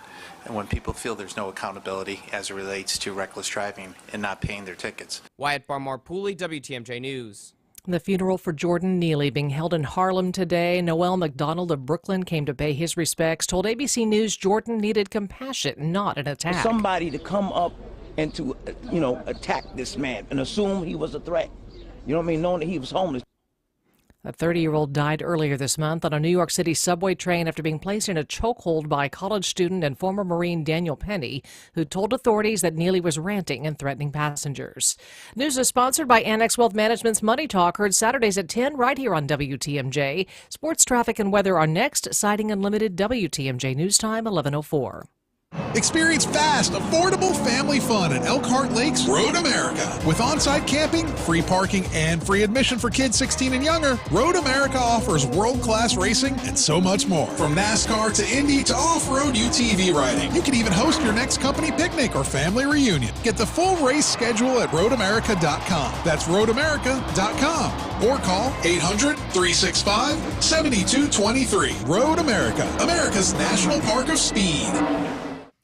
And when people feel there's no accountability as it relates to reckless driving and not paying their tickets. Wyatt Barmore-Pooley, WTMJ News. The funeral for Jordan Neely being held in Harlem today. Noel McDonald of Brooklyn came to pay his respects, told ABC News Jordan needed compassion, not an attack. Somebody to come up and to, attack this man and assume he was a threat. You know what I mean? Knowing that he was homeless. A 30-year-old died earlier this month on a New York City subway train after being placed in a chokehold by college student and former Marine Daniel Penny, who told authorities that Neely was ranting and threatening passengers. News is sponsored by Annex Wealth Management's Money Talk, heard Saturdays at 10 right here on WTMJ. Sports, traffic, and weather are next. Siding Unlimited, WTMJ News Time, 11:04. Experience fast, affordable family fun at Elkhart Lakes Road America. With on-site camping, free parking, and free admission for kids 16 and younger, Road America offers world-class racing and so much more. From NASCAR to Indy to off-road UTV riding. You can even host your next company picnic or family reunion. Get the full race schedule at roadamerica.com. That's roadamerica.com. Or call 800-365-7223. Road America, America's National Park of Speed.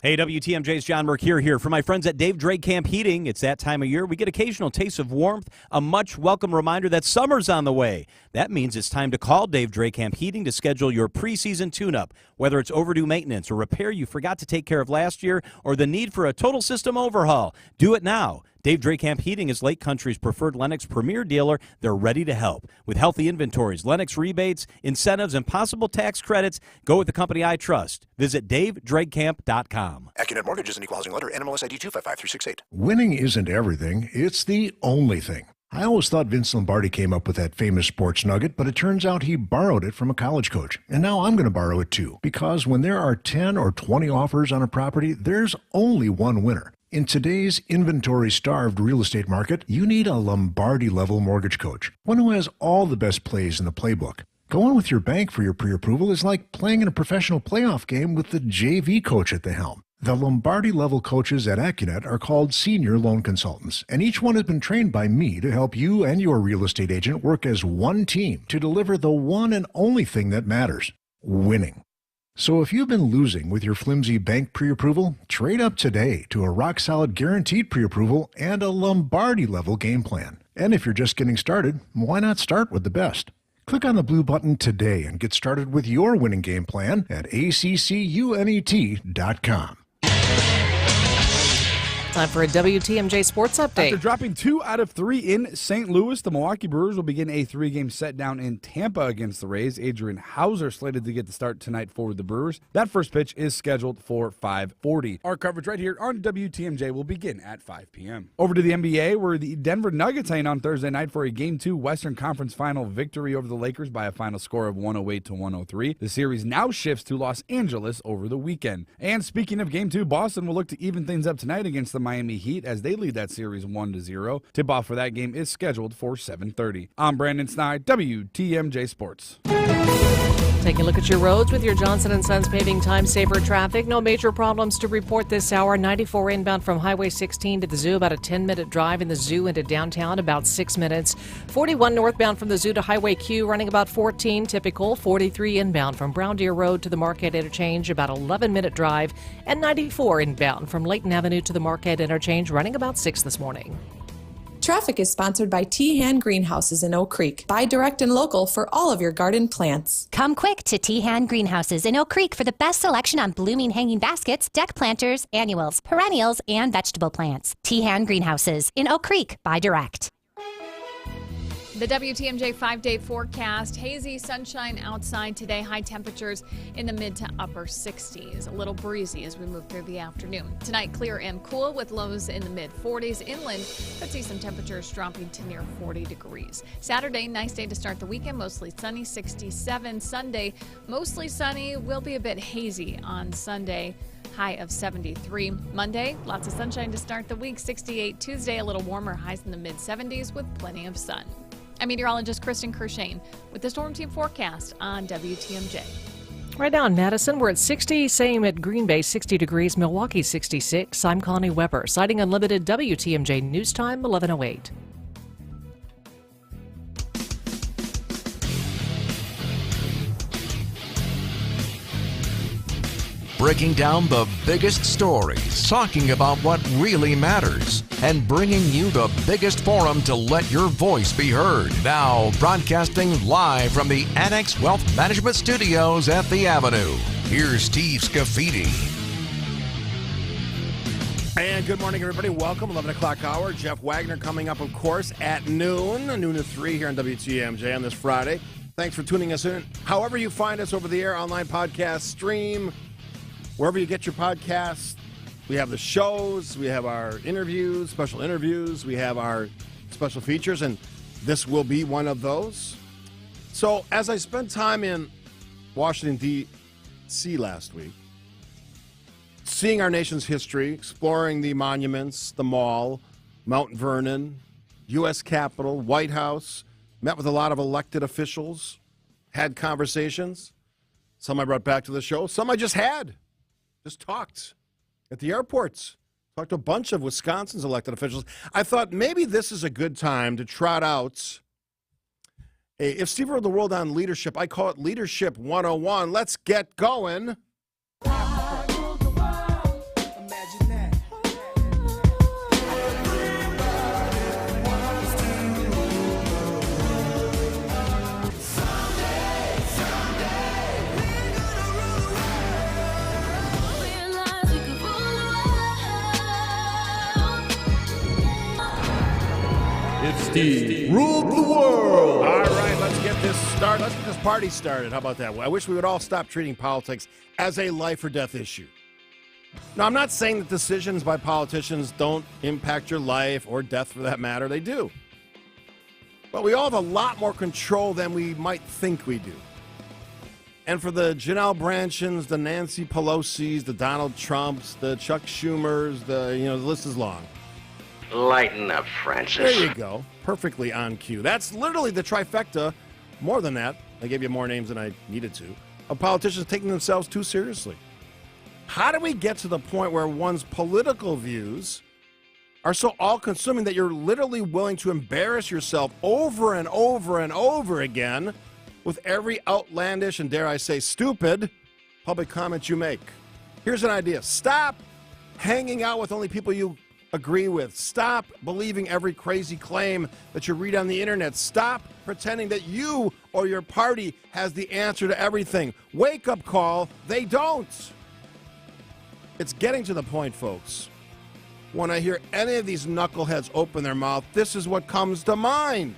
Hey, WTMJ's John Mercure here. For my friends at Dave Drake Camp Heating, it's that time of year. We get occasional tastes of warmth, a much welcome reminder that summer's on the way. That means it's time to call Dave Drake Camp Heating to schedule your preseason tune-up. Whether it's overdue maintenance or repair you forgot to take care of last year or the need for a total system overhaul, do it now. Dave Drake Camp Heating is Lake Country's preferred Lennox premier dealer. They're ready to help. With healthy inventories, Lennox rebates, incentives, and possible tax credits, go with the company I trust. Visit DaveDrakeCamp.com. Accunet Mortgage is an equal housing lender. NMLS ID 255368. Winning isn't everything. It's the only thing. I always thought Vince Lombardi came up with that famous sports nugget, but it turns out he borrowed it from a college coach. And now I'm going to borrow it too. Because when there are 10 or 20 offers on a property, there's only one winner. In today's inventory-starved real estate market, you need a Lombardi-level mortgage coach, one who has all the best plays in the playbook. Going with your bank for your pre-approval is like playing in a professional playoff game with the JV coach at the helm. The Lombardi-level coaches at Accunet are called senior loan consultants, and each one has been trained by me to help you and your real estate agent work as one team to deliver the one and only thing that matters, winning. So if you've been losing with your flimsy bank pre-approval, trade up today to a rock-solid guaranteed pre-approval and a Lombardi-level game plan. And if you're just getting started, why not start with the best? Click on the blue button today and get started with your winning game plan at accunet.com. Time for a WTMJ Sports Update. After dropping 2 out of 3 in St. Louis, the Milwaukee Brewers will begin a 3-game set down in Tampa against the Rays. Adrian Hauser slated to get the start tonight for the Brewers. That first pitch is scheduled for 5:40. Our coverage right here on WTMJ will begin at 5 p.m. Over to the NBA, where the Denver Nuggets hang on Thursday night for a Game 2 Western Conference Final victory over the Lakers by a final score of 108-103. The series now shifts to Los Angeles over the weekend. And speaking of Game 2, Boston will look to even things up tonight against the Miami Heat as they lead that series 1-0. Tip-off for that game is scheduled for 7:30. I'm Brandon Snide, WTMJ Sports. Taking a look at your roads with your Johnson & Sons Paving Time Saver traffic. No major problems to report this hour. 94 inbound from Highway 16 to the zoo, about a 10-minute drive in the zoo into downtown, about 6 minutes. 41 northbound from the zoo to Highway Q, running about 14, typical. 43 inbound from Brown Deer Road to the Marquette Interchange, about 11-minute drive. And 94 inbound from Layton Avenue to the Marquette Interchange, running about 6 this morning. Traffic is sponsored by Tehan Greenhouses in Oak Creek. Buy direct and local for all of your garden plants. Come quick to Tehan Greenhouses in Oak Creek for the best selection on blooming hanging baskets, deck planters, annuals, perennials, and vegetable plants. Tehan Greenhouses in Oak Creek. Buy direct. The WTMJ 5-day forecast, hazy sunshine outside today, high temperatures in the mid to upper 60s. A little breezy as we move through the afternoon. Tonight, clear and cool with lows in the mid 40s. Inland, could see some temperatures dropping to near 40 degrees. Saturday, nice day to start the weekend, mostly sunny, 67. Sunday, mostly sunny, will be a bit hazy on Sunday. High of 73. Monday, lots of sunshine to start the week, 68. Tuesday, a little warmer, highs in the mid 70s with plenty of sun. I'm meteorologist Kristen Kershane with the Storm Team forecast on WTMJ. Right now in Madison, we're at 60, same at Green Bay, 60 degrees, Milwaukee 66. I'm Connie Weber, citing Unlimited WTMJ News Time, 11:08. Breaking down the biggest stories, talking about what really matters, and bringing you the biggest forum to let your voice be heard. Now, broadcasting live from the Annex Wealth Management Studios at the Avenue, here's Steve Scafidi. And good morning, everybody. Welcome, 11 o'clock hour. Jeff Wagner coming up, of course, at noon to 3 here on WTMJ on this Friday. Thanks for tuning us in. However you find us over the air, online podcast, stream, wherever you get your podcasts. We have the shows, we have our interviews, special interviews, we have our special features, and this will be one of those. So as I spent time in Washington, D.C. last week, seeing our nation's history, exploring the monuments, the mall, Mount Vernon, U.S. Capitol, White House, met with a lot of elected officials, had conversations. Some I brought back to the show, some I just talked at the airports. Talked to a bunch of Wisconsin's elected officials. I thought maybe this is a good time to trot out if Steve ruled the world on leadership, I call it Leadership 101. Let's get going. Steve ruled the world. All right, let's get this started. Let's get this party started. How about that? I wish we would all stop treating politics as a life or death issue. Now, I'm not saying that decisions by politicians don't impact your life or death for that matter. They do. But we all have a lot more control than we might think we do. And for the Janelle Branchins, the Nancy Pelosi's, the Donald Trumps, the Chuck Schumers, the list is long. Lighten up, Francis. There you go. Perfectly on cue. That's literally the trifecta. More than that, I gave you more names than I needed to, of politicians taking themselves too seriously. How do we get to the point where one's political views are so all-consuming that you're literally willing to embarrass yourself over and over and over again with every outlandish and, dare I say, stupid public comment you make? Here's an idea. Stop hanging out with only people you agree with. Stop believing every crazy claim that you read on the internet. Stop pretending that you or your party has the answer to everything. Wake-up call. They don't. It's getting to the point, folks. When I hear any of these knuckleheads open their mouth, this is what comes to mind.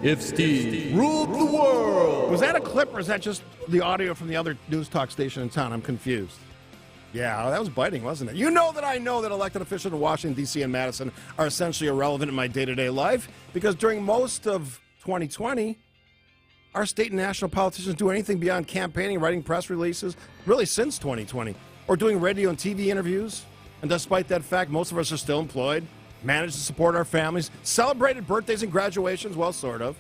If Steve ruled the world. Was that a clip or is that just the audio from the other news talk station in town? I'm confused. Yeah, that was biting, wasn't it? You know that I know that elected officials in Washington, D.C. and Madison are essentially irrelevant in my day-to-day life because during most of 2020, our state and national politicians do anything beyond campaigning, writing press releases, really since 2020, or doing radio and TV interviews. And despite that fact, most of us are still employed, managed to support our families, celebrated birthdays and graduations, well, sort of.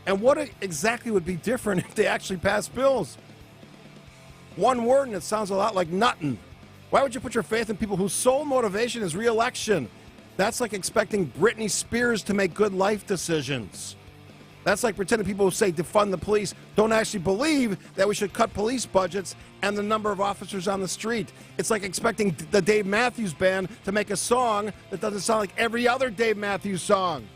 And what exactly would be different if they actually passed bills? One word, and it sounds a lot like nothing. Why would you put your faith in people whose sole motivation is re-election? That's like expecting Britney Spears to make good life decisions. That's like pretending people who say defund the police don't actually believe that we should cut police budgets and the number of officers on the street. It's like expecting the Dave Matthews Band to make a song that doesn't sound like every other Dave Matthews song.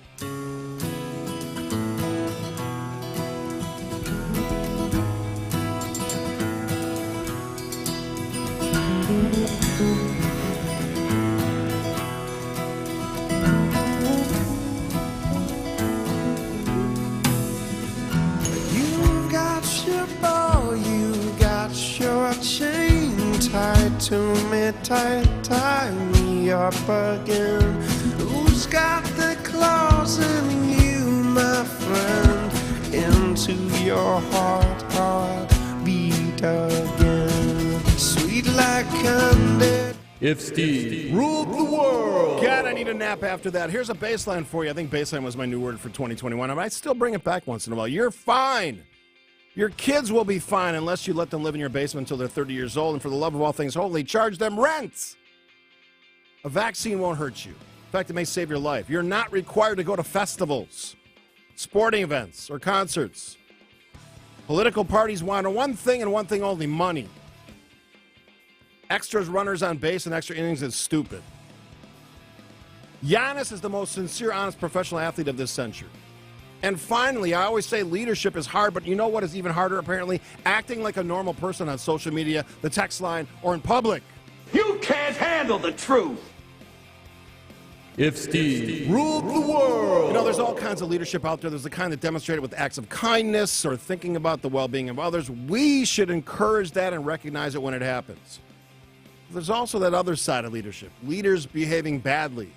Tied to me, tie me up again. Who's got the claws in you, my friend? Into your heart beat again. Sweet like candy. If Steve ruled the world. God, I need a nap after that. Here's a baseline for you. I think baseline was my new word for 2021. I might still bring it back once in a while. You're fine. Your kids will be fine unless you let them live in your basement until they're 30 years old. And for the love of all things holy, charge them rent. A vaccine won't hurt you. In fact, it may save your life. You're not required to go to festivals, sporting events, or concerts. Political parties want one thing and one thing only, money. Extras runners on base and extra innings is stupid. Giannis is the most sincere, honest professional athlete of this century. And finally, I always say leadership is hard, but you know what is even harder, apparently? Acting like a normal person on social media, the text line, or in public. You can't handle the truth. If Steve ruled the world. You know, there's all kinds of leadership out there. There's the kind that demonstrated with acts of kindness or thinking about the well-being of others. We should encourage that and recognize it when it happens. There's also that other side of leadership, leaders behaving badly.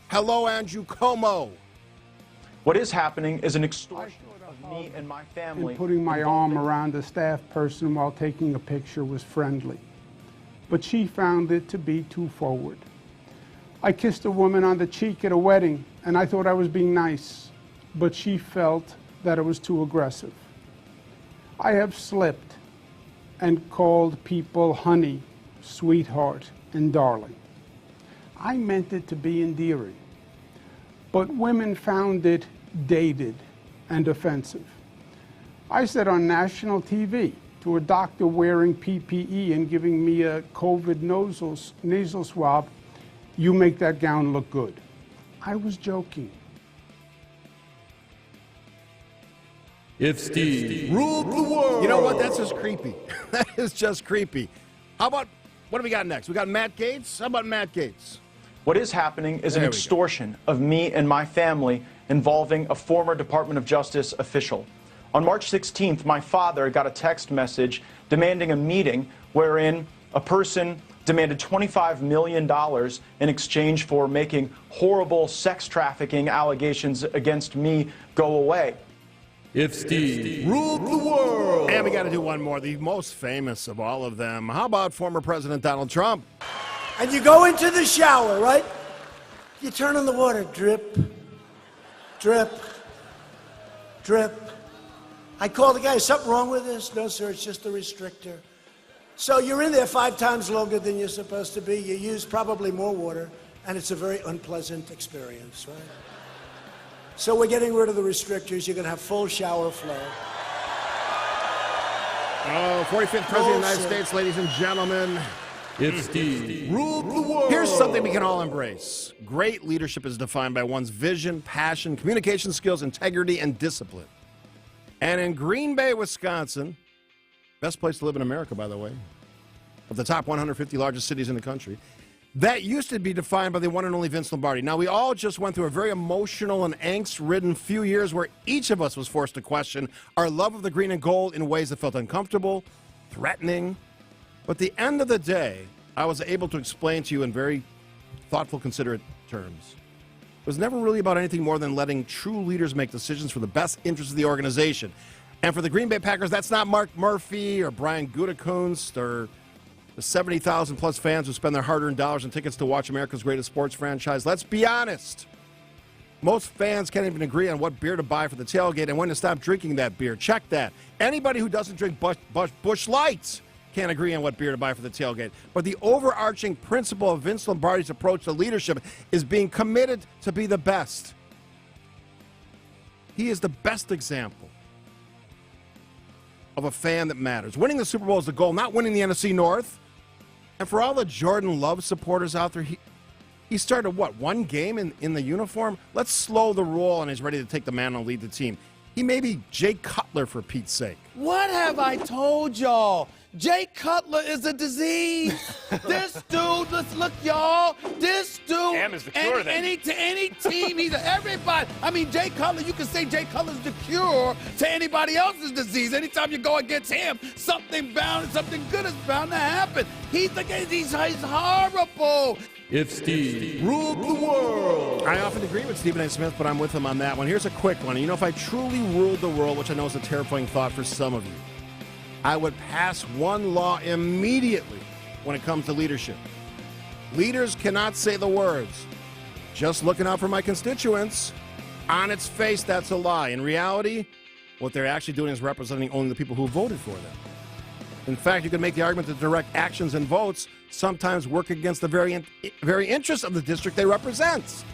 Hello, Andrew Cuomo. What is happening is an extortion of me and my family. And putting my arm around a staff person while taking a picture was friendly. But she found it to be too forward. I kissed a woman on the cheek at a wedding, and I thought I was being nice, but she felt that it was too aggressive. I have slipped and called people honey sweetheart, and darling. I meant it to be endearing, but women found it dated and offensive. I said on national TV to a doctor wearing PPE and giving me a COVID nasal swab, "You make that gown look good." I was joking. If Steve ruled the world. You know what? That's just creepy. That is just creepy. How about, what do we got next? We got Matt Gaetz. How about Matt Gaetz? What is happening is an There we go. extortion of me and my family involving a former Department of Justice official. On March 16th, my father got a text message demanding a meeting wherein a person demanded $25 million in exchange for making horrible sex trafficking allegations against me go away. If Steve ruled the world. And we got to do one more, the most famous of all of them. How about former President Donald Trump? And you go into the shower, right? You turn on the water, drip, drip, drip. I call the guy, is something wrong with this? No, sir, it's just a restrictor. So you're in there 5 times longer than you're supposed to be. You use probably more water, and it's a very unpleasant experience, right? So we're getting rid of the restrictors. You're going to have full shower flow. Oh, 45th President of the United States, ladies and gentlemen. If Steve ruled the world. Here's something we can all embrace. Great leadership is defined by one's vision, passion, communication skills, integrity, and discipline. And in Green Bay, Wisconsin, best place to live in America, by the way, of the top 150 largest cities in the country, that used to be defined by the one and only Vince Lombardi. Now, we all just went through a very emotional and angst-ridden few years where each of us was forced to question our love of the green and gold in ways that felt uncomfortable, threatening. But at the end of the day, I was able to explain to you in very thoughtful, considerate terms. It was never really about anything more than letting true leaders make decisions for the best interest of the organization. And for the Green Bay Packers, that's not Mark Murphy or Brian Gutekunst or the 70,000-plus fans who spend their hard-earned dollars and tickets to watch America's greatest sports franchise. Let's be honest. Most fans can't even agree on what beer to buy for the tailgate and when to stop drinking that beer. Check that. Anybody who doesn't drink Busch Lights can't agree on what beer to buy for the tailgate. But the overarching principle of Vince Lombardi's approach to leadership is being committed to be the best. He is the best example of a fan that matters. Winning the Super Bowl is the goal, not winning the NFC North. And for all the Jordan Love supporters out there, he started, what, one game in the uniform? Let's slow the roll, and he's ready to take the mantle and lead the team. He may be Jay Cutler, for Pete's sake. What have I told y'all? Jay Cutler is a disease. This dude, let's look, y'all. This dude, Damn is the cure, then. any team, he's everybody. I mean, Jay Cutler, you can say Jay Cutler's the cure to anybody else's disease. Anytime you go against him, something good is bound to happen. He's horrible. If Steve ruled the world. I often agree with Stephen A. Smith, but I'm with him on that one. Here's a quick one. You know, if I truly ruled the world, which I know is a terrifying thought for some of you, I would pass one law immediately when it comes to leadership. Leaders cannot say the words, "just looking out for my constituents." On its face, that's a lie. In reality, what they're actually doing is representing only the people who voted for them. In fact, you can make the argument that direct actions and votes sometimes work against the very interests of the district they represent.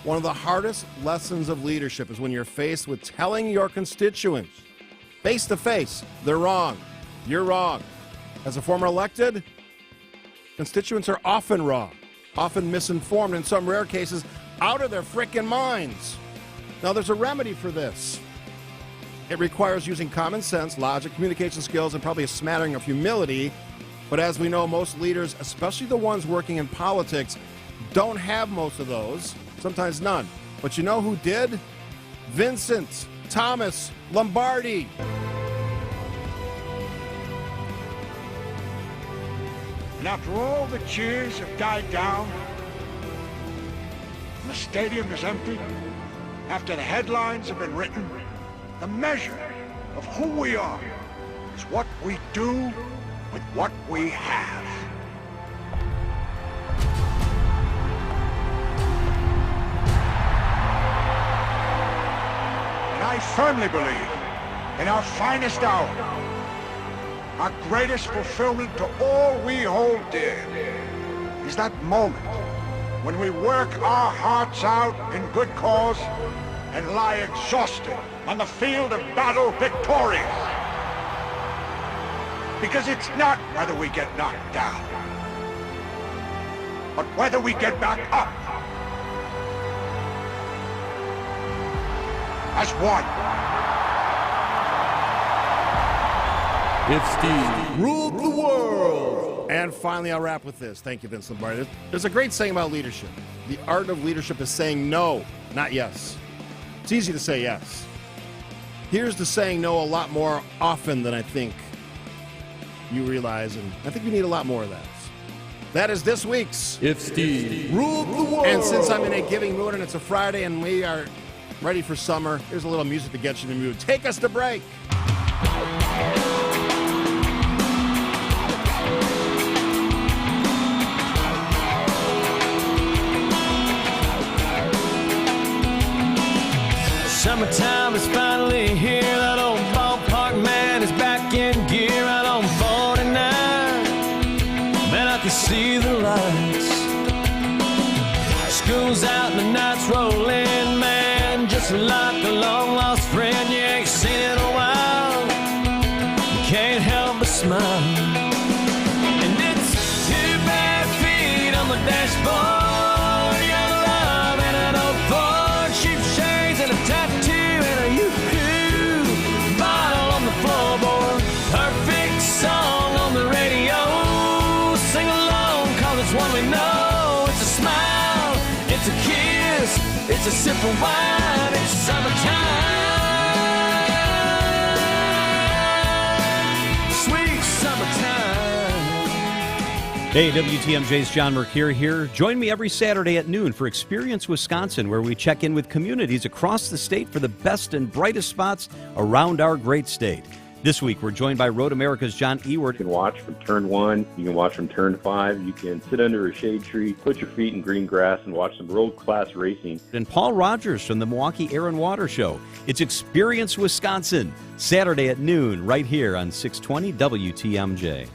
One of the hardest lessons of leadership is when you're faced with telling your constituents, face to face, they're wrong, you're wrong. As a former elected, constituents are often wrong, often misinformed, in some rare cases, out of their frickin' minds. Now, there's a remedy for this. It requires using common sense, logic, communication skills, and probably a smattering of humility. But as we know, most leaders, especially the ones working in politics, don't have most of those, sometimes none. But you know who did? Vincent Thomas Lombardi. And after all the cheers have died down, and the stadium is empty, after the headlines have been written, the measure of who we are is what we do with what we have. And I firmly believe in our finest hour our greatest fulfillment to all we hold dear is that moment when we work our hearts out in good cause and lie exhausted on the field of battle victorious. Because it's not whether we get knocked down, but whether we get back up as one. If Steve ruled the world. And finally, I'll wrap with this. Thank you, Vince Lombardi. There's a great saying about leadership. The art of leadership is saying no, not yes. It's easy to say yes. Here's to saying no a lot more often than I think you realize, and I think we need a lot more of that. That is this week's If Steve ruled the world. And since I'm in a giving mood and it's a Friday and we are ready for summer, here's a little music to get you in the mood. Take us to break. Summertime is finally here. That old ballpark man is back in gear out on 49. Man, I can see the lights. School's out and the night's rolling, man. Just like a long lost friend you ain't seen in a while. You can't help but smile. And it's 2 bare feet on the dashboard. It's a sip of wine, it's summertime, sweet summertime. Hey, WTMJ's John Mercure here. Join me every Saturday at noon for Experience Wisconsin, where we check in with communities across the state for the best and brightest spots around our great state. This week, we're joined by Road America's John Ewart. You can watch from turn 1, you can watch from turn 5, you can sit under a shade tree, put your feet in green grass, and watch some world-class racing. And Paul Rogers from the Milwaukee Air and Water Show. It's Experience Wisconsin, Saturday at noon, right here on 620 WTMJ.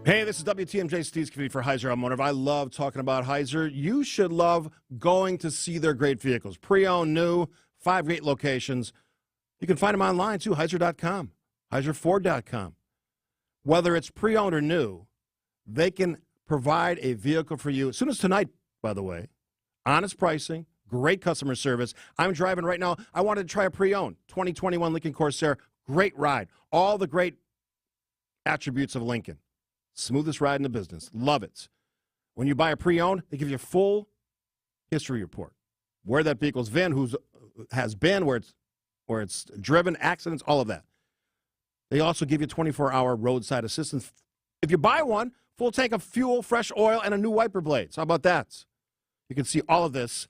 Hey, this is WTMJ Steve Scafidi for Heiser Automotive. I love talking about Heiser. You should love going to see their great vehicles. Pre-owned, new, 5 great locations. You can find them online, too, Heiser.com, HeiserFord.com. Whether it's pre-owned or new, they can provide a vehicle for you. As soon as tonight, by the way, honest pricing, great customer service. I'm driving right now. I wanted to try a pre-owned 2021 Lincoln Corsair. Great ride. All the great attributes of Lincoln. Smoothest ride in the business. Love it. When you buy a pre-owned, they give you a full history report. Where that vehicle's been, has been, where it's driven, accidents, all of that. They also give you 24-hour roadside assistance. If you buy one, full tank of fuel, fresh oil, and a new wiper blades. How about that? You can see all of this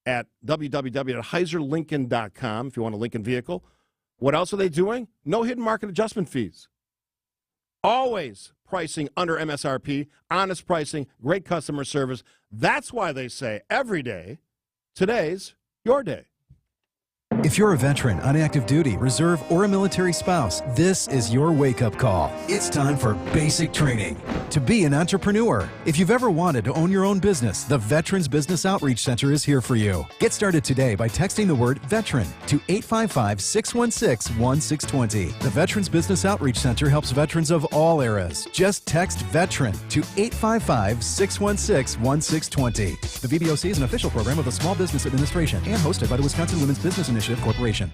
at www.heiserlincoln.com if you want a Lincoln vehicle. What else are they doing? No hidden market adjustment fees. Always pricing under MSRP, honest pricing, great customer service. That's why they say every day, today's your day. If you're a veteran, on active duty, reserve, or a military spouse, this is your wake-up call. It's time for basic training to be an entrepreneur. If you've ever wanted to own your own business, the Veterans Business Outreach Center is here for you. Get started today by texting the word VETERAN to 855-616-1620. The Veterans Business Outreach Center helps veterans of all eras. Just text VETERAN to 855-616-1620. The VBOC is an official program of the Small Business Administration and hosted by the Wisconsin Women's Business Initiative Corporation.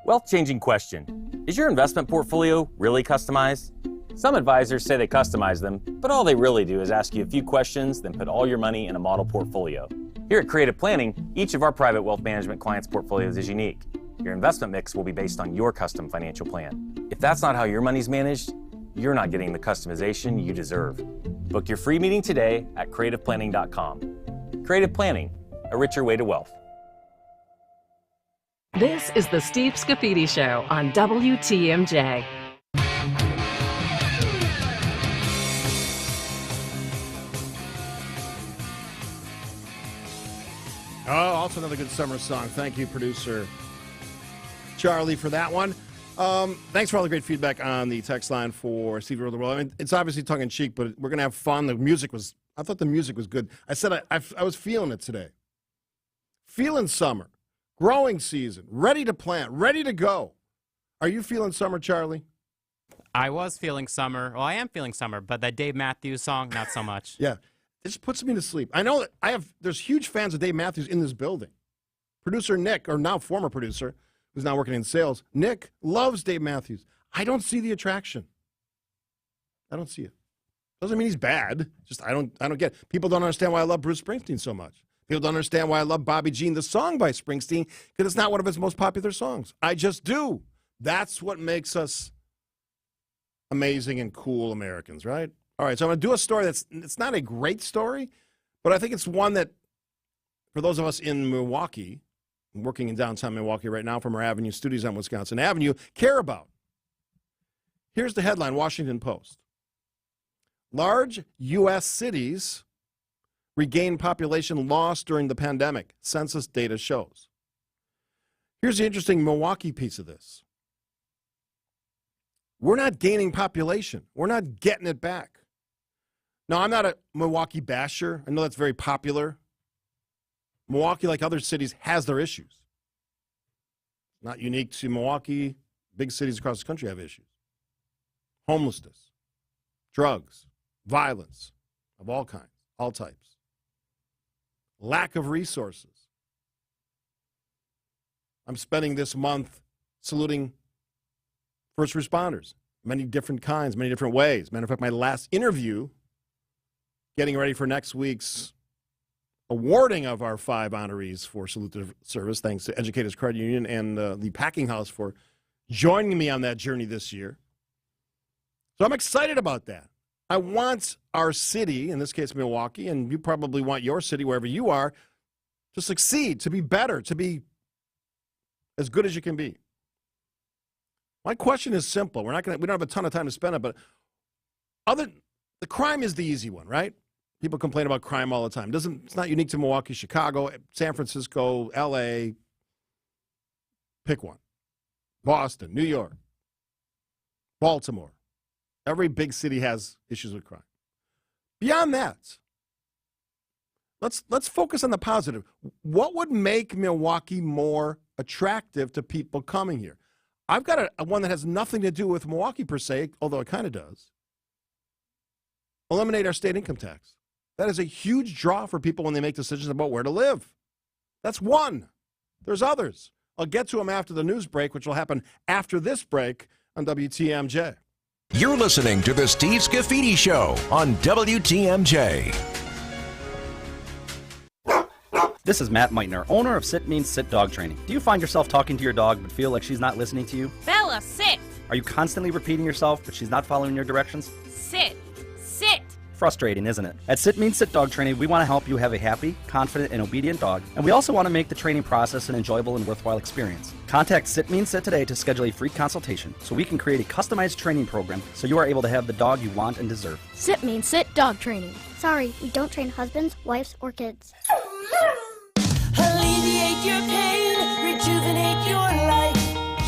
Wealth-changing question. Is your investment portfolio really customized? Some advisors say they customize them, but all they really do is ask you a few questions, then put all your money in a model portfolio. Here at Creative Planning, each of our private wealth management clients' portfolios is unique. Your investment mix will be based on your custom financial plan. If that's not how your money's managed, you're not getting the customization you deserve. Book your free meeting today at creativeplanning.com. Creative Planning, a richer way to wealth. This is the Steve Scafidi Show on WTMJ. Oh, also another good summer song. Thank you, producer Charlie, for that one. Thanks for all the great feedback on the text line for Steve Rule of the World. I mean, it's obviously tongue-in-cheek, but we're going to have fun. I thought the music was good. I said I was feeling it today. Feeling summer, growing season, ready to plant, ready to go. Are you feeling summer, Charlie? I was feeling summer. Well, I am feeling summer, but that Dave Matthews song, not so much. Yeah. It just puts me to sleep. I know that there's huge fans of Dave Matthews in this building. Producer Nick, or now former producer, who's now working in sales, Nick loves Dave Matthews. I don't see the attraction. I don't see it. Doesn't mean he's bad. Just I don't get it. People don't understand why I love Bruce Springsteen so much. People don't understand why I love Bobby Jean, the song by Springsteen, because it's not one of his most popular songs. I just do. That's what makes us amazing and cool Americans, right? All right, so I'm going to do a story it's not a great story, but I think it's one that, for those of us in Milwaukee, working in downtown Milwaukee right now from our Avenue studios on Wisconsin Avenue, care about. Here's the headline, Washington Post. Large U.S. cities regain population loss during the pandemic, census data shows. Here's the interesting Milwaukee piece of this. We're not gaining population. We're not getting it back. Now, I'm not a Milwaukee basher. I know that's very popular. Milwaukee, like other cities, has their issues. Not unique to Milwaukee. Big cities across the country have issues. Homelessness, drugs, violence of all kinds, all types. Lack of resources. I'm spending this month saluting first responders, many different kinds, many different ways. Matter of fact, my last interview, getting ready for next week's awarding of our 5 honorees for Salute to Service, thanks to Educators Credit Union and the Packing House for joining me on that journey this year. So I'm excited about that. I want our city, in this case Milwaukee, and you probably want your city, wherever you are, to succeed, to be better, to be as good as you can be. My question is simple. We don't have a ton of time to spend on it, but the crime is the easy one, right? People complain about crime all the time. It's not unique to Milwaukee, Chicago, San Francisco, L.A. Pick one. Boston, New York, Baltimore. Every big city has issues with crime. Beyond that, let's focus on the positive. What would make Milwaukee more attractive to people coming here? I've got a one that has nothing to do with Milwaukee per se, although it kind of does. Eliminate our state income tax. That is a huge draw for people when they make decisions about where to live. That's one. There's others. I'll get to them after the news break, which will happen after this break on WTMJ. You're listening to the Steve Scafidi Show on WTMJ. This is Matt Meitner, owner of Sit Means Sit Dog Training. Do you find yourself talking to your dog but feel like she's not listening to you? Bella, sit! Are you constantly repeating yourself but she's not following your directions? Sit! Sit! Frustrating, isn't it? At Sit Means Sit Dog Training, we want to help you have a happy, confident, and obedient dog, and we also want to make the training process an enjoyable and worthwhile experience. Contact Sit Means Sit today to schedule a free consultation so we can create a customized training program so you are able to have the dog you want and deserve. Sit Means Sit Dog Training. Sorry, we don't train husbands, wives, or kids. Alleviate your pain, rejuvenate your life.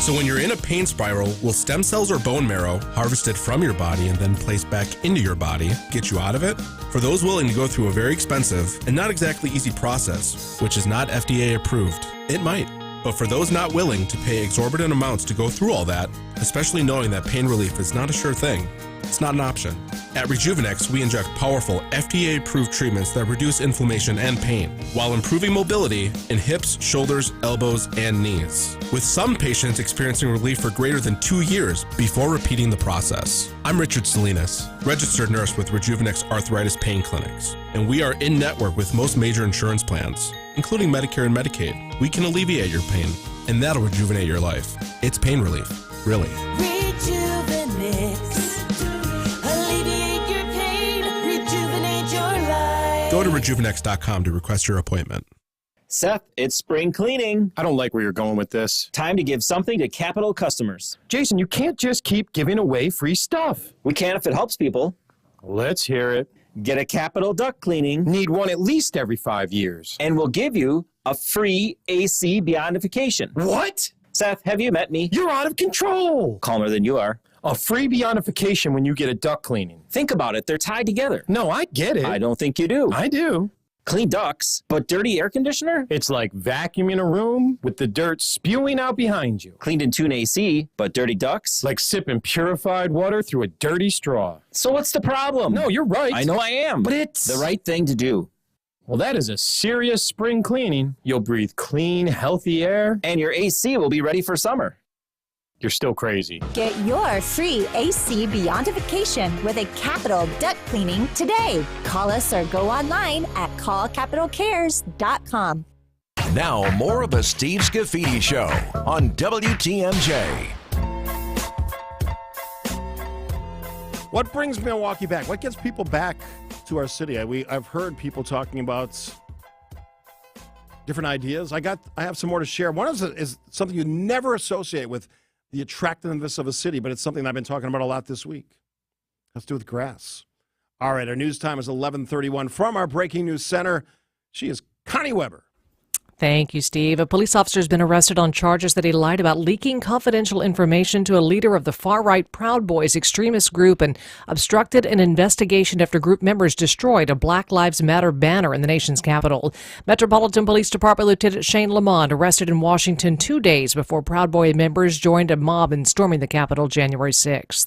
So when you're in a pain spiral, will stem cells or bone marrow harvested from your body and then placed back into your body get you out of it? For those willing to go through a very expensive and not exactly easy process, which is not FDA approved, it might. But for those not willing to pay exorbitant amounts to go through all that, especially knowing that pain relief is not a sure thing, it's not an option. At Rejuvenex, we inject powerful, FDA-approved treatments that reduce inflammation and pain, while improving mobility in hips, shoulders, elbows, and knees. With some patients experiencing relief for greater than 2 years before repeating the process. I'm Richard Salinas, registered nurse with Rejuvenex Arthritis Pain Clinics, and we are in network with most major insurance plans, including Medicare and Medicaid. We can alleviate your pain, and that'll rejuvenate your life. It's pain relief, really. Rejuvenex. Alleviate your pain, rejuvenate your life. Go to rejuvenex.com to request your appointment. Seth, it's spring cleaning. I don't like where you're going with this. Time to give something to Capital customers. Jason, you can't just keep giving away free stuff. We can if it helps people. Let's hear it. Get a Capital duct cleaning. Need one at least every 5 years. And we'll give you a free AC beyondification. What? Seth, have you met me? You're out of control. Calmer than you are. A free beyondification when you get a duct cleaning. Think about it. They're tied together. No, I get it. I don't think you do. I do. Clean ducts, but dirty air conditioner? It's like vacuuming a room with the dirt spewing out behind you. Cleaned and tuned AC, but dirty ducts? Like sipping purified water through a dirty straw. So what's the problem? No, you're right. I know I am. But it's the right thing to do. Well, that is a serious spring cleaning. You'll breathe clean, healthy air. And your AC will be ready for summer. You're still crazy. Get your free AC beyondification with a Capital duct cleaning today. Call us or go online at callcapitalcares.com. Now, more of the Steve Scafidi Show on WTMJ. What brings Milwaukee back? What gets people back to our city? I've heard people talking about different ideas. I have some more to share. One is something you never associate with the attractiveness of a city, but it's something I've been talking about a lot this week. Has to do with grass. All right, our news time is 11:31. From our breaking news center, she is Connie Weber. Thank you, Steve. A police officer has been arrested on charges that he lied about leaking confidential information to a leader of the far-right Proud Boys extremist group and obstructed an investigation after group members destroyed a Black Lives Matter banner in the nation's capital. Metropolitan Police Department Lieutenant Shane Lamond arrested in Washington 2 days before Proud Boy members joined a mob in storming the Capitol January 6th.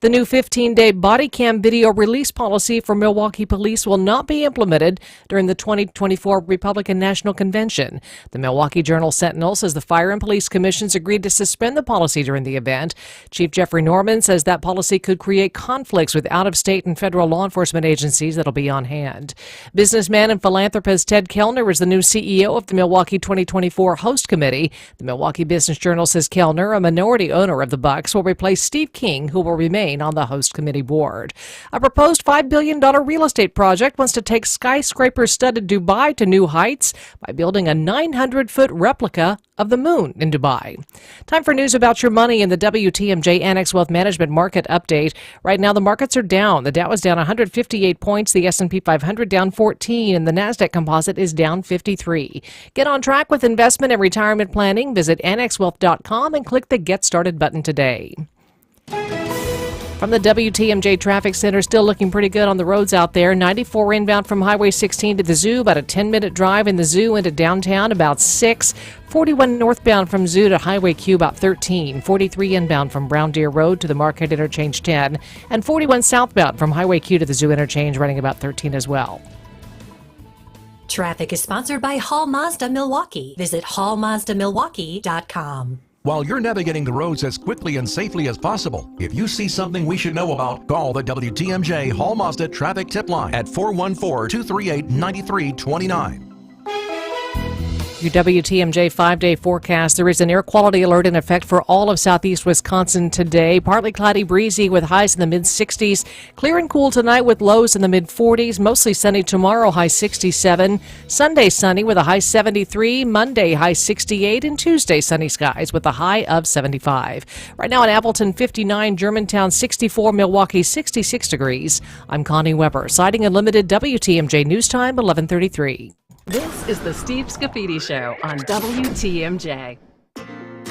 The new 15-day body cam video release policy for Milwaukee police will not be implemented during the 2024 Republican National Convention. The Milwaukee Journal-Sentinel says the Fire and Police Commissions agreed to suspend the policy during the event. Chief Jeffrey Norman says that policy could create conflicts with out-of-state and federal law enforcement agencies that'll be on hand. Businessman and philanthropist Ted Kellner is the new CEO of the Milwaukee 2024 Host Committee. The Milwaukee Business Journal says Kellner, a minority owner of the Bucks, will replace Steve King, who will remain on the host committee board. A proposed $5 billion real estate project wants to take skyscraper-studded Dubai to new heights by building a 900-foot replica of the moon in Dubai. Time for news about your money in the WTMJ Annex Wealth Management Market Update. Right now, the markets are down. The Dow is down 158 points, the S&P 500 down 14, and the NASDAQ Composite is down 53. Get on track with investment and retirement planning. Visit annexwealth.com and click the Get Started button today. From the WTMJ Traffic Center, still looking pretty good on the roads out there. 94 inbound from Highway 16 to the Zoo, about a 10-minute drive in the Zoo into downtown, about 6. 41 northbound from Zoo to Highway Q, about 13. 43 inbound from Brown Deer Road to the Market Interchange, 10. And 41 southbound from Highway Q to the Zoo Interchange, running about 13 as well. Traffic is sponsored by Hall Mazda Milwaukee. Visit hallmazdamilwaukee.com. While you're navigating the roads as quickly and safely as possible, if you see something we should know about, call the WTMJ Hall Mazda Traffic Tip Line at 414-238-9329. Your WTMJ 5-day forecast. There is an air quality alert in effect for all of southeast Wisconsin today. Partly cloudy, breezy with highs in the mid-60s. Clear and cool tonight with lows in the mid-40s. Mostly sunny tomorrow, high 67. Sunday sunny with a high 73. Monday high 68. And Tuesday sunny skies with a high of 75. Right now in Appleton 59, Germantown 64, Milwaukee 66 degrees. I'm Connie Weber, Siding Unlimited, WTMJ News Time 11:33. This is the Steve Scafidi Show on WTMJ.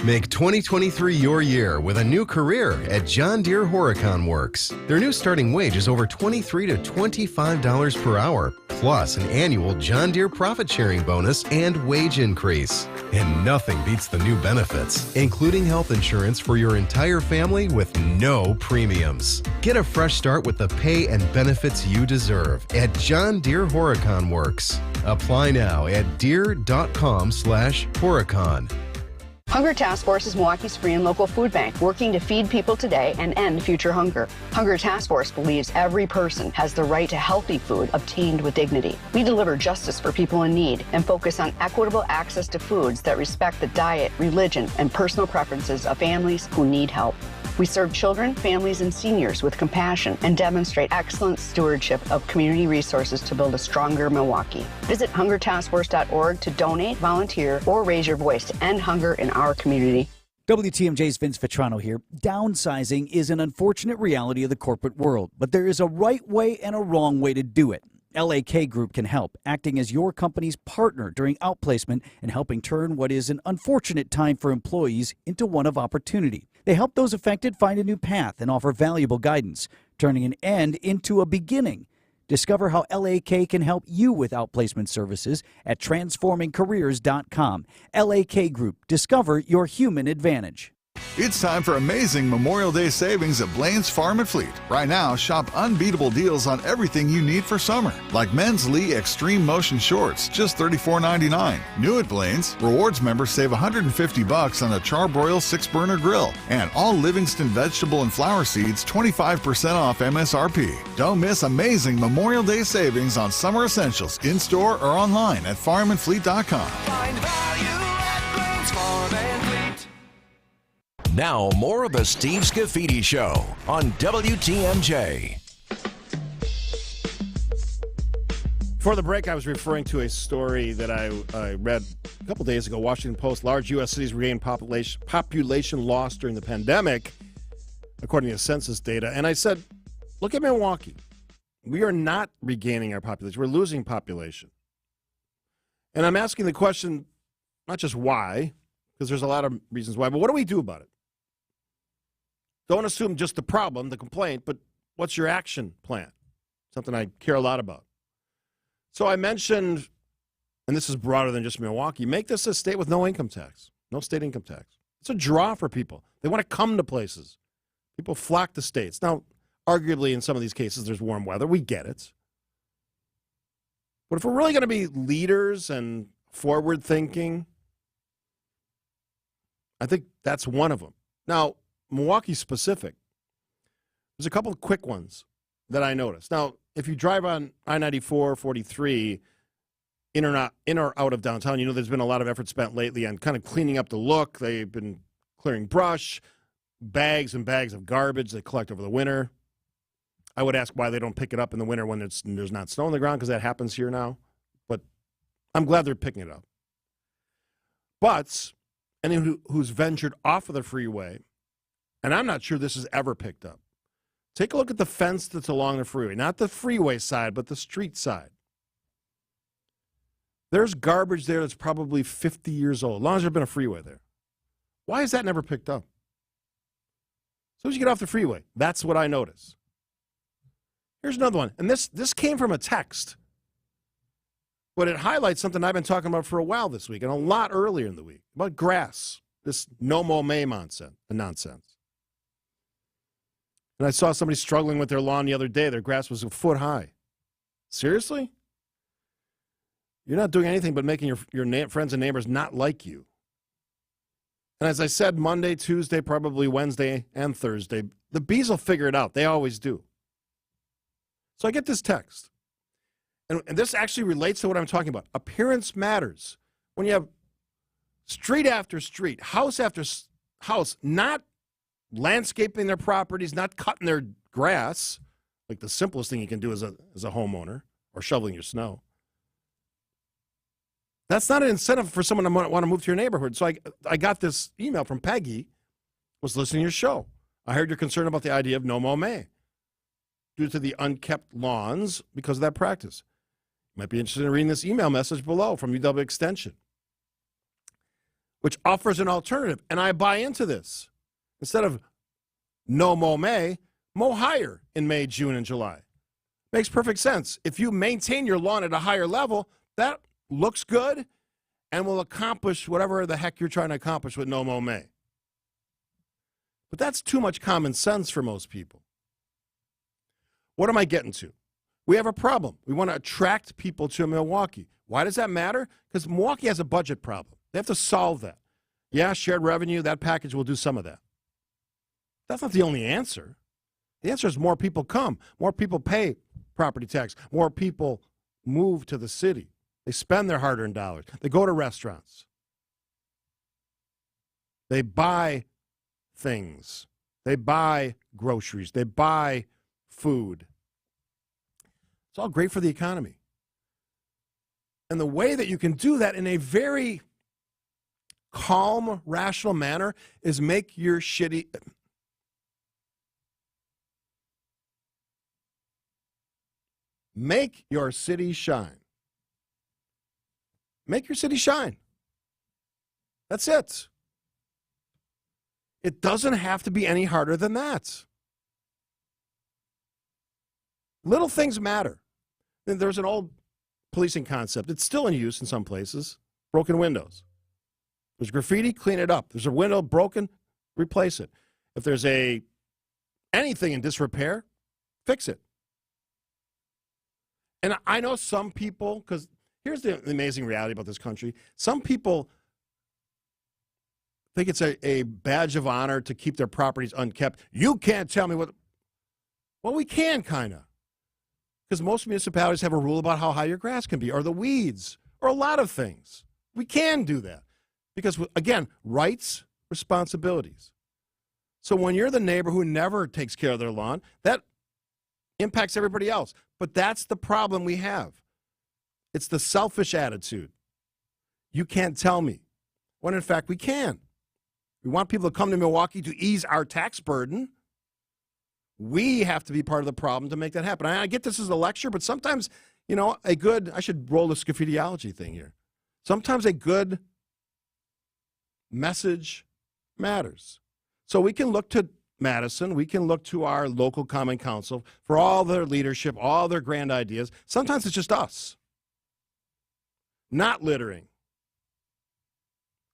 Make 2023 your year with a new career at John Deere Horicon Works. Their new starting wage is over $23 to $25 per hour, plus an annual John Deere profit sharing bonus and wage increase. And nothing beats the new benefits, including health insurance for your entire family with no premiums. Get a fresh start with the pay and benefits you deserve at John Deere Horicon Works. Apply now at deere.com/Horicon. Hunger Task Force is Milwaukee's free and local food bank, working to feed people today and end future hunger. Hunger Task Force believes every person has the right to healthy food obtained with dignity. We deliver justice for people in need and focus on equitable access to foods that respect the diet, religion, and personal preferences of families who need help. We serve children, families, and seniors with compassion and demonstrate excellent stewardship of community resources to build a stronger Milwaukee. Visit hungertaskforce.org to donate, volunteer, or raise your voice to end hunger in our community. WTMJ's Vince Vitrano here. Downsizing is an unfortunate reality of the corporate world, but there is a right way and a wrong way to do it. LAK Group can help, acting as your company's partner during outplacement and helping turn what is an unfortunate time for employees into one of opportunity. They help those affected find a new path and offer valuable guidance, turning an end into a beginning. Discover how LAK can help you with outplacement services at transformingcareers.com. LAK Group. Discover your human advantage. It's time for amazing Memorial Day savings at Blaine's Farm and Fleet. Right now, shop unbeatable deals on everything you need for summer, like men's Lee Extreme Motion Shorts, just $34.99. New at Blaine's, rewards members save $150 on a Charbroil 6-burner grill, and all Livingston vegetable and flower seeds 25% off MSRP. Don't miss amazing Memorial Day savings on summer essentials in-store or online at farmandfleet.com. Find value at Blaine's Farm and Fleet. Now, more of the Steve Scafidi Show on WTMJ. Before the break, I was referring to a story that I read a couple days ago. Washington Post, large U.S. cities regained population loss during the pandemic, according to census data. And I said, look at Milwaukee. We are not regaining our population. We're losing population. And I'm asking the question, not just why, because there's a lot of reasons why, but what do we do about it? Don't assume just the problem, the complaint, but what's your action plan? Something I care a lot about. So I mentioned, and this is broader than just Milwaukee, make this a state with no income tax, no state income tax. It's a draw for people. They want to come to places. People flock to states. Now, arguably in some of these cases there's warm weather. We get it. But if we're really going to be leaders and forward thinking, I think that's one of them. Now, Milwaukee specific, there's a couple of quick ones that I noticed. Now, if you drive on I-94, 43, in or out of downtown, you know there's been a lot of effort spent lately on kind of cleaning up the look. They've been clearing brush, bags and bags of garbage they collect over the winter. I would ask why they don't pick it up in the winter when there's not snow on the ground, because that happens here now. But I'm glad they're picking it up. But anyone who's ventured off of the freeway, and I'm not sure this is ever picked up, take a look at the fence that's along the freeway. Not the freeway side, but the street side. There's garbage there that's probably 50 years old, as long as there's been a freeway there. Why is that never picked up? As soon as you get off the freeway, that's what I notice. Here's another one, and this came from a text, but it highlights something I've been talking about for a while this week, and a lot earlier in the week, about grass, this no mow May nonsense. And I saw somebody struggling with their lawn the other day. Their grass was a foot high. Seriously? You're not doing anything but making your friends and neighbors not like you. And as I said, Monday, Tuesday, probably Wednesday and Thursday, the bees will figure it out. They always do. So I get this text. And this actually relates to what I'm talking about. Appearance matters. When you have street after street, house after house, not landscaping their properties, not cutting their grass, like the simplest thing you can do as a homeowner, or shoveling your snow. That's not an incentive for someone to want to move to your neighborhood. So I got this email from Peggy, was listening to your show. I heard your concern about the idea of no mow May due to the unkept lawns because of that practice. You might be interested in reading this email message below from UW Extension, which offers an alternative. And I buy into this. Instead of no mow May, mow higher in May, June, and July. Makes perfect sense. If you maintain your lawn at a higher level, that looks good and will accomplish whatever the heck you're trying to accomplish with no mow May. But that's too much common sense for most people. What am I getting to? We have a problem. We want to attract people to Milwaukee. Why does that matter? Because Milwaukee has a budget problem. They have to solve that. Yeah, shared revenue, that package will do some of that. That's not the only answer. The answer is more people come. More people pay property tax. More people move to the city. They spend their hard-earned dollars. They go to restaurants. They buy things. They buy groceries. They buy food. It's all great for the economy. And the way that you can do that in a very calm, rational manner is make your shitty... Make your city shine. Make your city shine. That's it. It doesn't have to be any harder than that. Little things matter. There's an old policing concept. It's still in use in some places. Broken windows. There's graffiti, clean it up. There's a window broken, replace it. If there's anything in disrepair, fix it. And I know some people, because here's the amazing reality about this country. Some people think it's a badge of honor to keep their properties unkept. You can't tell me what. Well, we can, kind of. Because most municipalities have a rule about how high your grass can be, or the weeds, or a lot of things. We can do that. Because, again, rights, responsibilities. So when you're the neighbor who never takes care of their lawn, that impacts everybody else. But that's the problem we have. It's the selfish attitude. You can't tell me. When, in fact, we can. We want people to come to Milwaukee to ease our tax burden. We have to be part of the problem to make that happen. I get this as a lecture, but sometimes, I should roll the scaffitiology thing here. Sometimes a good message matters. So we can look to Madison, we can look to our local common council for all their leadership, all their grand ideas. Sometimes it's just us. Not littering.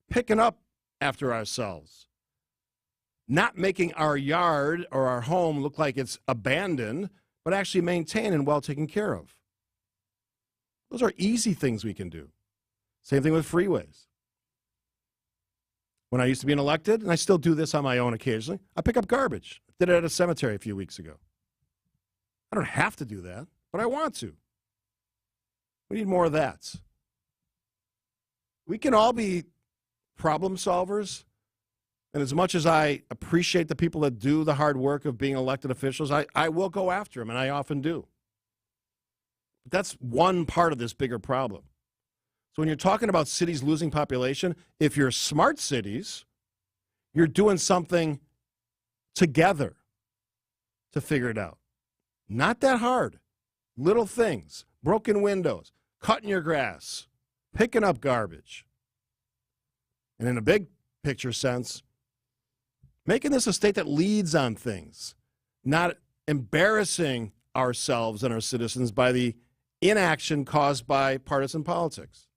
Picking up after ourselves. Not making our yard or our home look like it's abandoned, but actually maintained and well taken care of. Those are easy things we can do. Same thing with freeways. When I used to be elected, and I still do this on my own occasionally, I pick up garbage. I did it at a cemetery a few weeks ago. I don't have to do that, but I want to. We need more of that. We can all be problem solvers. And as much as I appreciate the people that do the hard work of being elected officials, I will go after them, and I often do. But that's one part of this bigger problem. So when you're talking about cities losing population, if you're smart cities, you're doing something together to figure it out. Not that hard. Little things, broken windows, cutting your grass, picking up garbage. And in a big picture sense, making this a state that leads on things, not embarrassing ourselves and our citizens by the inaction caused by partisan politics.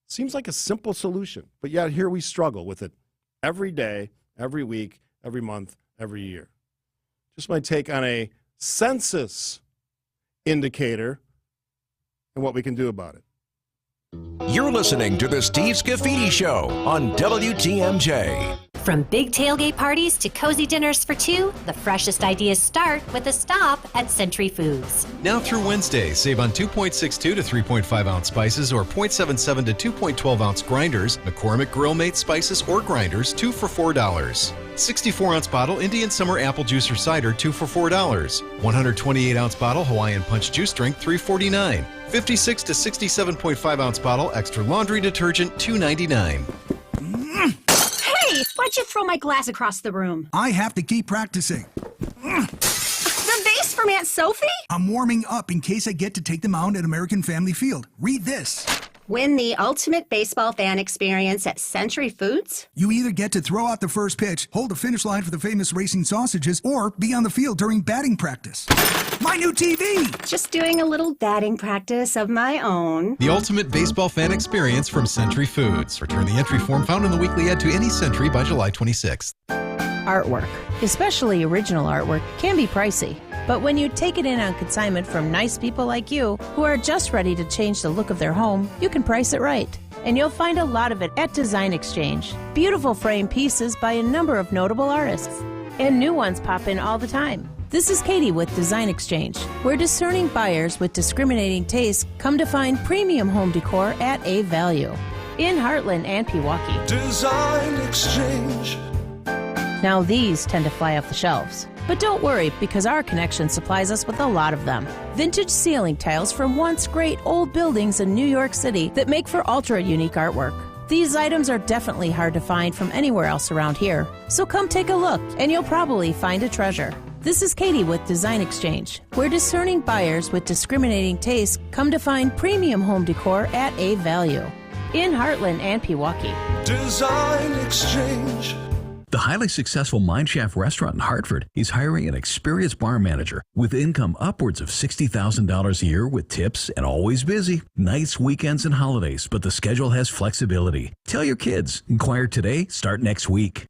Seems like a simple solution, but yet here we struggle with it every day, every week, every month, every year. Just my take on a census indicator and what we can do about it. You're listening to the Steve Scafidi Show on WTMJ. From big tailgate parties to cozy dinners for two, the freshest ideas start with a stop at Century Foods. Now through Wednesday, save on 2.62 to 3.5 ounce spices or 0.77 to 2.12 ounce grinders, McCormick Grill Mate spices or grinders, 2 for $4. 64 ounce bottle Indian Summer Apple Juice or Cider, 2 for $4. 128 ounce bottle Hawaiian Punch Juice Drink, $3.49. 56 to 67.5 ounce bottle Extra Laundry Detergent, $2.99. Hey, why'd you throw my glass across the room? I have to keep practicing. The vase from Aunt Sophie? I'm warming up in case I get to take them out at American Family Field. Read this. Win the ultimate baseball fan experience at Century Foods? You either get to throw out the first pitch, hold the finish line for the famous racing sausages, or be on the field during batting practice. My new TV! Just doing a little batting practice of my own. The ultimate baseball fan experience from Century Foods. Return the entry form found in the weekly ad to any Century by July 26th. Artwork, especially original artwork, can be pricey. But when you take it in on consignment from nice people like you, who are just ready to change the look of their home, you can price it right. And you'll find a lot of it at Design Exchange. Beautiful frame pieces by a number of notable artists. And new ones pop in all the time. This is Katie with Design Exchange, where discerning buyers with discriminating tastes come to find premium home decor at a value. In Heartland and Pewaukee. Design Exchange. Now these tend to fly off the shelves. But don't worry, because our connection supplies us with a lot of them. Vintage ceiling tiles from once great old buildings in New York City that make for ultra-unique artwork. These items are definitely hard to find from anywhere else around here. So come take a look, and you'll probably find a treasure. This is Katie with Design Exchange, where discerning buyers with discriminating tastes come to find premium home decor at a value. In Heartland and Pewaukee. Design Exchange. The highly successful Mineshaft restaurant in Hartford is hiring an experienced bar manager with income upwards of $60,000 a year with tips and always busy. Nights, weekends, and holidays, but the schedule has flexibility. Tell your kids. Inquire today, start next week.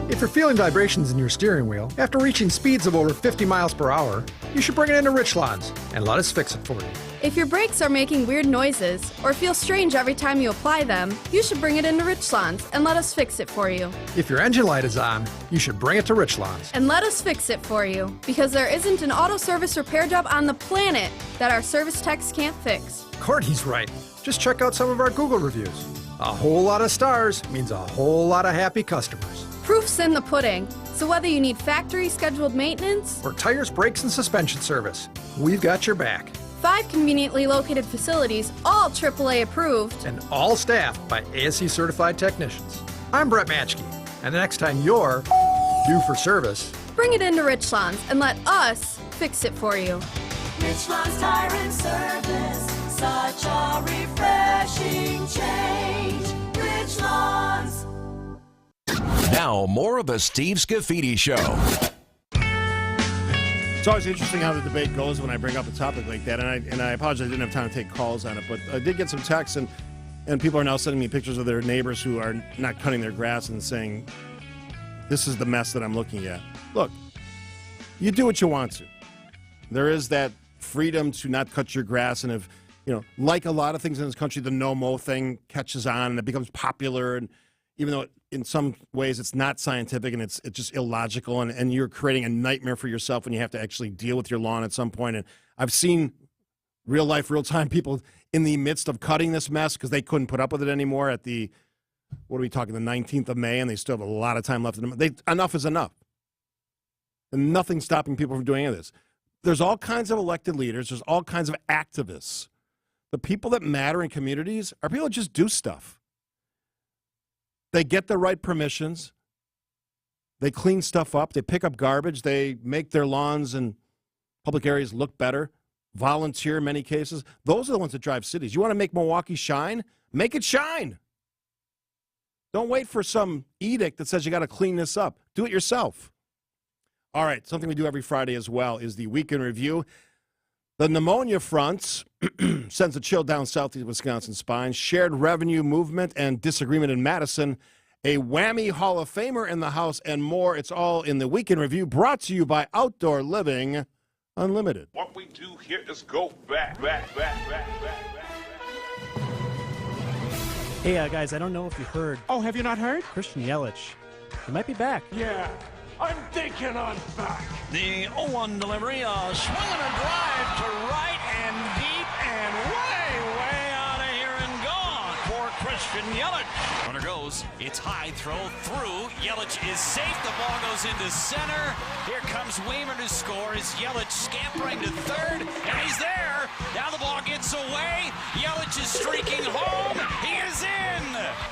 If you're feeling vibrations in your steering wheel after reaching speeds of over 50 miles per hour, you should bring it into Richlands and let us fix it for you. If your brakes are making weird noises or feel strange every time you apply them, you should bring it into Richlands and let us fix it for you. If your engine light is on, you should bring it to Richlands. And let us fix it for you, because there isn't an auto service repair job on the planet that our service techs can't fix. Courtney's right. Just check out some of our Google reviews. A whole lot of stars means a whole lot of happy customers. Proof's in the pudding. So whether you need factory scheduled maintenance or tires, brakes, and suspension service, we've got your back. 5 conveniently located facilities, all AAA approved, and all staffed by ASE certified technicians. I'm Brett Matchke, and the next time you're due for service, bring it into Richlands and let us fix it for you. Richlands Tire and Service, such a refreshing change. Richlands. Now, more of the Steve Scafidi Show. It's always interesting how the debate goes when I bring up a topic like that, and I apologize I didn't have time to take calls on it, but I did get some texts, and people are now sending me pictures of their neighbors who are not cutting their grass and saying, this is the mess that I'm looking at. Look, you do what you want to. There is that freedom to not cut your grass, and if, like a lot of things in this country, the no-mow thing catches on and it becomes popular, and even though in some ways it's not scientific and it's just illogical, and you're creating a nightmare for yourself when you have to actually deal with your lawn at some point. And I've seen real life, real time people in the midst of cutting this mess because they couldn't put up with it anymore at the, what are we talking, the 19th of May, and they still have a lot of time left in them. Enough is enough. And nothing's stopping people from doing any of this. There's all kinds of elected leaders. There's all kinds of activists. The people that matter in communities are people that just do stuff. They get the right permissions. They clean stuff up. They pick up garbage. They make their lawns and public areas look better. Volunteer in many cases. Those are the ones that drive cities. You want to make Milwaukee shine? Make it shine. Don't wait for some edict that says you got to clean this up. Do it yourself. All right, something we do every Friday as well is the Weekend Review. The pneumonia front sends a chill down southeast Wisconsin's spine. Shared revenue movement and disagreement in Madison. A whammy Hall of Famer in the house and more. It's all in the Weekend Review, brought to you by Outdoor Living Unlimited. What we do here is go back. Hey, guys, I don't know if you heard. Oh, have you not heard? Christian Yelich. He might be back. Yeah, I'm thinking on back. The 0-1 delivery, swinging a drive to right and deep and way out of here and gone for Christian Yelich. Runner goes, it's high, throw through. Yelich is safe, the ball goes into center. Here comes Wagner to score as Yelich scampering to third, and he's there. Now the ball gets away. Yelich is streaking home. He is in.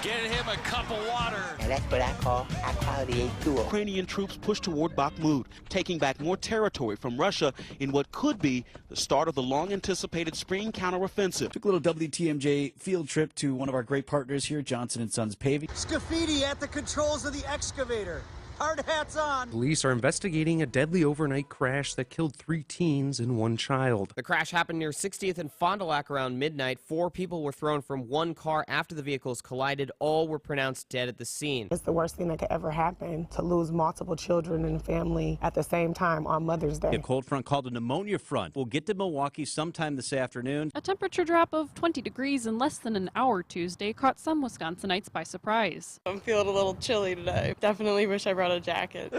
Get him a cup of water. And that's what I call high-quality A2. Ukrainian troops push toward Bakhmut, taking back more territory from Russia in what could be the start of the long-anticipated spring counteroffensive. Took a little WTMJ field trip to one of our great partners here, Johnson & Sons Paving. Scafidi at the controls of the excavator. Hard hats on. Police are investigating a deadly overnight crash that killed 3 teens and 1 child. The crash happened near 60th and Fond du Lac around midnight. 4 people were thrown from one car after the vehicles collided. All were pronounced dead at the scene. It's the worst thing that could ever happen, to lose multiple children and family at the same time on Mother's Day. A cold front called a pneumonia front will get to Milwaukee sometime this afternoon. A temperature drop of 20 degrees in less than an hour Tuesday caught some Wisconsinites by surprise. I'm feeling a little chilly today. Definitely wish I brought a jacket.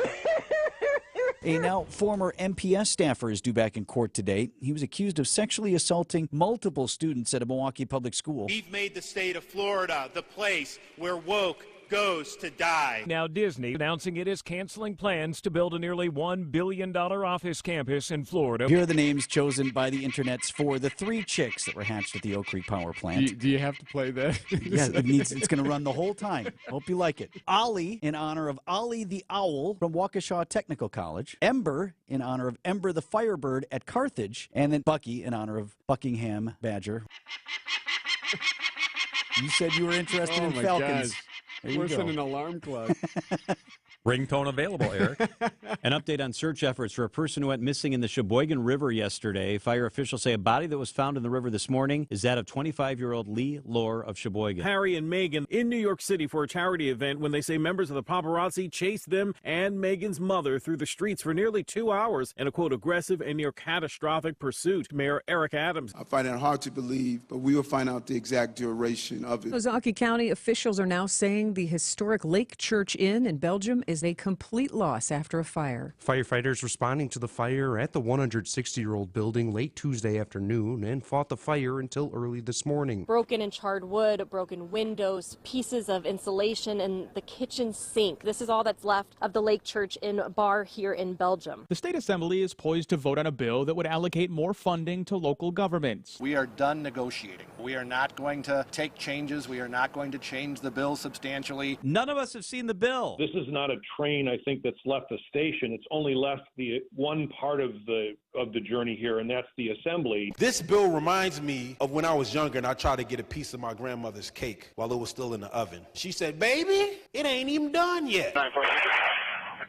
A now former MPS staffer is due back in court today. He was accused of sexually assaulting multiple students at a Milwaukee public school. We've made the state of Florida the place where woke, goes to die. Now Disney announcing it is canceling plans to build a nearly $1 billion office campus in Florida. Here are the names chosen by the internets for the 3 chicks that were hatched at the Oak Creek Power Plant. Do you have to play that? Yeah, it's going to run the whole time. Hope you like it. Ollie, in honor of Ollie the Owl from Waukesha Technical College. Ember, in honor of Ember the Firebird at Carthage. And then Bucky, in honor of Buckingham Badger. You said you were interested in Falcons. Worse than an alarm clock. Ringtone available, Eric. An update on search efforts for a person who went missing in the Sheboygan River yesterday. Fire officials say a body that was found in the river this morning is that of 25-year-old Lee Lohr of Sheboygan. Harry and Meghan in New York City for a charity event when they say members of the paparazzi chased them and Meghan's mother through the streets for nearly 2 hours in a, quote, aggressive and near catastrophic pursuit. Mayor Eric Adams. I find it hard to believe, but we will find out the exact duration of it. Ozaukee County officials are now saying the historic Lake Church Inn in Belgium is a complete loss after a fire. Firefighters responding to the fire at the 160-year-old building late Tuesday afternoon and fought the fire until early this morning. Broken and charred wood, broken windows, pieces of insulation, and the kitchen sink. This is all that's left of the Lake Church Inn bar here in Belgium. The State Assembly is poised to vote on a bill that would allocate more funding to local governments. We are done negotiating. We are not going to take changes. We are not going to change the bill substantially. None of us have seen the bill. This is not a train, I think, that's left the station. It's only left the one part of the journey here, and that's the assembly. This bill reminds me of when I was younger and I tried to get a piece of my grandmother's cake while it was still in the oven. She said, "Baby, it ain't even done yet."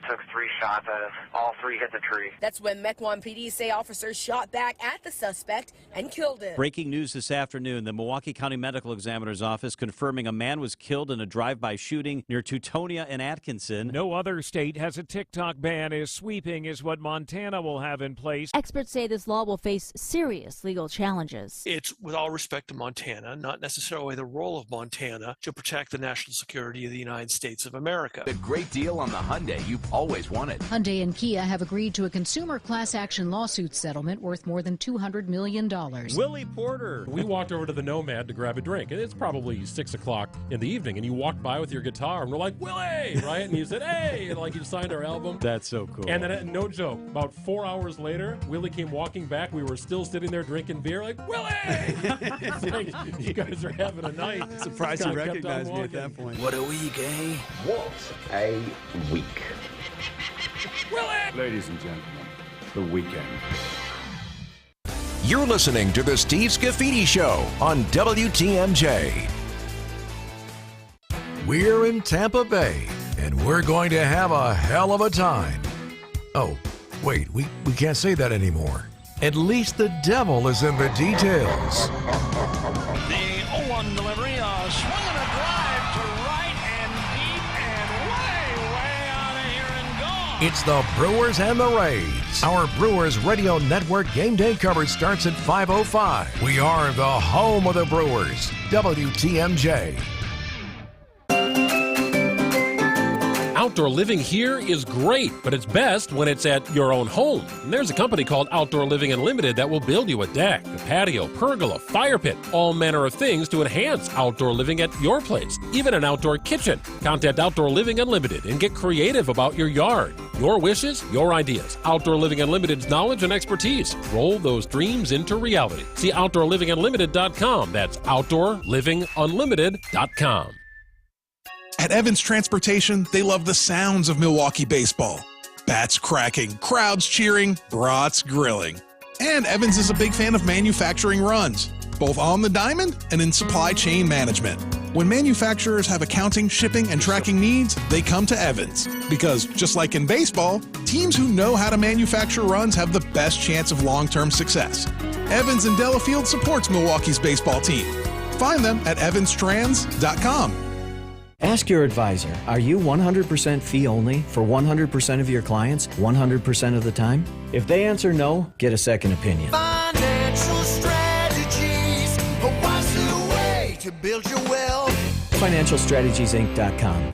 Took 3 shots at us. All 3 hit the tree. That's when Mequon PD say officers shot back at the suspect and killed him. Breaking news this afternoon. The Milwaukee County Medical Examiner's Office confirming a man was killed in a drive-by shooting near Teutonia and Atkinson. No other state has a TikTok ban as sweeping as what Montana will have in place. Experts say this law will face serious legal challenges. It's, with all respect to Montana, not necessarily the role of Montana to protect the national security of the United States of America. A great deal on the Hyundai you've always wanted. Hyundai and Kia have agreed to a consumer class action lawsuit settlement worth more than $200 million. Willie Porter. We walked over to the Nomad to grab a drink. It's probably 6 o'clock in the evening, and you walked by with your guitar, and we're like, Willie, right? And you said, hey, and like you signed our album. That's so cool. And then, no joke, about 4 hours later, Willie came walking back. We were still sitting there drinking beer, like, Willie! It's like, you guys are having a night. Surprised you recognized me at that point. What a week, eh? What a week. Ladies and gentlemen, the weekend. You're listening to the Steve Scafidi Show on WTMJ. We're in Tampa Bay, and we're going to have a hell of a time. Oh, wait, we can't say that anymore. At least the devil is in the details. The 0-1 delivery, swinging a drive to right and deep and way out of here and gone. It's the Brewers and the Rays. Our Brewers Radio Network game day coverage starts at 5:05. We are the home of the Brewers, WTMJ. Outdoor living here is great, but it's best when it's at your own home. And there's a company called Outdoor Living Unlimited that will build you a deck, a patio, pergola, fire pit, all manner of things to enhance outdoor living at your place, even an outdoor kitchen. Contact Outdoor Living Unlimited and get creative about your yard. Your wishes, your ideas. Outdoor Living Unlimited's knowledge and expertise. Roll those dreams into reality. See OutdoorLivingUnlimited.com. That's OutdoorLivingUnlimited.com. At Evans Transportation, they love the sounds of Milwaukee baseball. Bats cracking, crowds cheering, brats grilling. And Evans is a big fan of manufacturing runs, both on the diamond and in supply chain management. When manufacturers have accounting, shipping, and tracking needs, they come to Evans. Because just like in baseball, teams who know how to manufacture runs have the best chance of long-term success. Evans in Delafield supports Milwaukee's baseball team. Find them at evanstrans.com. Ask your advisor, are you 100% fee only for 100% of your clients 100% of the time? If they answer no, get a second opinion. Financial strategies, what's the way to build your wealth? FinancialStrategiesInc.com.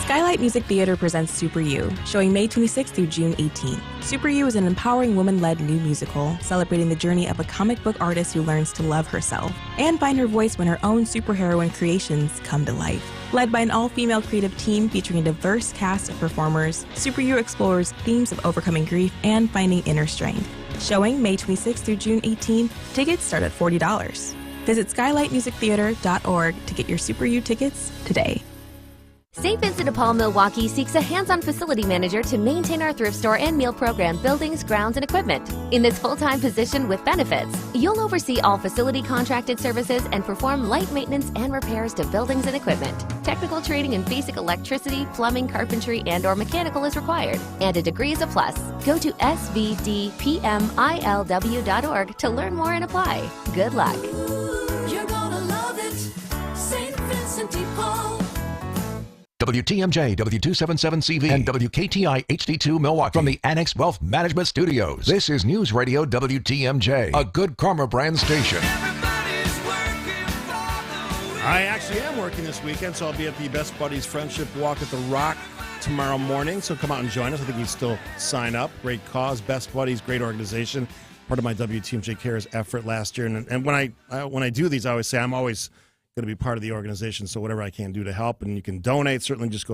Skylight Music Theater presents Super You, showing May 26th through June 18th. Super You is an empowering woman-led new musical celebrating the journey of a comic book artist who learns to love herself and find her voice when her own superheroine creations come to life. Led by an all-female creative team featuring a diverse cast of performers, Super You explores themes of overcoming grief and finding inner strength. Showing May 26th through June 18th. Tickets start at $40. Visit skylightmusictheater.org to get your Super You tickets today. St. Vincent de Paul Milwaukee seeks a hands-on facility manager to maintain our thrift store and meal program buildings, grounds, and equipment. In this full-time position with benefits, you'll oversee all facility contracted services and perform light maintenance and repairs to buildings and equipment. Technical training in basic electricity, plumbing, carpentry, and/or mechanical is required, and a degree is a plus. Go to svdpmilw.org to learn more and apply. Good luck. You're gonna love it, St. Vincent de Paul. WTMJ, W277CV, and WKTI HD2 Milwaukee from the Annex Wealth Management Studios. This is News Radio WTMJ, a good karma brand station. I actually am working this weekend, so I'll be at the Best Buddies Friendship Walk at the Rock tomorrow morning. So come out and join us. I think you can still sign up. Great cause, Best Buddies, great organization. Part of my WTMJ Cares effort last year. And when I do these, I always say I'm always going to be part of the organization, so whatever I can do to help, and you can donate, certainly just go